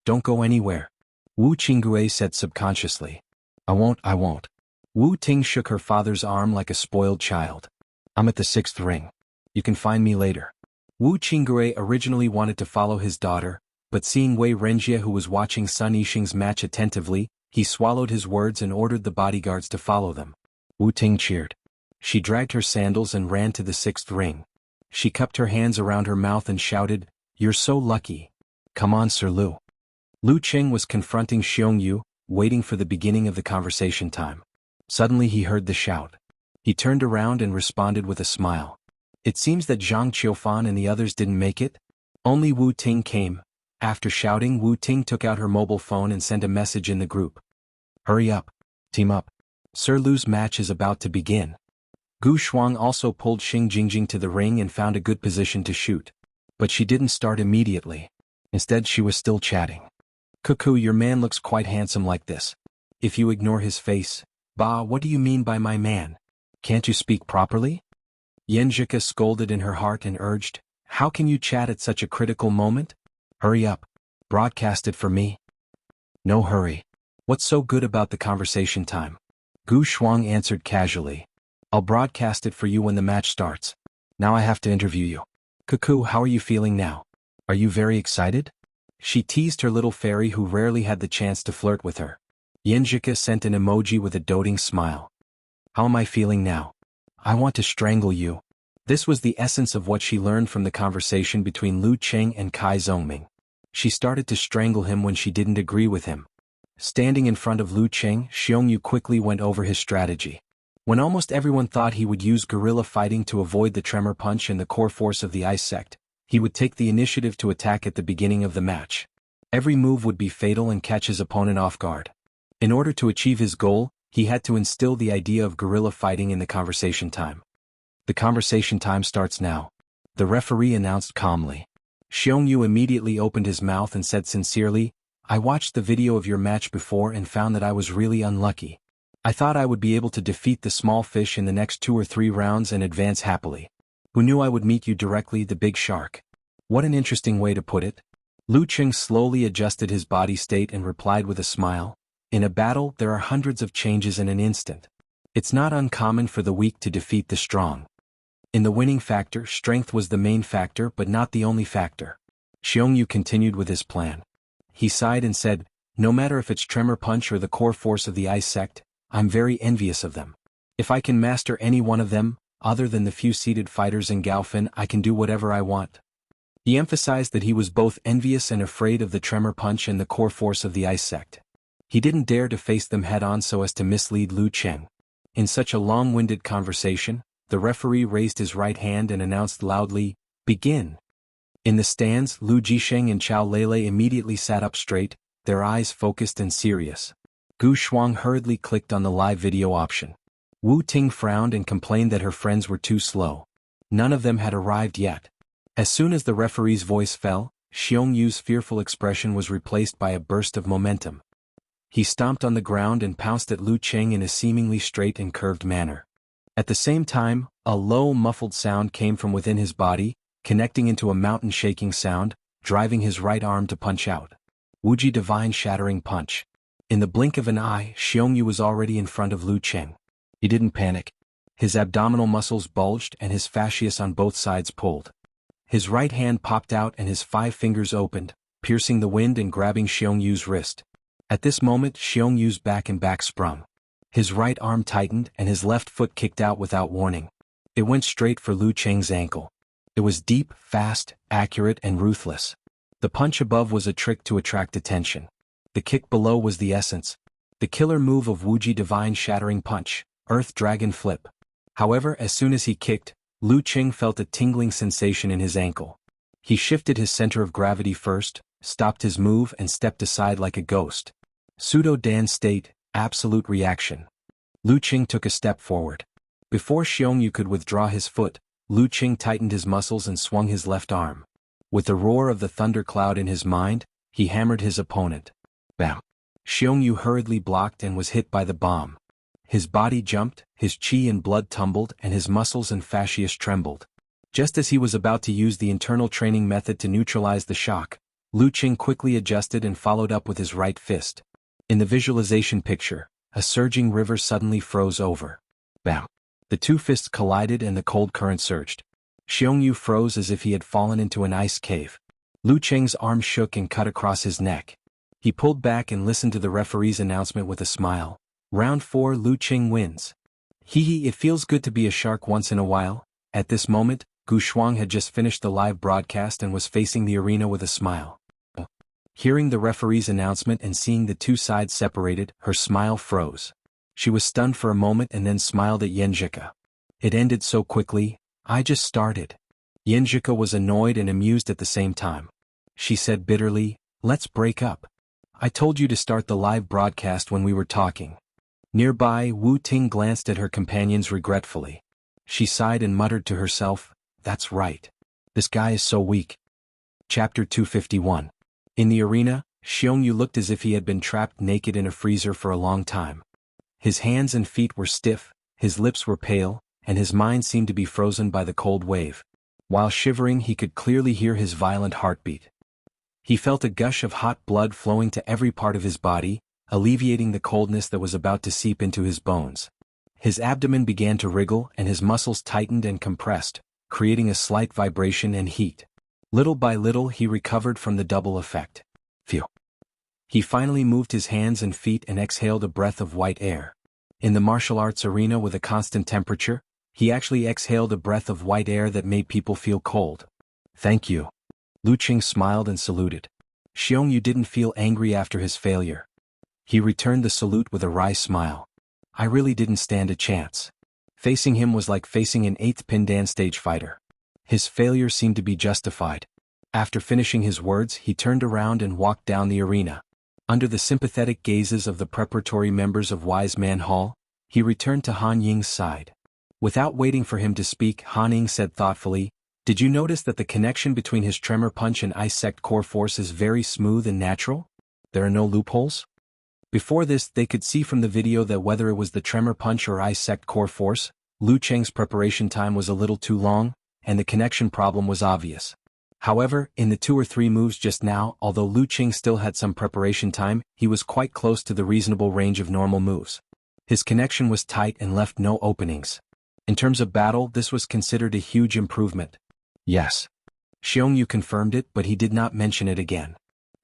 "Don't go anywhere," Wu Qinggui said subconsciously. I won't. Wu Ting shook her father's arm like a spoiled child. "I'm at the sixth ring. You can find me later." Wu Qinggui originally wanted to follow his daughter, but seeing Wei Renjie, who was watching Sun Yixing's match attentively, he swallowed his words and ordered the bodyguards to follow them. Wu Ting cheered. She dragged her sandals and ran to the sixth ring. She cupped her hands around her mouth and shouted, "You're so lucky. Come on, Sir Lu." Lu Qing was confronting Xiongyu, waiting for the beginning of the conversation time. Suddenly he heard the shout. He turned around and responded with a smile. It seems that Zhang Qiufan and the others didn't make it. Only Wu Ting came. After shouting, Wu Ting took out her mobile phone and sent a message in the group. "Hurry up. Team up. Sir Lu's match is about to begin." Gu Shuang also pulled Xing Jingjing to the ring and found a good position to shoot. But she didn't start immediately. Instead, she was still chatting. "Cuckoo, your man looks quite handsome like this. If you ignore his face, bah, what do you mean by my man? Can't you speak properly?" Xianxia scolded in her heart and urged, "How can you chat at such a critical moment? Hurry up. Broadcast it for me." "No hurry. What's so good about the conversation time?" Gu Shuang answered casually. "I'll broadcast it for you when the match starts. Now I have to interview you. Cuckoo, how are you feeling now? Are you very excited?" She teased her little fairy who rarely had the chance to flirt with her. Xianxia sent an emoji with a doting smile. "How am I feeling now? I want to strangle you." This was the essence of what she learned from the conversation between Lu Qing and Kai Zhongming. She started to strangle him when she didn't agree with him. Standing in front of Lu Qing, Xiongyu quickly went over his strategy. When almost everyone thought he would use guerrilla fighting to avoid the tremor punch and the core force of the ice sect, he would take the initiative to attack at the beginning of the match. Every move would be fatal and catch his opponent off guard. In order to achieve his goal, he had to instill the idea of guerrilla fighting in the conversation time. "The conversation time starts now," the referee announced calmly. Xiongyu immediately opened his mouth and said sincerely, "I watched the video of your match before and found that I was really unlucky. I thought I would be able to defeat the small fish in the next 2 or 3 rounds and advance happily. Who knew I would meet you directly, the big shark?" What an interesting way to put it. Lu Qing slowly adjusted his body state and replied with a smile, "In a battle, there are hundreds of changes in an instant. It's not uncommon for the weak to defeat the strong. In the winning factor, strength was the main factor but not the only factor." Xiongyu continued with his plan. He sighed and said, "No matter if it's tremor punch or the core force of the ice sect, I'm very envious of them. If I can master any one of them, other than the few seated fighters in Gaofan, I can do whatever I want." He emphasized that he was both envious and afraid of the tremor punch and the core force of the ice sect. He didn't dare to face them head-on so as to mislead Lu Qing. In such a long-winded conversation, the referee raised his right hand and announced loudly, "Begin." In the stands, Lu Jisheng and Chao Lele immediately sat up straight, their eyes focused and serious. Gu Shuang hurriedly clicked on the live video option. Wu Ting frowned and complained that her friends were too slow. None of them had arrived yet. As soon as the referee's voice fell, Xiongyu's fearful expression was replaced by a burst of momentum. He stomped on the ground and pounced at Lu Qing in a seemingly straight and curved manner. At the same time, a low, muffled sound came from within his body, connecting into a mountain-shaking sound, driving his right arm to punch out. Wuji Divine Shattering Punch. In the blink of an eye, Xiongyu was already in front of Lu Qing. He didn't panic. His abdominal muscles bulged and his fascias on both sides pulled. His right hand popped out and his 5 fingers opened, piercing the wind and grabbing Xiongyu's wrist. At this moment, Xiongyu's back and back sprung. His right arm tightened and his left foot kicked out without warning. It went straight for Lu Qing's ankle. It was deep, fast, accurate, and ruthless. The punch above was a trick to attract attention. The kick below was the essence. The killer move of Wuji Divine Shattering Punch, Earth Dragon Flip. However, as soon as he kicked, Lu Qing felt a tingling sensation in his ankle. He shifted his center of gravity first, stopped his move and stepped aside like a ghost. Pseudo-Dan state, absolute reaction. Lu Qing took a step forward. Before Xiongyu could withdraw his foot, Lu Qing tightened his muscles and swung his left arm. With the roar of the thundercloud in his mind, he hammered his opponent. Bam! Xiongyu hurriedly blocked and was hit by the bomb. His body jumped, his qi and blood tumbled and his muscles and fascias trembled. Just as he was about to use the internal training method to neutralize the shock, Lu Qing quickly adjusted and followed up with his right fist. In the visualization picture, a surging river suddenly froze over. Bam! The two fists collided and the cold current surged. Xiongyu froze as if he had fallen into an ice cave. Lu Qing's arm shook and cut across his neck. He pulled back and listened to the referee's announcement with a smile. Round 4, Lu Qing wins. Hee, it feels good to be a shark once in a while. At this moment, Gu Shuang had just finished the live broadcast and was facing the arena with a smile. Hearing the referee's announcement and seeing the two sides separated, her smile froze. She was stunned for a moment and then smiled at Xianxia. It ended so quickly. I just started. Xianxia was annoyed and amused at the same time. She said bitterly, let's break up. I told you to start the live broadcast when we were talking. Nearby, Wu Ting glanced at her companions regretfully. She sighed and muttered to herself, that's right. This guy is so weak. Chapter 251. In the arena, Xiongyu looked as if he had been trapped naked in a freezer for a long time. His hands and feet were stiff, his lips were pale, and his mind seemed to be frozen by the cold wave. While shivering, he could clearly hear his violent heartbeat. He felt a gush of hot blood flowing to every part of his body, alleviating the coldness that was about to seep into his bones. His abdomen began to wriggle and his muscles tightened and compressed, creating a slight vibration and heat. Little by little he recovered from the double effect. Phew. He finally moved his hands and feet and exhaled a breath of white air. In the martial arts arena with a constant temperature, he actually exhaled a breath of white air that made people feel cold. Thank you. Lu Qing smiled and saluted. Xiongyu didn't feel angry after his failure. He returned the salute with a wry smile. I really didn't stand a chance. Facing him was like facing an 8th Pindan stage fighter. His failure seemed to be justified. After finishing his words, he turned around and walked down the arena. Under the sympathetic gazes of the preparatory members of Wise Man Hall, he returned to Han Ying's side. Without waiting for him to speak, Han Ying said thoughtfully, did you notice that the connection between his tremor punch and ice sect core force is very smooth and natural? There are no loopholes? Before this, they could see from the video that whether it was the tremor punch or ice sect core force, Lu Cheng's preparation time was a little too long, and the connection problem was obvious. However, in the 2 or 3 moves just now, although Lu Qing still had some preparation time, he was quite close to the reasonable range of normal moves. His connection was tight and left no openings. In terms of battle, this was considered a huge improvement. Yes. Xiongyu confirmed it, but he did not mention it again.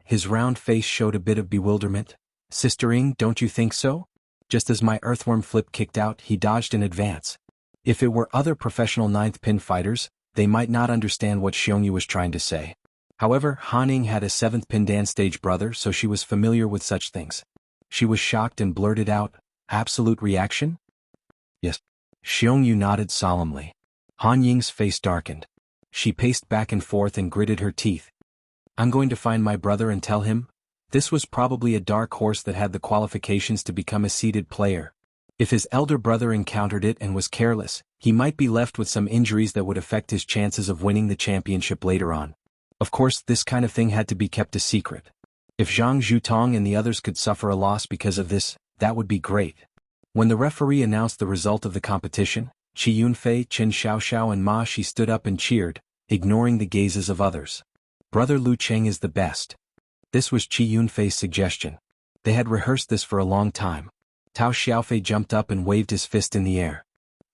His round face showed a bit of bewilderment. Sister Ying, don't you think so? Just as my earthworm flip kicked out, he dodged in advance. If it were other professional 9th pin fighters, they might not understand what Xiongyu was trying to say. However, Han Ying had a 7th Pindan stage brother, so she was familiar with such things. She was shocked and blurted out, absolute reaction? Yes. Xiongyu nodded solemnly. Han Ying's face darkened. She paced back and forth and gritted her teeth. I'm going to find my brother and tell him. This was probably a dark horse that had the qualifications to become a seeded player. If his elder brother encountered it and was careless, he might be left with some injuries that would affect his chances of winning the championship later on. Of course, this kind of thing had to be kept a secret. If Zhang Zhutong and the others could suffer a loss because of this, that would be great. When the referee announced the result of the competition, Qi Yunfei, Qin Xiaoxiao and Ma Shi stood up and cheered, ignoring the gazes of others. Brother Lu Cheng is the best. This was Qi Yunfei's suggestion. They had rehearsed this for a long time. Tao Xiaofei jumped up and waved his fist in the air.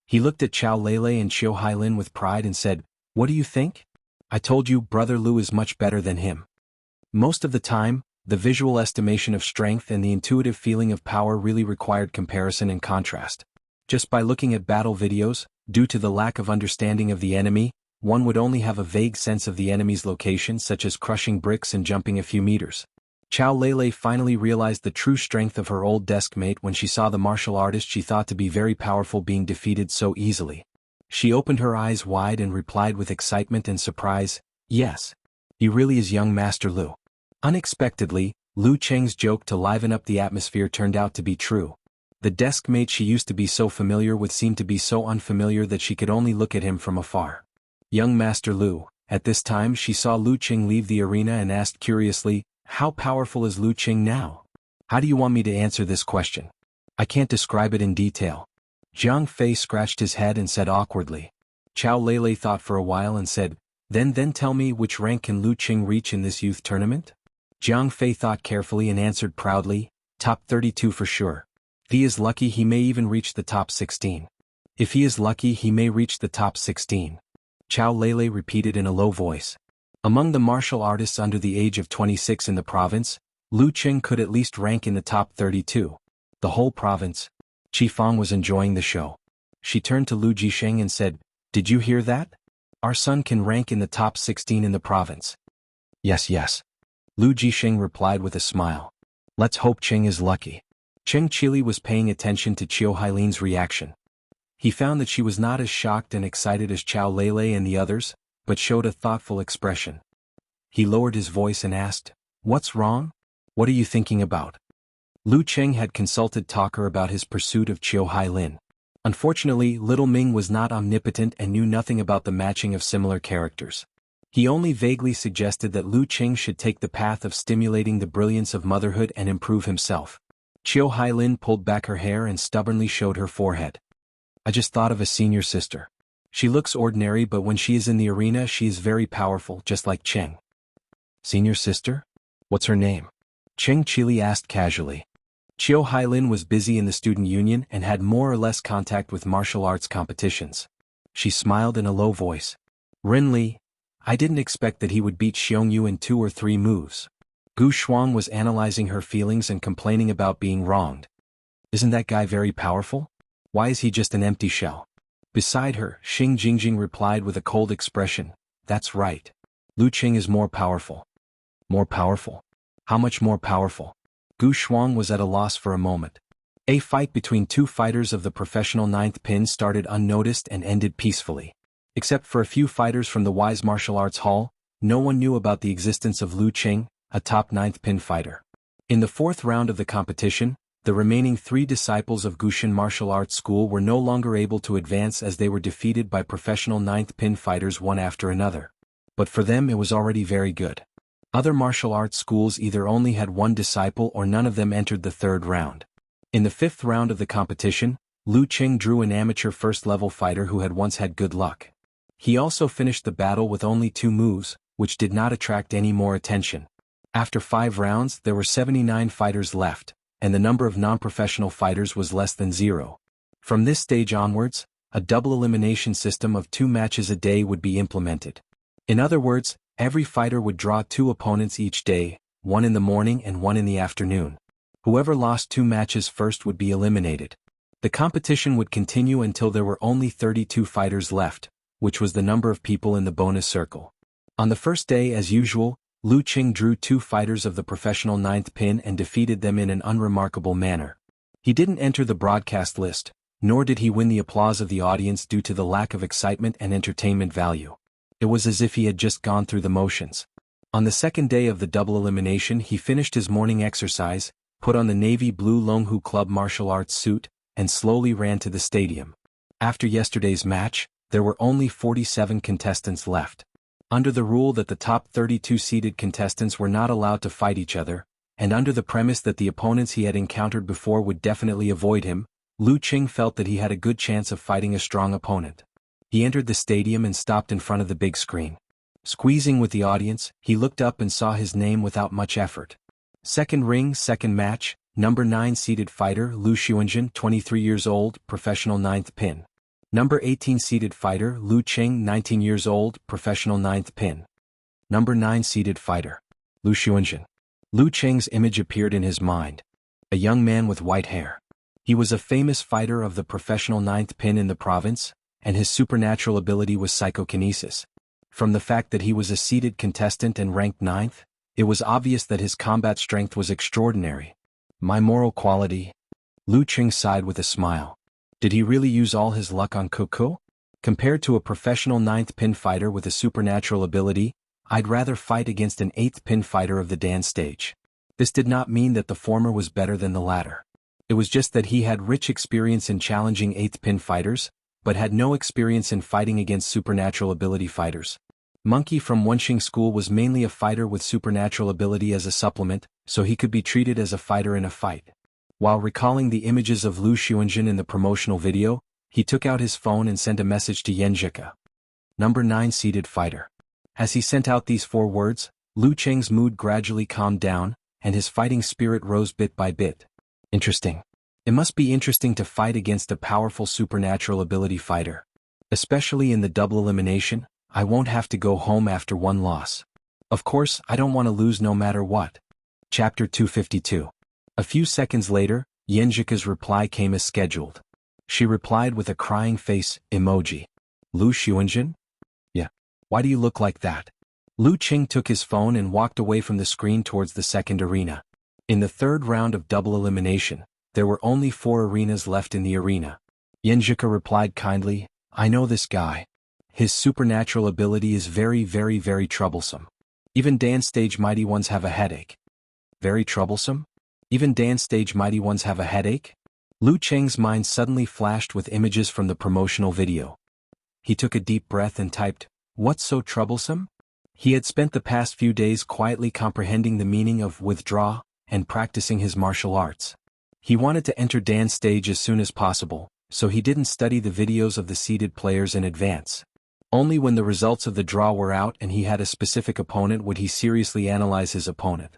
He looked at Chao Lele and Xiu Hailin with pride and said, "What do you think? I told you Brother Lu is much better than him." Most of the time, the visual estimation of strength and the intuitive feeling of power really required comparison and contrast. Just by looking at battle videos, due to the lack of understanding of the enemy, one would only have a vague sense of the enemy's location, such as crushing bricks and jumping a few meters. Chao Lele finally realized the true strength of her old deskmate when she saw the martial artist she thought to be very powerful being defeated so easily. She opened her eyes wide and replied with excitement and surprise, "Yes. He really is young Master Lu." Unexpectedly, Lu Cheng's joke to liven up the atmosphere turned out to be true. The deskmate she used to be so familiar with seemed to be so unfamiliar that she could only look at him from afar. Young Master Lu. At this time she saw Lu Cheng leave the arena and asked curiously, "How powerful is Lu Cheng now? How do you want me to answer this question? I can't describe it in detail." Jiang Fei scratched his head and said awkwardly. Chao Lele thought for a while and said, Then tell me which rank can Lu Cheng reach in this youth tournament?" Jiang Fei thought carefully and answered proudly, "Top 32 for sure. If he is lucky he may even reach the top 16. If he is lucky he may reach the top 16. Chao Lele repeated in a low voice. Among the martial artists under the age of 26 in the province, Lu Cheng could at least rank in the top 32. The whole province. Qi Fang was enjoying the show. She turned to Lu Jisheng and said, "Did you hear that? Our son can rank in the top 16 in the province." Yes. Lu Jisheng replied with a smile. "Let's hope Cheng is lucky." Cheng Chili was paying attention to Xiu Hailin's reaction. He found that she was not as shocked and excited as Chao Lele and the others, but showed a thoughtful expression. He lowered his voice and asked, "What's wrong? What are you thinking about?" Lu Cheng had consulted Talker about his pursuit of Xiu Hailin. Unfortunately, Little Ming was not omnipotent and knew nothing about the matching of similar characters. He only vaguely suggested that Lu Cheng should take the path of stimulating the brilliance of motherhood and improve himself. Xiu Hailin pulled back her hair and stubbornly showed her forehead. "I just thought of a senior sister. She looks ordinary but when she is in the arena she is very powerful, just like Cheng." "Senior sister? What's her name?" Cheng Chili asked casually. Xiu Hailin was busy in the student union and had more or less contact with martial arts competitions. She smiled in a low voice. "Ren Li. I didn't expect that he would beat Xiongyu in 2 or 3 moves." Gu Shuang was analyzing her feelings and complaining about being wronged. "Isn't that guy very powerful? Why is he just an empty shell?" Beside her, Xing Jingjing replied with a cold expression, "That's right. Lu Cheng is more powerful." "More powerful? How much more powerful?" Gu Shuang was at a loss for a moment. A fight between 2 fighters of the professional 9th pin started unnoticed and ended peacefully. Except for a few fighters from the Wise Martial Arts Hall, no one knew about the existence of Lu Cheng, a top 9th pin fighter. In the 4th round of the competition, the remaining 3 disciples of Gushin Martial Arts School were no longer able to advance as they were defeated by professional 9th pin fighters one after another. But for them it was already very good. Other martial arts schools either only had 1 disciple or none of them entered the 3rd round. In the 5th round of the competition, Lu Cheng drew an amateur first-level fighter who had once had good luck. He also finished the battle with only 2 moves, which did not attract any more attention. After 5 rounds there were 79 fighters left, and the number of non-professional fighters was less than 0. From this stage onwards, a double elimination system of 2 matches a day would be implemented. In other words, every fighter would draw 2 opponents each day, 1 in the morning and 1 in the afternoon. Whoever lost 2 matches first would be eliminated. The competition would continue until there were only 32 fighters left, which was the number of people in the bonus circle. On the first day, as usual, Lu Cheng drew 2 fighters of the professional 9th pin and defeated them in an unremarkable manner. He didn't enter the broadcast list, nor did he win the applause of the audience due to the lack of excitement and entertainment value. It was as if he had just gone through the motions. On the second day of the double elimination he finished his morning exercise, put on the navy blue Longhu Club martial arts suit, and slowly ran to the stadium. After yesterday's match, there were only 47 contestants left. Under the rule that the top 32 seeded contestants were not allowed to fight each other, and under the premise that the opponents he had encountered before would definitely avoid him, Lu Qing felt that he had a good chance of fighting a strong opponent. He entered the stadium and stopped in front of the big screen. Squeezing with the audience, he looked up and saw his name without much effort. Second ring, second match, number 9 seeded fighter Lu Xuanhuan, 23 years old, professional 9th pin. Number 18 seeded fighter Lu Qing, 19 years old, professional 9th pin. Number 9 seeded fighter Lu Xuanhuan. Lu Qing's image appeared in his mind. A young man with white hair. He was a famous fighter of the professional 9th pin in the province, and his supernatural ability was psychokinesis. From the fact that he was a seeded contestant and ranked 9th, it was obvious that his combat strength was extraordinary. My moral quality? Lu Qing sighed with a smile. Did he really use all his luck on Cuckoo? Compared to a professional 9th pin fighter with a supernatural ability, I'd rather fight against an 8th pin fighter of the dance stage. This did not mean that the former was better than the latter. It was just that he had rich experience in challenging 8th pin fighters, but had no experience in fighting against supernatural ability fighters. Monkey from Wenxing School was mainly a fighter with supernatural ability as a supplement, so he could be treated as a fighter in a fight. While recalling the images of Lu Xuanhuan in the promotional video, he took out his phone and sent a message to Xianxia. Number 9 seeded fighter. As he sent out these 4 words, Lu Qing's mood gradually calmed down, and his fighting spirit rose bit by bit. Interesting. It must be interesting to fight against a powerful supernatural ability fighter. Especially in the double elimination, I won't have to go home after one loss. Of course, I don't want to lose no matter what. Chapter 252. A few seconds later, Xianxia's reply came as scheduled. She replied with a crying face emoji. Lu Xuanhuan? Yeah. Why do you look like that? Lu Qing took his phone and walked away from the screen towards the second arena. In the third round of double elimination, there were only 4 arenas left in the arena. Xianxia replied kindly, I know this guy. His supernatural ability is very troublesome. Even dance stage mighty ones have a headache. Very troublesome? Even dance stage mighty ones have a headache? Lu Qing's mind suddenly flashed with images from the promotional video. He took a deep breath and typed, What's so troublesome? He had spent the past few days quietly comprehending the meaning of withdraw and practicing his martial arts. He wanted to enter dance stage as soon as possible, so he didn't study the videos of the seeded players in advance. Only when the results of the draw were out and he had a specific opponent would he seriously analyze his opponent.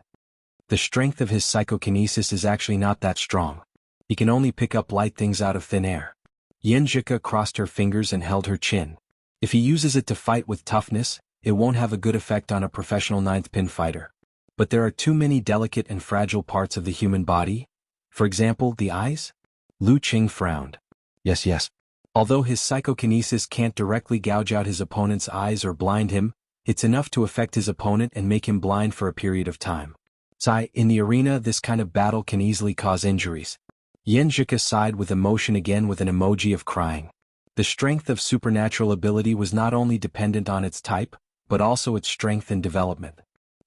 The strength of his psychokinesis is actually not that strong. He can only pick up light things out of thin air. Xianxia crossed her fingers and held her chin. If he uses it to fight with toughness, it won't have a good effect on a professional 9th pin fighter. But there are too many delicate and fragile parts of the human body. For example, the eyes? Lu Qing frowned. Yes. Although his psychokinesis can't directly gouge out his opponent's eyes or blind him, it's enough to affect his opponent and make him blind for a period of time. In the arena, this kind of battle can easily cause injuries. Xianxia sighed with emotion again with an emoji of crying. The strength of supernatural ability was not only dependent on its type, but also its strength and development.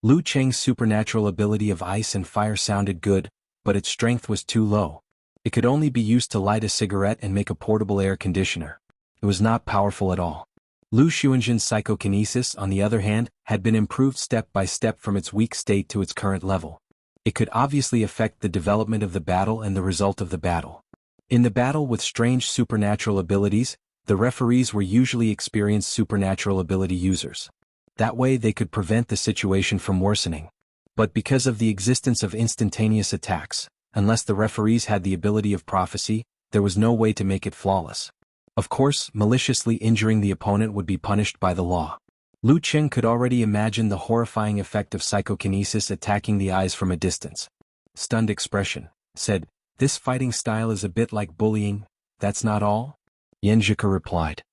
Lu Qing's supernatural ability of ice and fire sounded good, but its strength was too low. It could only be used to light a cigarette and make a portable air conditioner. It was not powerful at all. Lu Xuanhuan's psychokinesis, on the other hand, had been improved step by step from its weak state to its current level. It could obviously affect the development of the battle and the result of the battle. In the battle with strange supernatural abilities, the referees were usually experienced supernatural ability users. That way they could prevent the situation from worsening. But because of the existence of instantaneous attacks, unless the referees had the ability of prophecy, there was no way to make it flawless. Of course, maliciously injuring the opponent would be punished by the law. Lu Qing could already imagine the horrifying effect of psychokinesis attacking the eyes from a distance. Stunned expression, said, This fighting style is a bit like bullying, that's not all? Xianxia replied.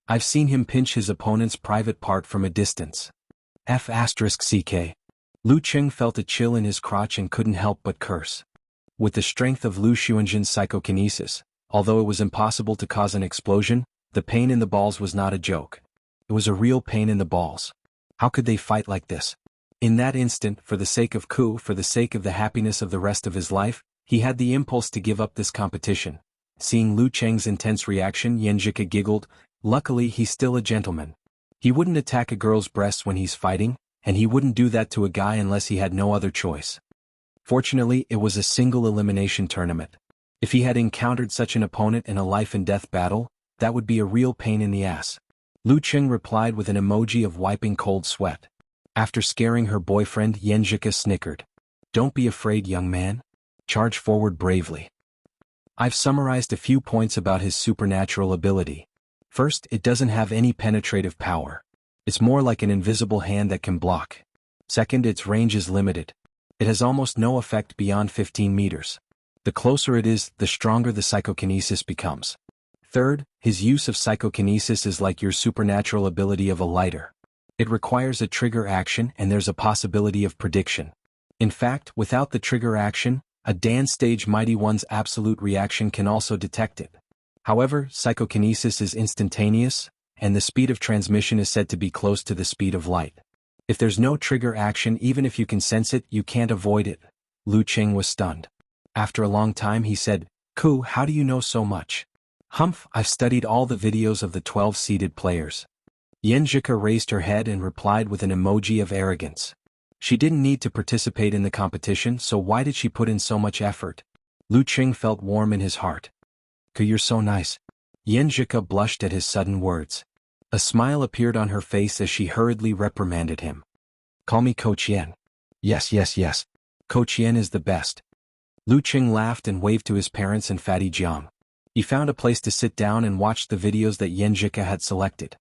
I've seen him pinch his opponent's private part from a distance. F***ck. Lu Qing felt a chill in his crotch and couldn't help but curse. With the strength of Lu Xuanhuan's psychokinesis, although it was impossible to cause an explosion, the pain in the balls was not a joke. It was a real pain in the balls. How could they fight like this? In that instant, for the sake of Ku, for the sake of the happiness of the rest of his life, he had the impulse to give up this competition. Seeing Lu Qing's intense reaction, Xianxia giggled. Luckily, he's still a gentleman. He wouldn't attack a girl's breasts when he's fighting, and he wouldn't do that to a guy unless he had no other choice. Fortunately, it was a single elimination tournament. If he had encountered such an opponent in a life-and-death battle, that would be a real pain in the ass. Lu Qing replied with an emoji of wiping cold sweat. After scaring her boyfriend, xianxia snickered. Don't be afraid, young man. Charge forward bravely. I've summarized a few points about his supernatural ability. First, it doesn't have any penetrative power. It's more like an invisible hand that can block. Second, its range is limited. It has almost no effect beyond 15 meters. The closer it is, the stronger the psychokinesis becomes. Third, his use of psychokinesis is like your supernatural ability of a lighter. It requires a trigger action and there's a possibility of prediction. In fact, without the trigger action, a dance stage mighty one's absolute reaction can also detect it. However, psychokinesis is instantaneous, and the speed of transmission is said to be close to the speed of light. If there's no trigger action, even if you can sense it, you can't avoid it. Lu Qing was stunned. After a long time he said, "Ku, how do you know so much?" "Humph, I've studied all the videos of the 12 seeded players." Xianxia raised her head and replied with an emoji of arrogance. She didn't need to participate in the competition, so why did she put in so much effort? Lu Qing felt warm in his heart. "Ku, you're so nice." Xianxia blushed at his sudden words. A smile appeared on her face as she hurriedly reprimanded him. "Call me Coach Yen." Yes. Coach Yen is the best." Lu Qing laughed and waved to his parents and Fatty Jiang. He found a place to sit down and watched the videos that Xianxia had selected.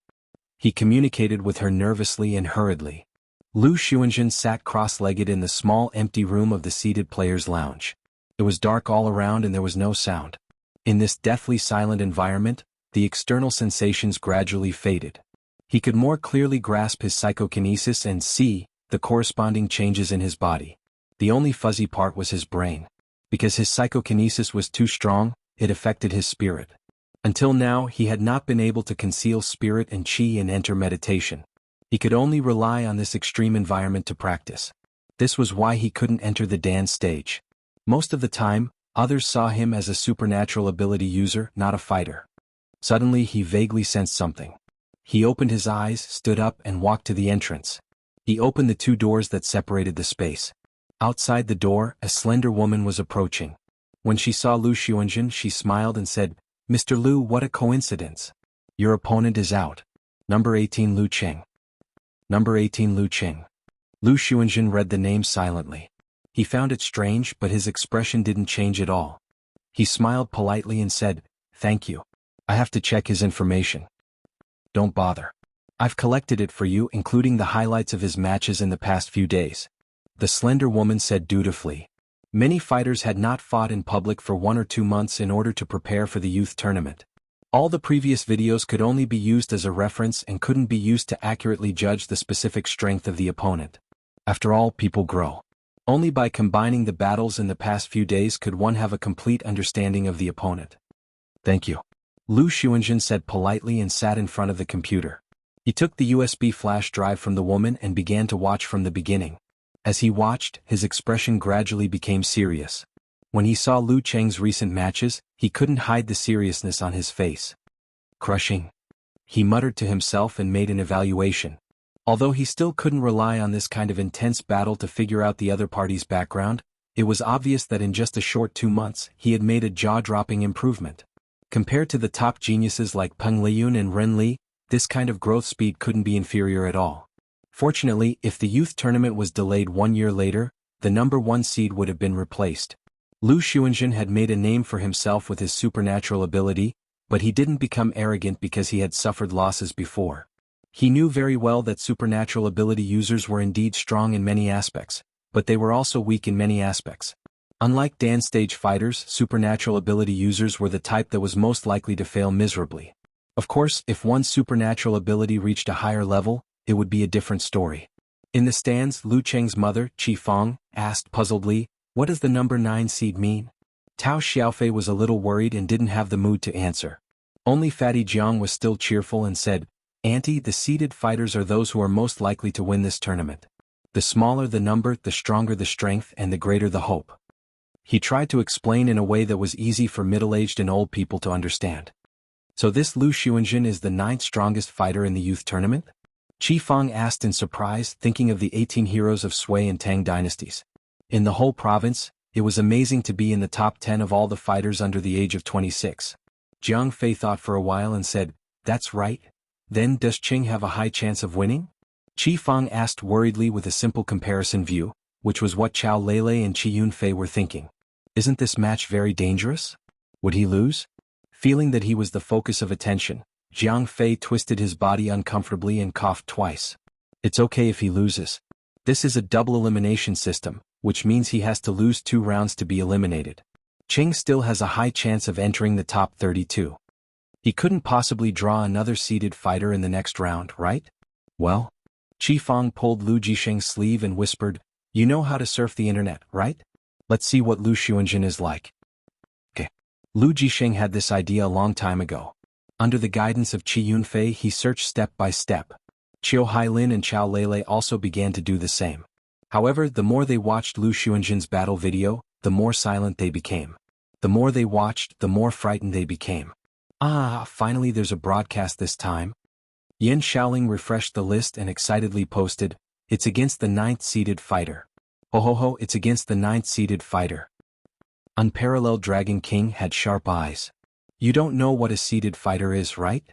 He communicated with her nervously and hurriedly. Lu Xuanhuan sat cross-legged in the small empty room of the seated players' lounge. It was dark all around and there was no sound. In this deathly silent environment, the external sensations gradually faded. He could more clearly grasp his psychokinesis and see the corresponding changes in his body. The only fuzzy part was his brain. Because his psychokinesis was too strong, it affected his spirit. Until now, he had not been able to conceal spirit and qi and enter meditation. He could only rely on this extreme environment to practice. This was why he couldn't enter the dance stage. Most of the time, others saw him as a supernatural ability user, not a fighter. Suddenly he vaguely sensed something. He opened his eyes, stood up, and walked to the entrance. He opened the 2 doors that separated the space. Outside the door, a slender woman was approaching. When she saw Lu Xuanhuan, she smiled and said, "Mr. Lu, what a coincidence. Your opponent is out. Number 18 Lu Qing." Number 18 Lu Qing. Lu Xuanhuan read the name silently. He found it strange, but his expression didn't change at all. He smiled politely and said, "Thank you. I have to check his information." "Don't bother. I've collected it for you, including the highlights of his matches in the past few days," the slender woman said dutifully. Many fighters had not fought in public for 1 or 2 months in order to prepare for the youth tournament. All the previous videos could only be used as a reference and couldn't be used to accurately judge the specific strength of the opponent. After all, people grow. Only by combining the battles in the past few days could one have a complete understanding of the opponent. "Thank you," Lu Xuanhuan said politely and sat in front of the computer. He took the USB flash drive from the woman and began to watch from the beginning. As he watched, his expression gradually became serious. When he saw Lu Qing's recent matches, he couldn't hide the seriousness on his face. "Crushing," he muttered to himself and made an evaluation. Although he still couldn't rely on this kind of intense battle to figure out the other party's background, it was obvious that in just a short 2 months, he had made a jaw-dropping improvement. Compared to the top geniuses like Peng Liyun and Ren Li, this kind of growth speed couldn't be inferior at all. Fortunately, if the youth tournament was delayed 1 year later, the number 1 seed would have been replaced. Lu Xuanhuan had made a name for himself with his supernatural ability, but he didn't become arrogant because he had suffered losses before. He knew very well that supernatural ability users were indeed strong in many aspects, but they were also weak in many aspects. Unlike dance stage fighters, supernatural ability users were the type that was most likely to fail miserably. Of course, if one's supernatural ability reached a higher level, it would be a different story. In the stands, Lu Qing's mother, Qi Fang, asked puzzledly, "What does the number 9 seed mean?" Tao Xiaofei was a little worried and didn't have the mood to answer. Only Fatty Jiang was still cheerful and said, "Auntie, the seeded fighters are those who are most likely to win this tournament. The smaller the number, the stronger the strength and the greater the hope." He tried to explain in a way that was easy for middle-aged and old people to understand. "So this Lu Xuanhuan is the 9th strongest fighter in the youth tournament?" Qi Fang asked in surprise, thinking of the 18 heroes of Sui and Tang dynasties. In the whole province, it was amazing to be in the top 10 of all the fighters under the age of 26. Jiang Fei thought for a while and said, "That's right. Then does Qing have a high chance of winning?" Qi Fang asked worriedly with a simple comparison view, which was what Chao Lele and Qi Yunfei were thinking. Isn't this match very dangerous? Would he lose? Feeling that he was the focus of attention, Jiang Fei twisted his body uncomfortably and coughed twice. It's okay if he loses. This is a double elimination system, which means he has to lose 2 rounds to be eliminated. Qing still has a high chance of entering the top 32. He couldn't possibly draw another seeded fighter in the next round, right? Well? Qi Fang pulled Lu Jisheng's sleeve and whispered, "You know how to surf the internet, right? Let's see what Lu Xuanjin is like." Okay. Lu Jisheng had this idea a long time ago. Under the guidance of Qi Yunfei, he searched step by step. Qiu Hailin and Chao Lele also began to do the same. However, the more they watched Lu Xuanjin's battle video, the more silent they became. The more they watched, the more frightened they became. Finally there's a broadcast this time. Yan Shaoling refreshed the list and excitedly posted, "It's against the 9th-seeded fighter. Ho, it's against the 9th-seeded fighter." Unparalleled Dragon King had sharp eyes. "You don't know what a seeded fighter is, right?"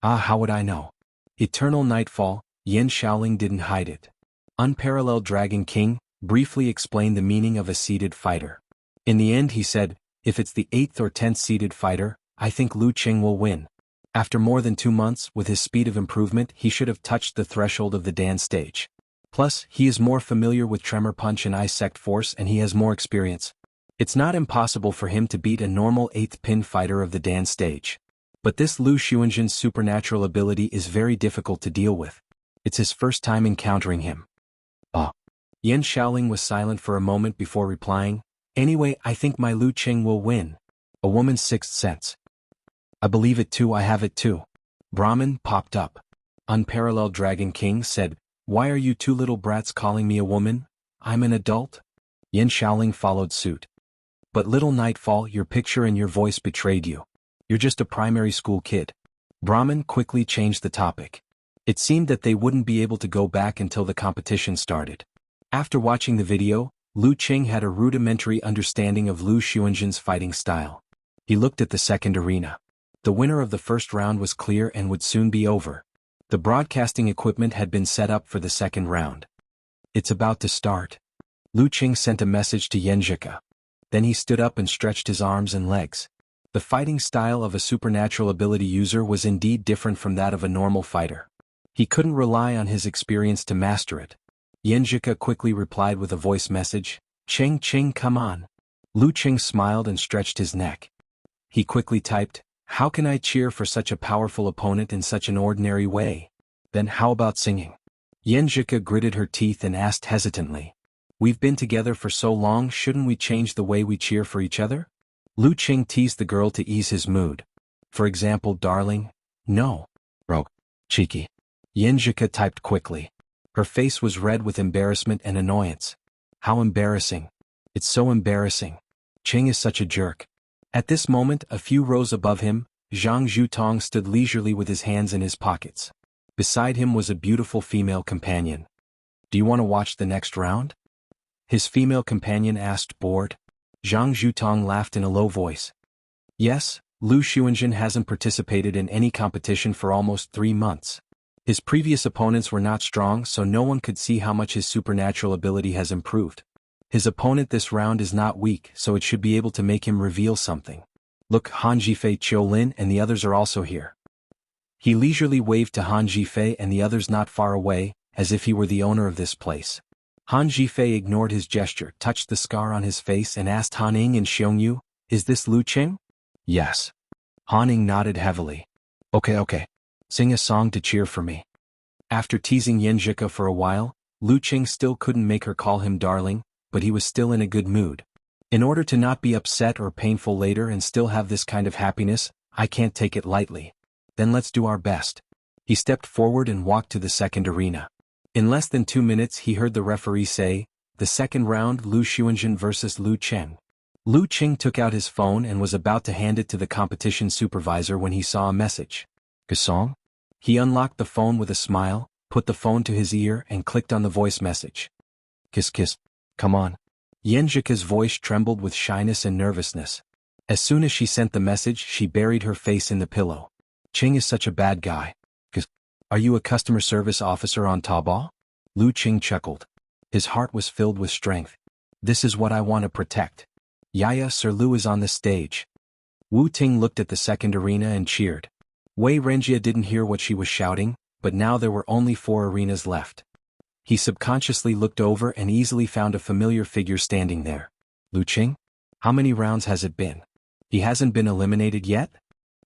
How would I know? Eternal Nightfall, Yan Shaoling didn't hide it. Unparalleled Dragon King briefly explained the meaning of a seeded fighter. In the end he said, "If it's the 8th or 10th seeded fighter, I think Lu Qing will win." After more than 2 months, with his speed of improvement, he should have touched the threshold of the Dan stage. Plus, he is more familiar with Tremor Punch and Ice Sect Force and he has more experience. It's not impossible for him to beat a normal 8th pin fighter of the Dan stage. But this Lu Xuanjin's supernatural ability is very difficult to deal with. It's his first time encountering him. Yan Shaoling was silent for a moment before replying, "Anyway, I think my Lu Qing will win." A woman's sixth sense. "I believe it too, I have it too." Brahmin popped up. Unparalleled Dragon King said, "Why are you 2 little brats calling me a woman? I'm an adult?" Yan Shaoling followed suit. "But Little Nightfall, your picture and your voice betrayed you. You're just a primary school kid." Brahmin quickly changed the topic. It seemed that they wouldn't be able to go back until the competition started. After watching the video, Lu Qing had a rudimentary understanding of Lu Xuanjin's fighting style. He looked at the second arena. The winner of the first round was clear and would soon be over. The broadcasting equipment had been set up for the second round. "It's about to start." Lu Qing sent a message to Xianxia. Then he stood up and stretched his arms and legs. The fighting style of a supernatural ability user was indeed different from that of a normal fighter. He couldn't rely on his experience to master it. Xianxia quickly replied with a voice message, "Qing, come on." Lu Qing smiled and stretched his neck. He quickly typed, "How can I cheer for such a powerful opponent in such an ordinary way? Then how about singing?" Xianxia gritted her teeth and asked hesitantly, "We've been together for so long, shouldn't we change the way we cheer for each other?" Lu Qing teased the girl to ease his mood. "For example, darling?" "No." "Bro. Cheeky." Xianxia typed quickly. Her face was red with embarrassment and annoyance. "How embarrassing. It's so embarrassing. Qing is such a jerk." At this moment, a few rows above him, Zhang Zhutong stood leisurely with his hands in his pockets. Beside him was a beautiful female companion. "Do you want to watch the next round?" his female companion asked, bored. Zhang Zhutong laughed in a low voice. "Yes, Lu Xuanjin hasn't participated in any competition for almost 3 months. His previous opponents were not strong, so no one could see how much his supernatural ability has improved. His opponent this round is not weak, so it should be able to make him reveal something. Look, Han Jifei, Qiulin and the others are also here." He leisurely waved to Han Jifei and the others not far away, as if he were the owner of this place. Han Jifei ignored his gesture, touched the scar on his face and asked Han Ing and Xiongyu, "Is this Lu Qing?" "Yes." Han Ing nodded heavily. Okay. Sing a song to cheer for me." After teasing Xianxia for a while, Lu Qing still couldn't make her call him darling, but he was still in a good mood. "In order to not be upset or painful later and still have this kind of happiness, I can't take it lightly. Then let's do our best." He stepped forward and walked to the second arena. In less than 2 minutes he heard the referee say, "The second round, Lu Xuanjin versus Lu Qing." Lu Qing took out his phone and was about to hand it to the competition supervisor when he saw a message. "Gasong?" He unlocked the phone with a smile, put the phone to his ear and clicked on the voice message. Kiss. Come on. Xianxia's voice trembled with shyness and nervousness. As soon as she sent the message, she buried her face in the pillow. Qing is such a bad guy. Are you a customer service officer on Taobao? Lu Qing chuckled. His heart was filled with strength. This is what I want to protect. Yaya, Sir Lu is on the stage. Wu Ting looked at the second arena and cheered. Wei Renjia didn't hear what she was shouting, but now there were only 4 arenas left. He subconsciously looked over and easily found a familiar figure standing there. Lu Qing? How many rounds has it been? He hasn't been eliminated yet?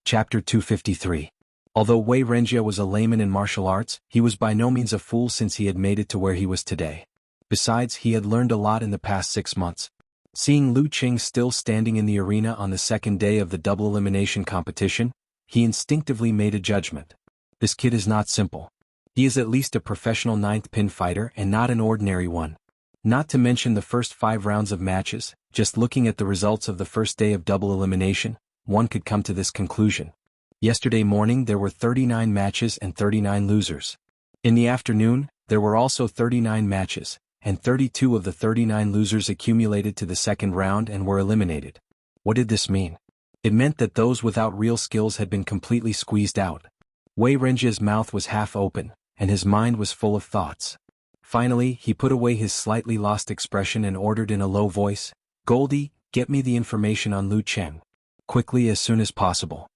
Chapter 253. Although Wei Renjia was a layman in martial arts, he was by no means a fool since he had made it to where he was today. Besides, he had learned a lot in the past 6 months. Seeing Lu Qing still standing in the arena on the second day of the double elimination competition, he instinctively made a judgment. This kid is not simple. He is at least a professional 9th pin fighter and not an ordinary one. Not to mention the first 5 rounds of matches, just looking at the results of the first day of double elimination, one could come to this conclusion. Yesterday morning there were 39 matches and 39 losers. In the afternoon, there were also 39 matches, and 32 of the 39 losers accumulated to the second round and were eliminated. What did this mean? It meant that those without real skills had been completely squeezed out. Wei Renjia's mouth was half open, and his mind was full of thoughts. Finally, he put away his slightly lost expression and ordered in a low voice, Goldie, get me the information on Lu Qing. Quickly, as soon as possible.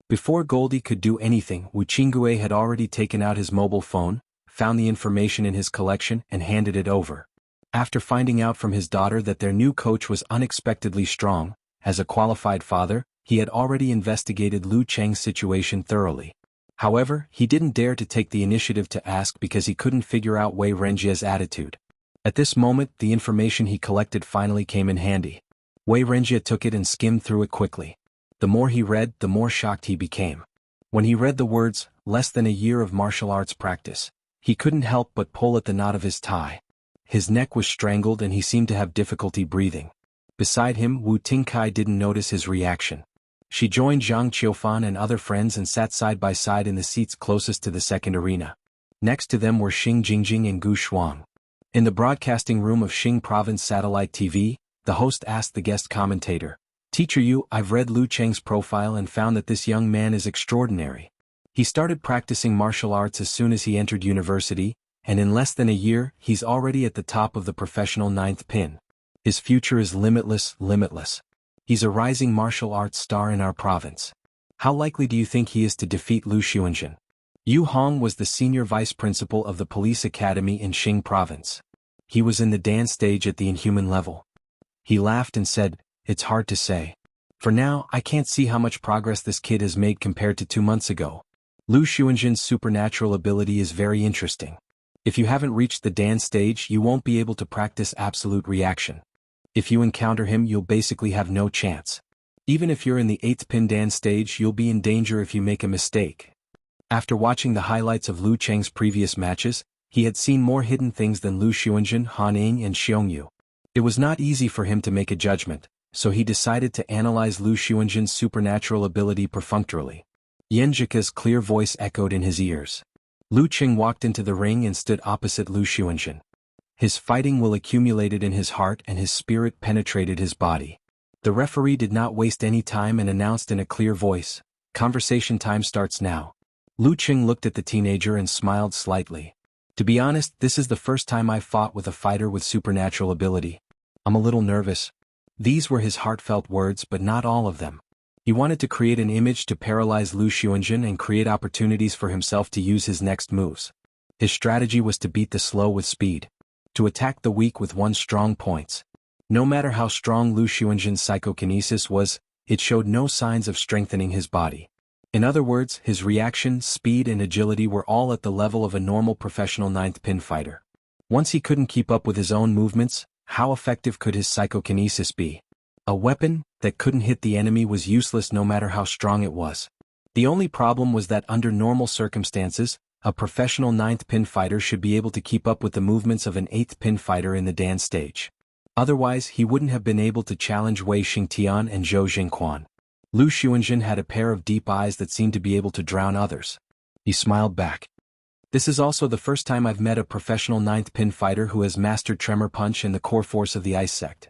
Before Goldie could do anything, Wu Qinggue had already taken out his mobile phone, found the information in his collection and handed it over. After finding out from his daughter that their new coach was unexpectedly strong, as a qualified father, he had already investigated Lu Qing's situation thoroughly. However, he didn't dare to take the initiative to ask because he couldn't figure out Wei Renjia's attitude. At this moment, the information he collected finally came in handy. Wei Renjia took it and skimmed through it quickly. The more he read, the more shocked he became. When he read the words, less than a year of martial arts practice, he couldn't help but pull at the knot of his tie. His neck was strangled and he seemed to have difficulty breathing. Beside him, Wu Tingkai didn't notice his reaction. She joined Zhang Qiufan and other friends and sat side by side in the seats closest to the second arena. Next to them were Xing Jingjing and Gu Shuang. In the broadcasting room of Xing Province Satellite TV, the host asked the guest commentator, Teacher Yu, I've read Lu Qing's profile and found that this young man is extraordinary. He started practicing martial arts as soon as he entered university, and in less than a year, he's already at the top of the professional 9th pin. His future is limitless. He's a rising martial arts star in our province. How likely do you think he is to defeat Lu Xuanzhen? Yu Hong was the senior vice principal of the police academy in Xing Province. He was in the dance stage at the inhuman level. He laughed and said, It's hard to say. For now, I can't see how much progress this kid has made compared to 2 months ago. Lu Xuanzhen's supernatural ability is very interesting. If you haven't reached the dance stage, you won't be able to practice absolute reaction. If you encounter him, you'll basically have no chance. Even if you're in the 8th pin dance stage, you'll be in danger if you make a mistake. After watching the highlights of Lu Qing's previous matches, he had seen more hidden things than Lu Xuanzhen, Han Ying and Xiongyu. It was not easy for him to make a judgment, so he decided to analyze Lu Xuanzhen's supernatural ability perfunctorily. Xianxia's clear voice echoed in his ears. Lu Qing walked into the ring and stood opposite Lu Xuanzhen. His fighting will accumulated in his heart and his spirit penetrated his body. The referee did not waste any time and announced in a clear voice, Conversation time starts now. Lu Qing looked at the teenager and smiled slightly. To be honest, this is the first time I've fought with a fighter with supernatural ability. I'm a little nervous. These were his heartfelt words, but not all of them. He wanted to create an image to paralyze Lu Xuanzhen and create opportunities for himself to use his next moves. His strategy was to beat the slow with speed. To attack the weak with one's strong points. No matter how strong Lu Xuanzhen's psychokinesis was, it showed no signs of strengthening his body. In other words, his reaction, speed and agility were all at the level of a normal professional 9th pin fighter. Once he couldn't keep up with his own movements, how effective could his psychokinesis be? A weapon that couldn't hit the enemy was useless no matter how strong it was. The only problem was that under normal circumstances, a professional 9th pin fighter should be able to keep up with the movements of an 8th pin fighter in the dance stage. Otherwise, he wouldn't have been able to challenge Wei Xingtian and Zhou Jingquan. Lu Xuanzhen had a pair of deep eyes that seemed to be able to drown others. He smiled back. This is also the first time I've met a professional 9th pin fighter who has mastered Tremor Punch and the core force of the Ice Sect.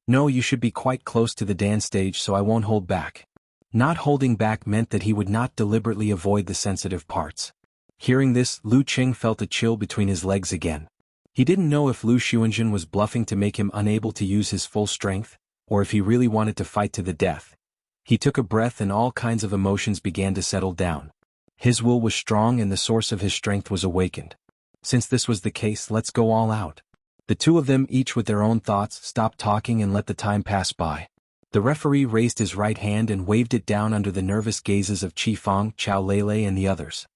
No, you should be quite close to the dance stage, so I won't hold back. Not holding back meant that he would not deliberately avoid the sensitive parts. Hearing this, Lu Qing felt a chill between his legs again. He didn't know if Lu Xuanzhen was bluffing to make him unable to use his full strength, or if he really wanted to fight to the death. He took a breath and all kinds of emotions began to settle down. His will was strong and the source of his strength was awakened. Since this was the case, let's go all out. The two of them, each with their own thoughts, stopped talking and let the time pass by. The referee raised his right hand and waved it down under the nervous gazes of Qi Fang, Chao Lele and the others.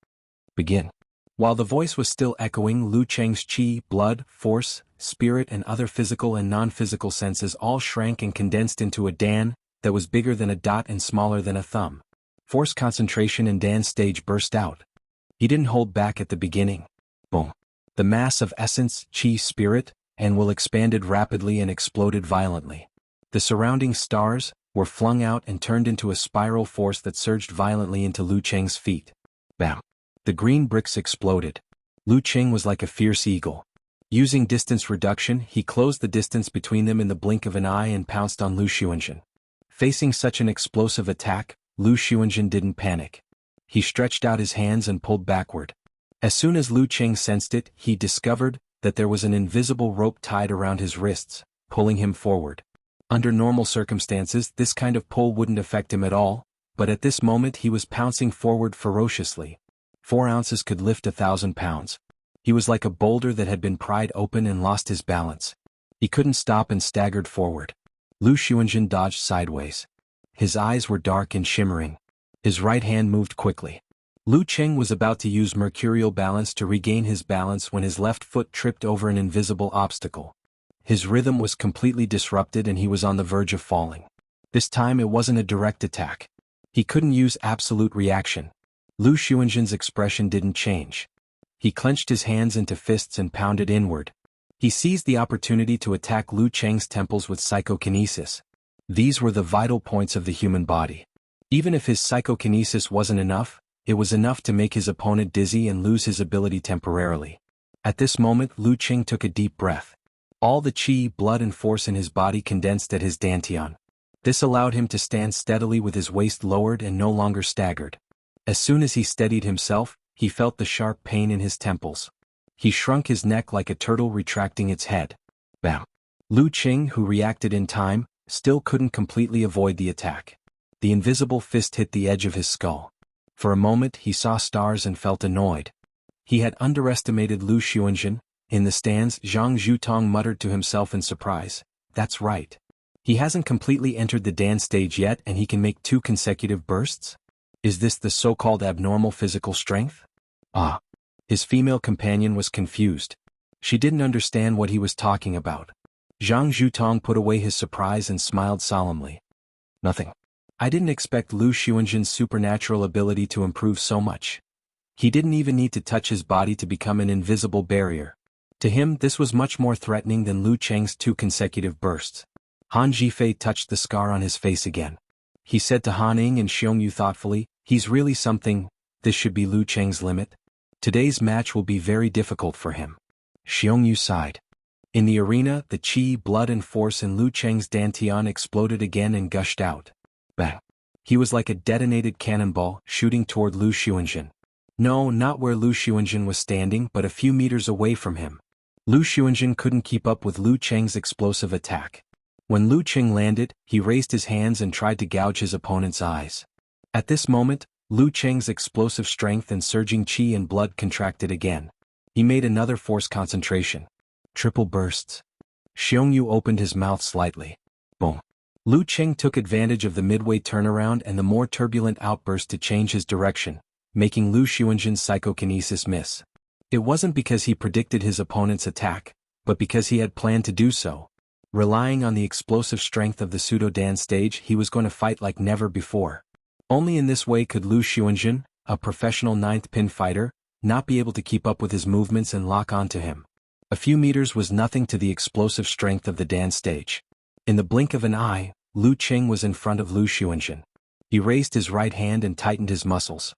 Begin. While the voice was still echoing, Lu Cheng's qi, blood, force, spirit and other physical and non-physical senses all shrank and condensed into a Dan that was bigger than a dot and smaller than a thumb. Force concentration in Dan's stage burst out. He didn't hold back at the beginning. Boom. The mass of essence, qi, spirit, and will expanded rapidly and exploded violently. The surrounding stars were flung out and turned into a spiral force that surged violently into Lu Cheng's feet. Bam. The green bricks exploded. Lu Qing was like a fierce eagle. Using distance reduction, he closed the distance between them in the blink of an eye and pounced on Lu Xuanzhen. Facing such an explosive attack, Lu Xuanzhen didn't panic. He stretched out his hands and pulled backward. As soon as Lu Qing sensed it, he discovered that there was an invisible rope tied around his wrists, pulling him forward. Under normal circumstances, this kind of pull wouldn't affect him at all, but at this moment he was pouncing forward ferociously. 4 ounces could lift 1,000 pounds. He was like a boulder that had been pried open and lost his balance. He couldn't stop and staggered forward. Lu Xuanzhen dodged sideways. His eyes were dark and shimmering. His right hand moved quickly. Lu Qing was about to use mercurial balance to regain his balance when his left foot tripped over an invisible obstacle. His rhythm was completely disrupted and he was on the verge of falling. This time it wasn't a direct attack. He couldn't use absolute reaction. Lu Xuanzhen's expression didn't change. He clenched his hands into fists and pounded inward. He seized the opportunity to attack Lu Cheng's temples with psychokinesis. These were the vital points of the human body. Even if his psychokinesis wasn't enough, it was enough to make his opponent dizzy and lose his ability temporarily. At this moment, Lu Qing took a deep breath. All the qi, blood and force in his body condensed at his dantian. This allowed him to stand steadily with his waist lowered and no longer staggered. As soon as he steadied himself, he felt the sharp pain in his temples. He shrunk his neck like a turtle retracting its head. Bam! Lu Qing, who reacted in time, still couldn't completely avoid the attack. The invisible fist hit the edge of his skull. For a moment he saw stars and felt annoyed. He had underestimated Lu Xuanzhen. In the stands, Zhang Zhutong muttered to himself in surprise. That's right. He hasn't completely entered the dance stage yet and he can make 2 consecutive bursts? Is this the so-called abnormal physical strength? Ah. His female companion was confused. She didn't understand what he was talking about. Zhang Zhutong put away his surprise and smiled solemnly. Nothing. I didn't expect Lu Xuanzhen's supernatural ability to improve so much. He didn't even need to touch his body to become an invisible barrier. To him, this was much more threatening than Lu Cheng's 2 consecutive bursts. Han Zhifei touched the scar on his face again. He said to Han Ing and Xiongyu thoughtfully, he's really something. This should be Lu Cheng's limit. Today's match will be very difficult for him. Xiongyu sighed. In the arena, the qi, blood and force in Lu Cheng's dantian exploded again and gushed out. Bang! He was like a detonated cannonball, shooting toward Lu Xuanzhen. No, not where Lu Xuanzhen was standing, but a few meters away from him. Lu Xuanzhen couldn't keep up with Lu Cheng's explosive attack. When Lu Qing landed, he raised his hands and tried to gouge his opponent's eyes. At this moment, Lu Cheng's explosive strength and surging qi and blood contracted again. He made another force concentration. Triple bursts. Xiongyu opened his mouth slightly. Boom. Lu Qing took advantage of the midway turnaround and the more turbulent outburst to change his direction, making Lu Xuanzhen's psychokinesis miss. It wasn't because he predicted his opponent's attack, but because he had planned to do so. Relying on the explosive strength of the pseudo-dan stage, he was going to fight like never before. Only in this way could Lu Xuanzhen, a professional 9th pin fighter, not be able to keep up with his movements and lock onto him. A few meters was nothing to the explosive strength of the dan stage. In the blink of an eye, Lu Qing was in front of Lu Xuanzhen. He raised his right hand and tightened his muscles.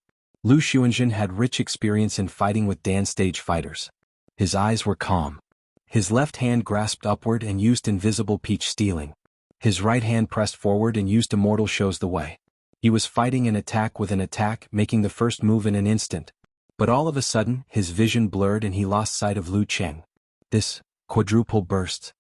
Lu Xuanzhen had rich experience in fighting with Dan stage fighters. His eyes were calm. His left hand grasped upward and used invisible peach stealing. His right hand pressed forward and used immortal shows the way. He was fighting an attack with an attack, making the first move in an instant. But all of a sudden, his vision blurred and he lost sight of Lu Cheng. This quadruple burst!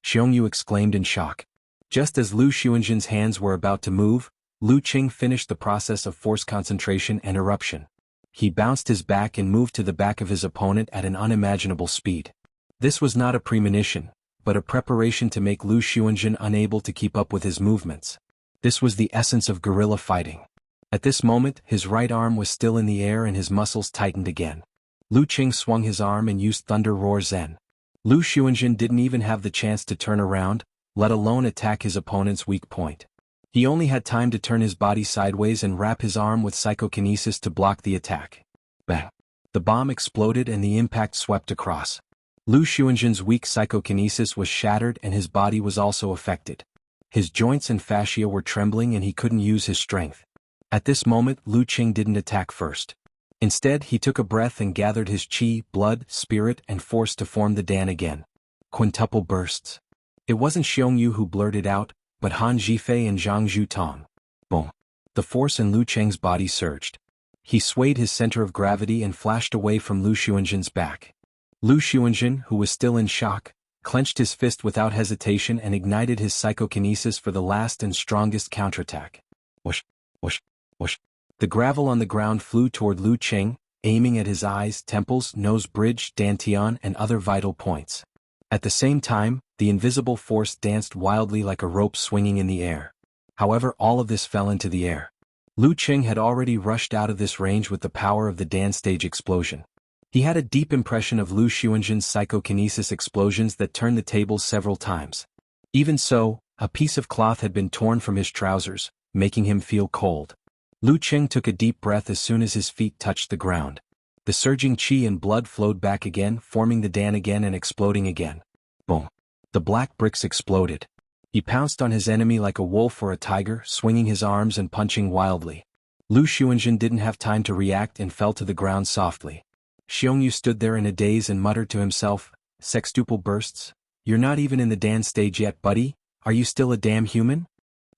Xianxia exclaimed in shock. Just as Lu Xuanzhen's hands were about to move, Lu Cheng finished the process of force concentration and eruption. He bounced his back and moved to the back of his opponent at an unimaginable speed. This was not a premonition, but a preparation to make Lu Xuanzhen unable to keep up with his movements. This was the essence of guerrilla fighting. At this moment, his right arm was still in the air and his muscles tightened again. Lu Cheng swung his arm and used Thunder Roar Zen. Lu Xuanzhen didn't even have the chance to turn around, let alone attack his opponent's weak point. He only had time to turn his body sideways and wrap his arm with psychokinesis to block the attack. Bang! The bomb exploded and the impact swept across. Lu Xuanzhen's weak psychokinesis was shattered and his body was also affected. His joints and fascia were trembling and he couldn't use his strength. At this moment, Lu Cheng didn't attack first. Instead, he took a breath and gathered his qi, blood, spirit, and force to form the Dan again. Quintuple bursts. It wasn't Xianxia who blurted out, but Han Zhifei and Zhang Zhutong. Boom. The force in Lu Cheng's body surged. He swayed his center of gravity and flashed away from Lu Xuanzhen's back. Lu Xuanzhen, who was still in shock, clenched his fist without hesitation and ignited his psychokinesis for the last and strongest counterattack. Whoosh, whoosh, whoosh. The gravel on the ground flew toward Lu Cheng, aiming at his eyes, temples, nose bridge, dantian, and other vital points. At the same time, the invisible force danced wildly like a rope swinging in the air. However, all of this fell into the air. Lu Cheng had already rushed out of this range with the power of the Dan stage explosion. He had a deep impression of Lu Xuanzhen's psychokinesis explosions that turned the tables several times. Even so, a piece of cloth had been torn from his trousers, making him feel cold. Lu Cheng took a deep breath as soon as his feet touched the ground. The surging qi and blood flowed back again, forming the Dan again and exploding again. Boom. The black bricks exploded. He pounced on his enemy like a wolf or a tiger, swinging his arms and punching wildly. Lu Xuanzhen didn't have time to react and fell to the ground softly. Xianxia stood there in a daze and muttered to himself, "Sextuple bursts? You're not even in the Dan stage yet, buddy. Are you still a damn human?"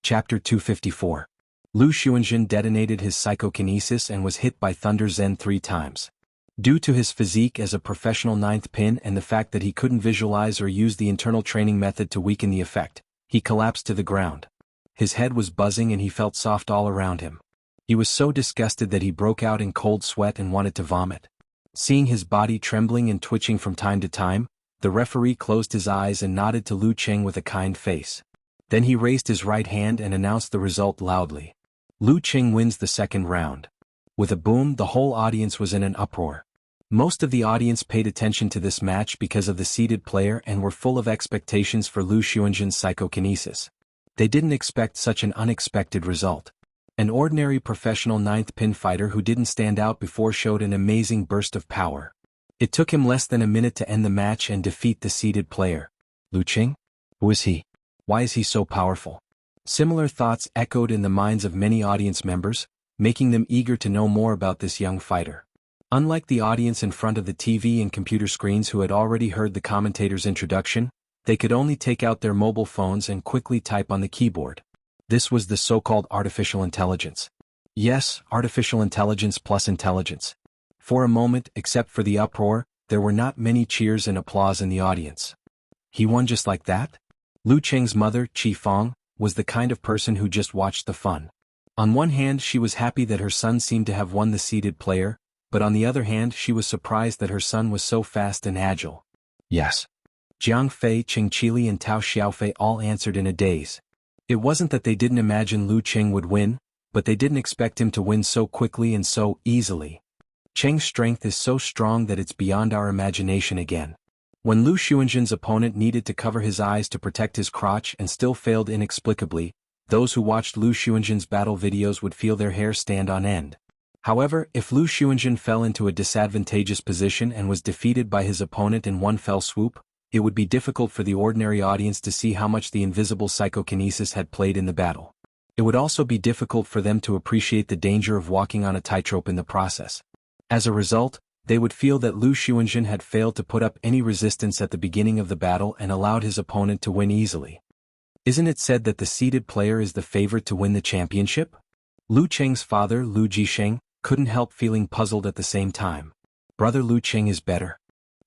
Chapter 254. Lu Xuanzhen detonated his psychokinesis and was hit by Thunder Zen 3 times. Due to his physique as a professional ninth pin and the fact that he couldn't visualize or use the internal training method to weaken the effect, he collapsed to the ground. His head was buzzing and he felt soft all around him. He was so disgusted that he broke out in cold sweat and wanted to vomit. Seeing his body trembling and twitching from time to time, the referee closed his eyes and nodded to Lu Cheng with a kind face. Then he raised his right hand and announced the result loudly. Lu Cheng wins the second round. With a boom, the whole audience was in an uproar. Most of the audience paid attention to this match because of the seeded player and were full of expectations for Lu Xuanzhen's psychokinesis. They didn't expect such an unexpected result. An ordinary professional ninth pin fighter who didn't stand out before showed an amazing burst of power. It took him less than a minute to end the match and defeat the seeded player. Lu Cheng? Who is he? Why is he so powerful? Similar thoughts echoed in the minds of many audience members, making them eager to know more about this young fighter. Unlike the audience in front of the TV and computer screens who had already heard the commentator's introduction, they could only take out their mobile phones and quickly type on the keyboard. This was the so-called artificial intelligence. Yes, artificial intelligence plus intelligence. For a moment, except for the uproar, there were not many cheers and applause in the audience. He won just like that? Lu Cheng's mother, Qi Fang, was the kind of person who just watched the fun. On one hand, she was happy that her son seemed to have won the seeded player, but on the other hand, she was surprised that her son was so fast and agile. Yes. Jiang Fei, Cheng Qili and Tao Xiaofei all answered in a daze. It wasn't that they didn't imagine Lu Cheng would win, but they didn't expect him to win so quickly and so easily. Cheng's strength is so strong that it's beyond our imagination again. When Lu Xuanzhen's opponent needed to cover his eyes to protect his crotch and still failed inexplicably, those who watched Lu Xuanzhen's battle videos would feel their hair stand on end. However, if Lu Xuanzhen fell into a disadvantageous position and was defeated by his opponent in one fell swoop, it would be difficult for the ordinary audience to see how much the invisible psychokinesis had played in the battle. It would also be difficult for them to appreciate the danger of walking on a tightrope in the process. As a result, they would feel that Lu Xuanzhen had failed to put up any resistance at the beginning of the battle and allowed his opponent to win easily. Isn't it said that the seeded player is the favorite to win the championship? Lu Cheng's father, Lu Jisheng, couldn't help feeling puzzled at the same time. Brother Lu Cheng is better.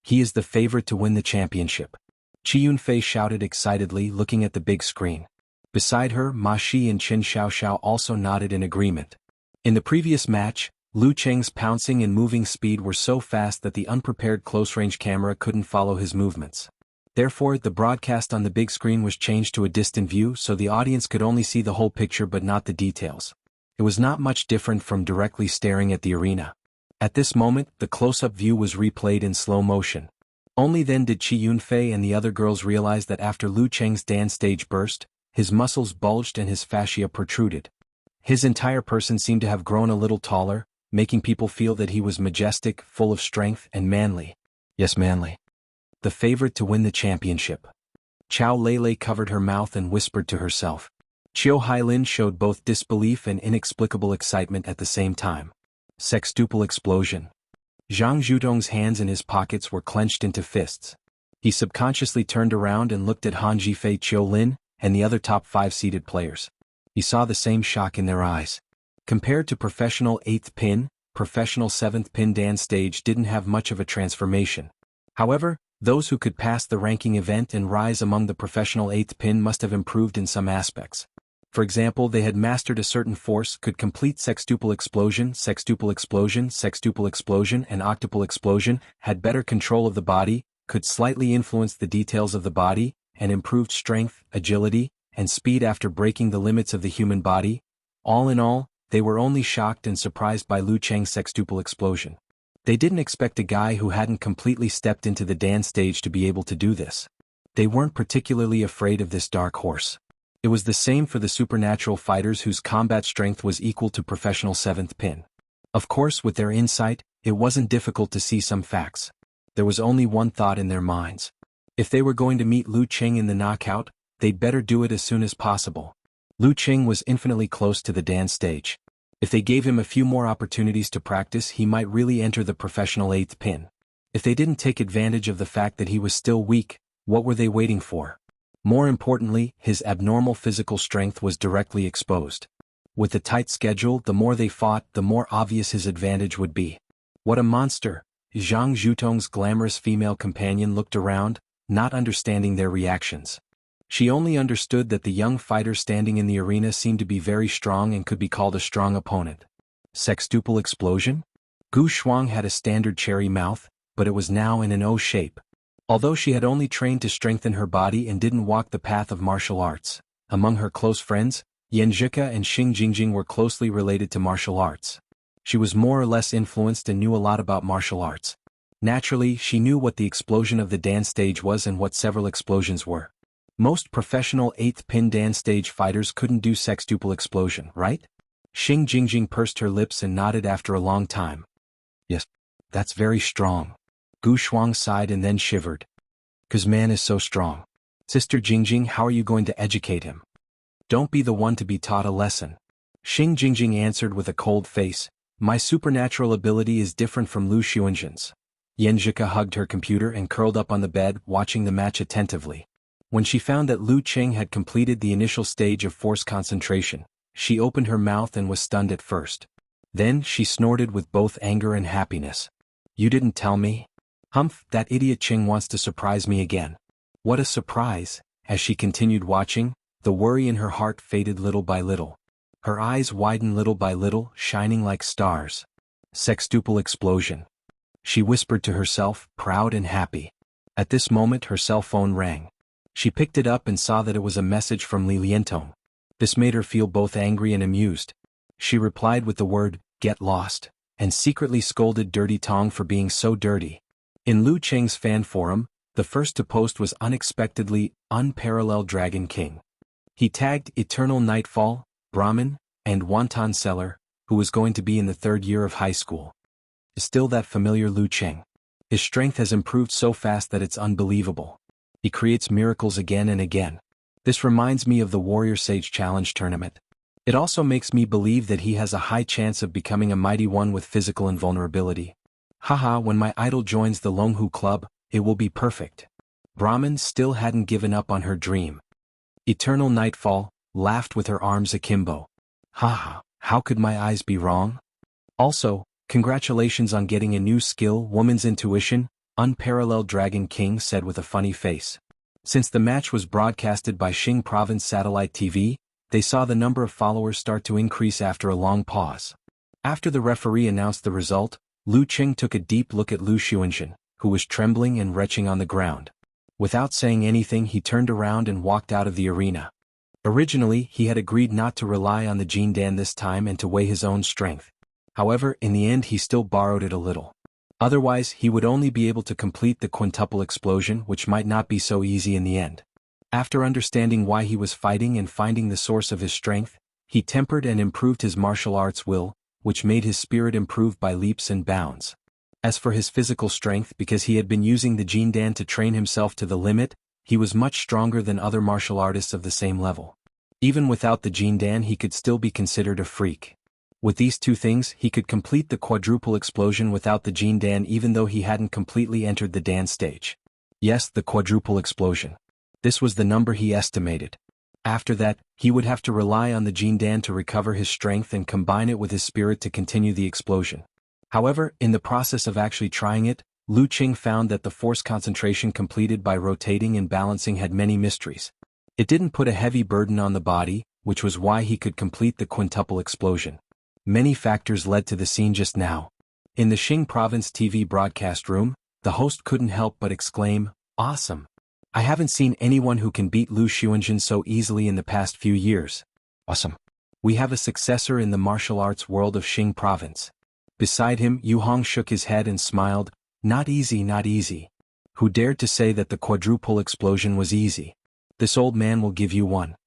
He is the favorite to win the championship. Qi Yunfei shouted excitedly, looking at the big screen. Beside her, Ma Shi and Qin Xiaoxiao also nodded in agreement. In the previous match, Lu Cheng's pouncing and moving speed were so fast that the unprepared close-range camera couldn't follow his movements. Therefore, the broadcast on the big screen was changed to a distant view so the audience could only see the whole picture but not the details. It was not much different from directly staring at the arena. At this moment, the close-up view was replayed in slow motion. Only then did Qi Yunfei and the other girls realize that after Lu Cheng's dance stage burst, his muscles bulged and his fascia protruded. His entire person seemed to have grown a little taller, making people feel that he was majestic, full of strength, and manly. Yes, manly. The favorite to win the championship. Chao Lele covered her mouth and whispered to herself. Qiu Hailin showed both disbelief and inexplicable excitement at the same time. Sextuple explosion. Zhang Zhutong's hands in his pockets were clenched into fists. He subconsciously turned around and looked at Han Jifei, Qiu Lin, and the other top 5 seeded players. He saw the same shock in their eyes. Compared to professional 8th pin, professional 7th pin dance stage didn't have much of a transformation. However, those who could pass the ranking event and rise among the professional 8th pin must have improved in some aspects. For example, they had mastered a certain force, could complete sextuple explosion, sextuple explosion, sextuple explosion, and octuple explosion, had better control of the body, could slightly influence the details of the body, and improved strength, agility, and speed after breaking the limits of the human body. All in all, they were only shocked and surprised by Lu Cheng's sextuple explosion. They didn't expect a guy who hadn't completely stepped into the dance stage to be able to do this. They weren't particularly afraid of this dark horse. It was the same for the supernatural fighters whose combat strength was equal to professional 7th pin. Of course, with their insight, it wasn't difficult to see some facts. There was only one thought in their minds. If they were going to meet Lu Cheng in the knockout, they'd better do it as soon as possible. Lu Cheng was infinitely close to the dance stage. If they gave him a few more opportunities to practice, he might really enter the professional 8th pin. If they didn't take advantage of the fact that he was still weak, what were they waiting for? More importantly, his abnormal physical strength was directly exposed. With the tight schedule, the more they fought, the more obvious his advantage would be. What a monster! Zhang Zhutong's glamorous female companion looked around, not understanding their reactions. She only understood that the young fighter standing in the arena seemed to be very strong and could be called a strong opponent. Sextuple explosion? Gu Shuang had a standard cherry mouth, but it was now in an O shape. Although she had only trained to strengthen her body and didn't walk the path of martial arts, among her close friends, Yanzhika and Xing Jingjing were closely related to martial arts. She was more or less influenced and knew a lot about martial arts. Naturally, she knew what the explosion of the dance stage was and what several explosions were. Most professional 8th pin dance stage fighters couldn't do sextuple explosion, right? Xing Jingjing pursed her lips and nodded after a long time. Yes, that's very strong. Gu Shuang sighed and then shivered. 'Cause man is so strong. Sister Jingjing, how are you going to educate him? Don't be the one to be taught a lesson. Xing Jingjing answered with a cold face. My supernatural ability is different from Lu Xuanzhen's. Yanzhika hugged her computer and curled up on the bed, watching the match attentively. When she found that Lu Cheng had completed the initial stage of force concentration, she opened her mouth and was stunned at first. Then she snorted with both anger and happiness. You didn't tell me? Humph, that idiot Cheng wants to surprise me again. What a surprise! As she continued watching, the worry in her heart faded little by little. Her eyes widened little by little, shining like stars. Sextuple explosion. She whispered to herself, proud and happy. At this moment her cell phone rang. She picked it up and saw that it was a message from Li Lientong. This made her feel both angry and amused. She replied with the word, "Get lost," and secretly scolded Dirty Tong for being so dirty. In Lu Cheng's fan forum, the first to post was unexpectedly Unparalleled Dragon King. He tagged Eternal Nightfall, Brahmin, and Wonton Seller, who was going to be in the 3rd year of high school. Still that familiar Lu Cheng. His strength has improved so fast that it's unbelievable. He creates miracles again and again. This reminds me of the Warrior Sage Challenge tournament. It also makes me believe that he has a high chance of becoming a mighty one with physical invulnerability. Haha, when my idol joins the Longhu Club, it will be perfect. Brahmin still hadn't given up on her dream. Eternal Nightfall laughed with her arms akimbo. Haha, how could my eyes be wrong? Also, congratulations on getting a new skill, Woman's Intuition, Unparalleled Dragon King said with a funny face. Since the match was broadcasted by Xing Province Satellite TV, they saw the number of followers start to increase after a long pause. After the referee announced the result, Lu Qing took a deep look at Lu Xuanhuan, who was trembling and retching on the ground. Without saying anything, he turned around and walked out of the arena. Originally, he had agreed not to rely on the Jindan this time and to weigh his own strength. However, in the end he still borrowed it a little. Otherwise, he would only be able to complete the quintuple explosion, which might not be so easy in the end. After understanding why he was fighting and finding the source of his strength, he tempered and improved his martial arts will, which made his spirit improve by leaps and bounds. As for his physical strength, because he had been using the Jindan to train himself to the limit, he was much stronger than other martial artists of the same level. Even without the Jindan, he could still be considered a freak. With these two things, he could complete the quadruple explosion without the Jindan even though he hadn't completely entered the Dan stage. Yes, the quadruple explosion. This was the number he estimated. After that, he would have to rely on the Jindan to recover his strength and combine it with his spirit to continue the explosion. However, in the process of actually trying it, Lu Qing found that the force concentration completed by rotating and balancing had many mysteries. It didn't put a heavy burden on the body, which was why he could complete the quintuple explosion. Many factors led to the scene just now. In the Xing Province TV broadcast room, the host couldn't help but exclaim, "Awesome! I haven't seen anyone who can beat Lu Xuanhuan so easily in the past few years. Awesome! We have a successor in the martial arts world of Xing Province." Beside him, Yu Hong shook his head and smiled, "Not easy, not easy. Who dared to say that the quadruple explosion was easy? This old man will give you one."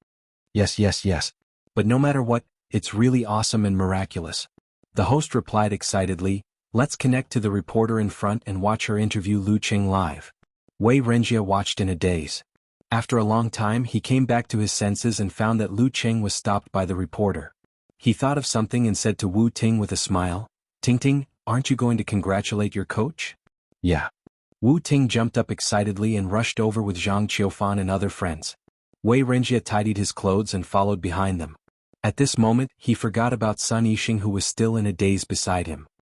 Yes, yes, yes. But no matter what, it's really awesome and miraculous. The host replied excitedly, "Let's connect to the reporter in front and watch her interview Lu Qing live." Wei Renjia watched in a daze. After a long time he came back to his senses and found that Lu Qing was stopped by the reporter. He thought of something and said to Wu Ting with a smile, "Ting Ting, aren't you going to congratulate your coach?" "Yeah." Wu Ting jumped up excitedly and rushed over with Zhang Qiufan and other friends. Wei Renjia tidied his clothes and followed behind them. At this moment, he forgot about Sun Yixing who was still in a daze beside him.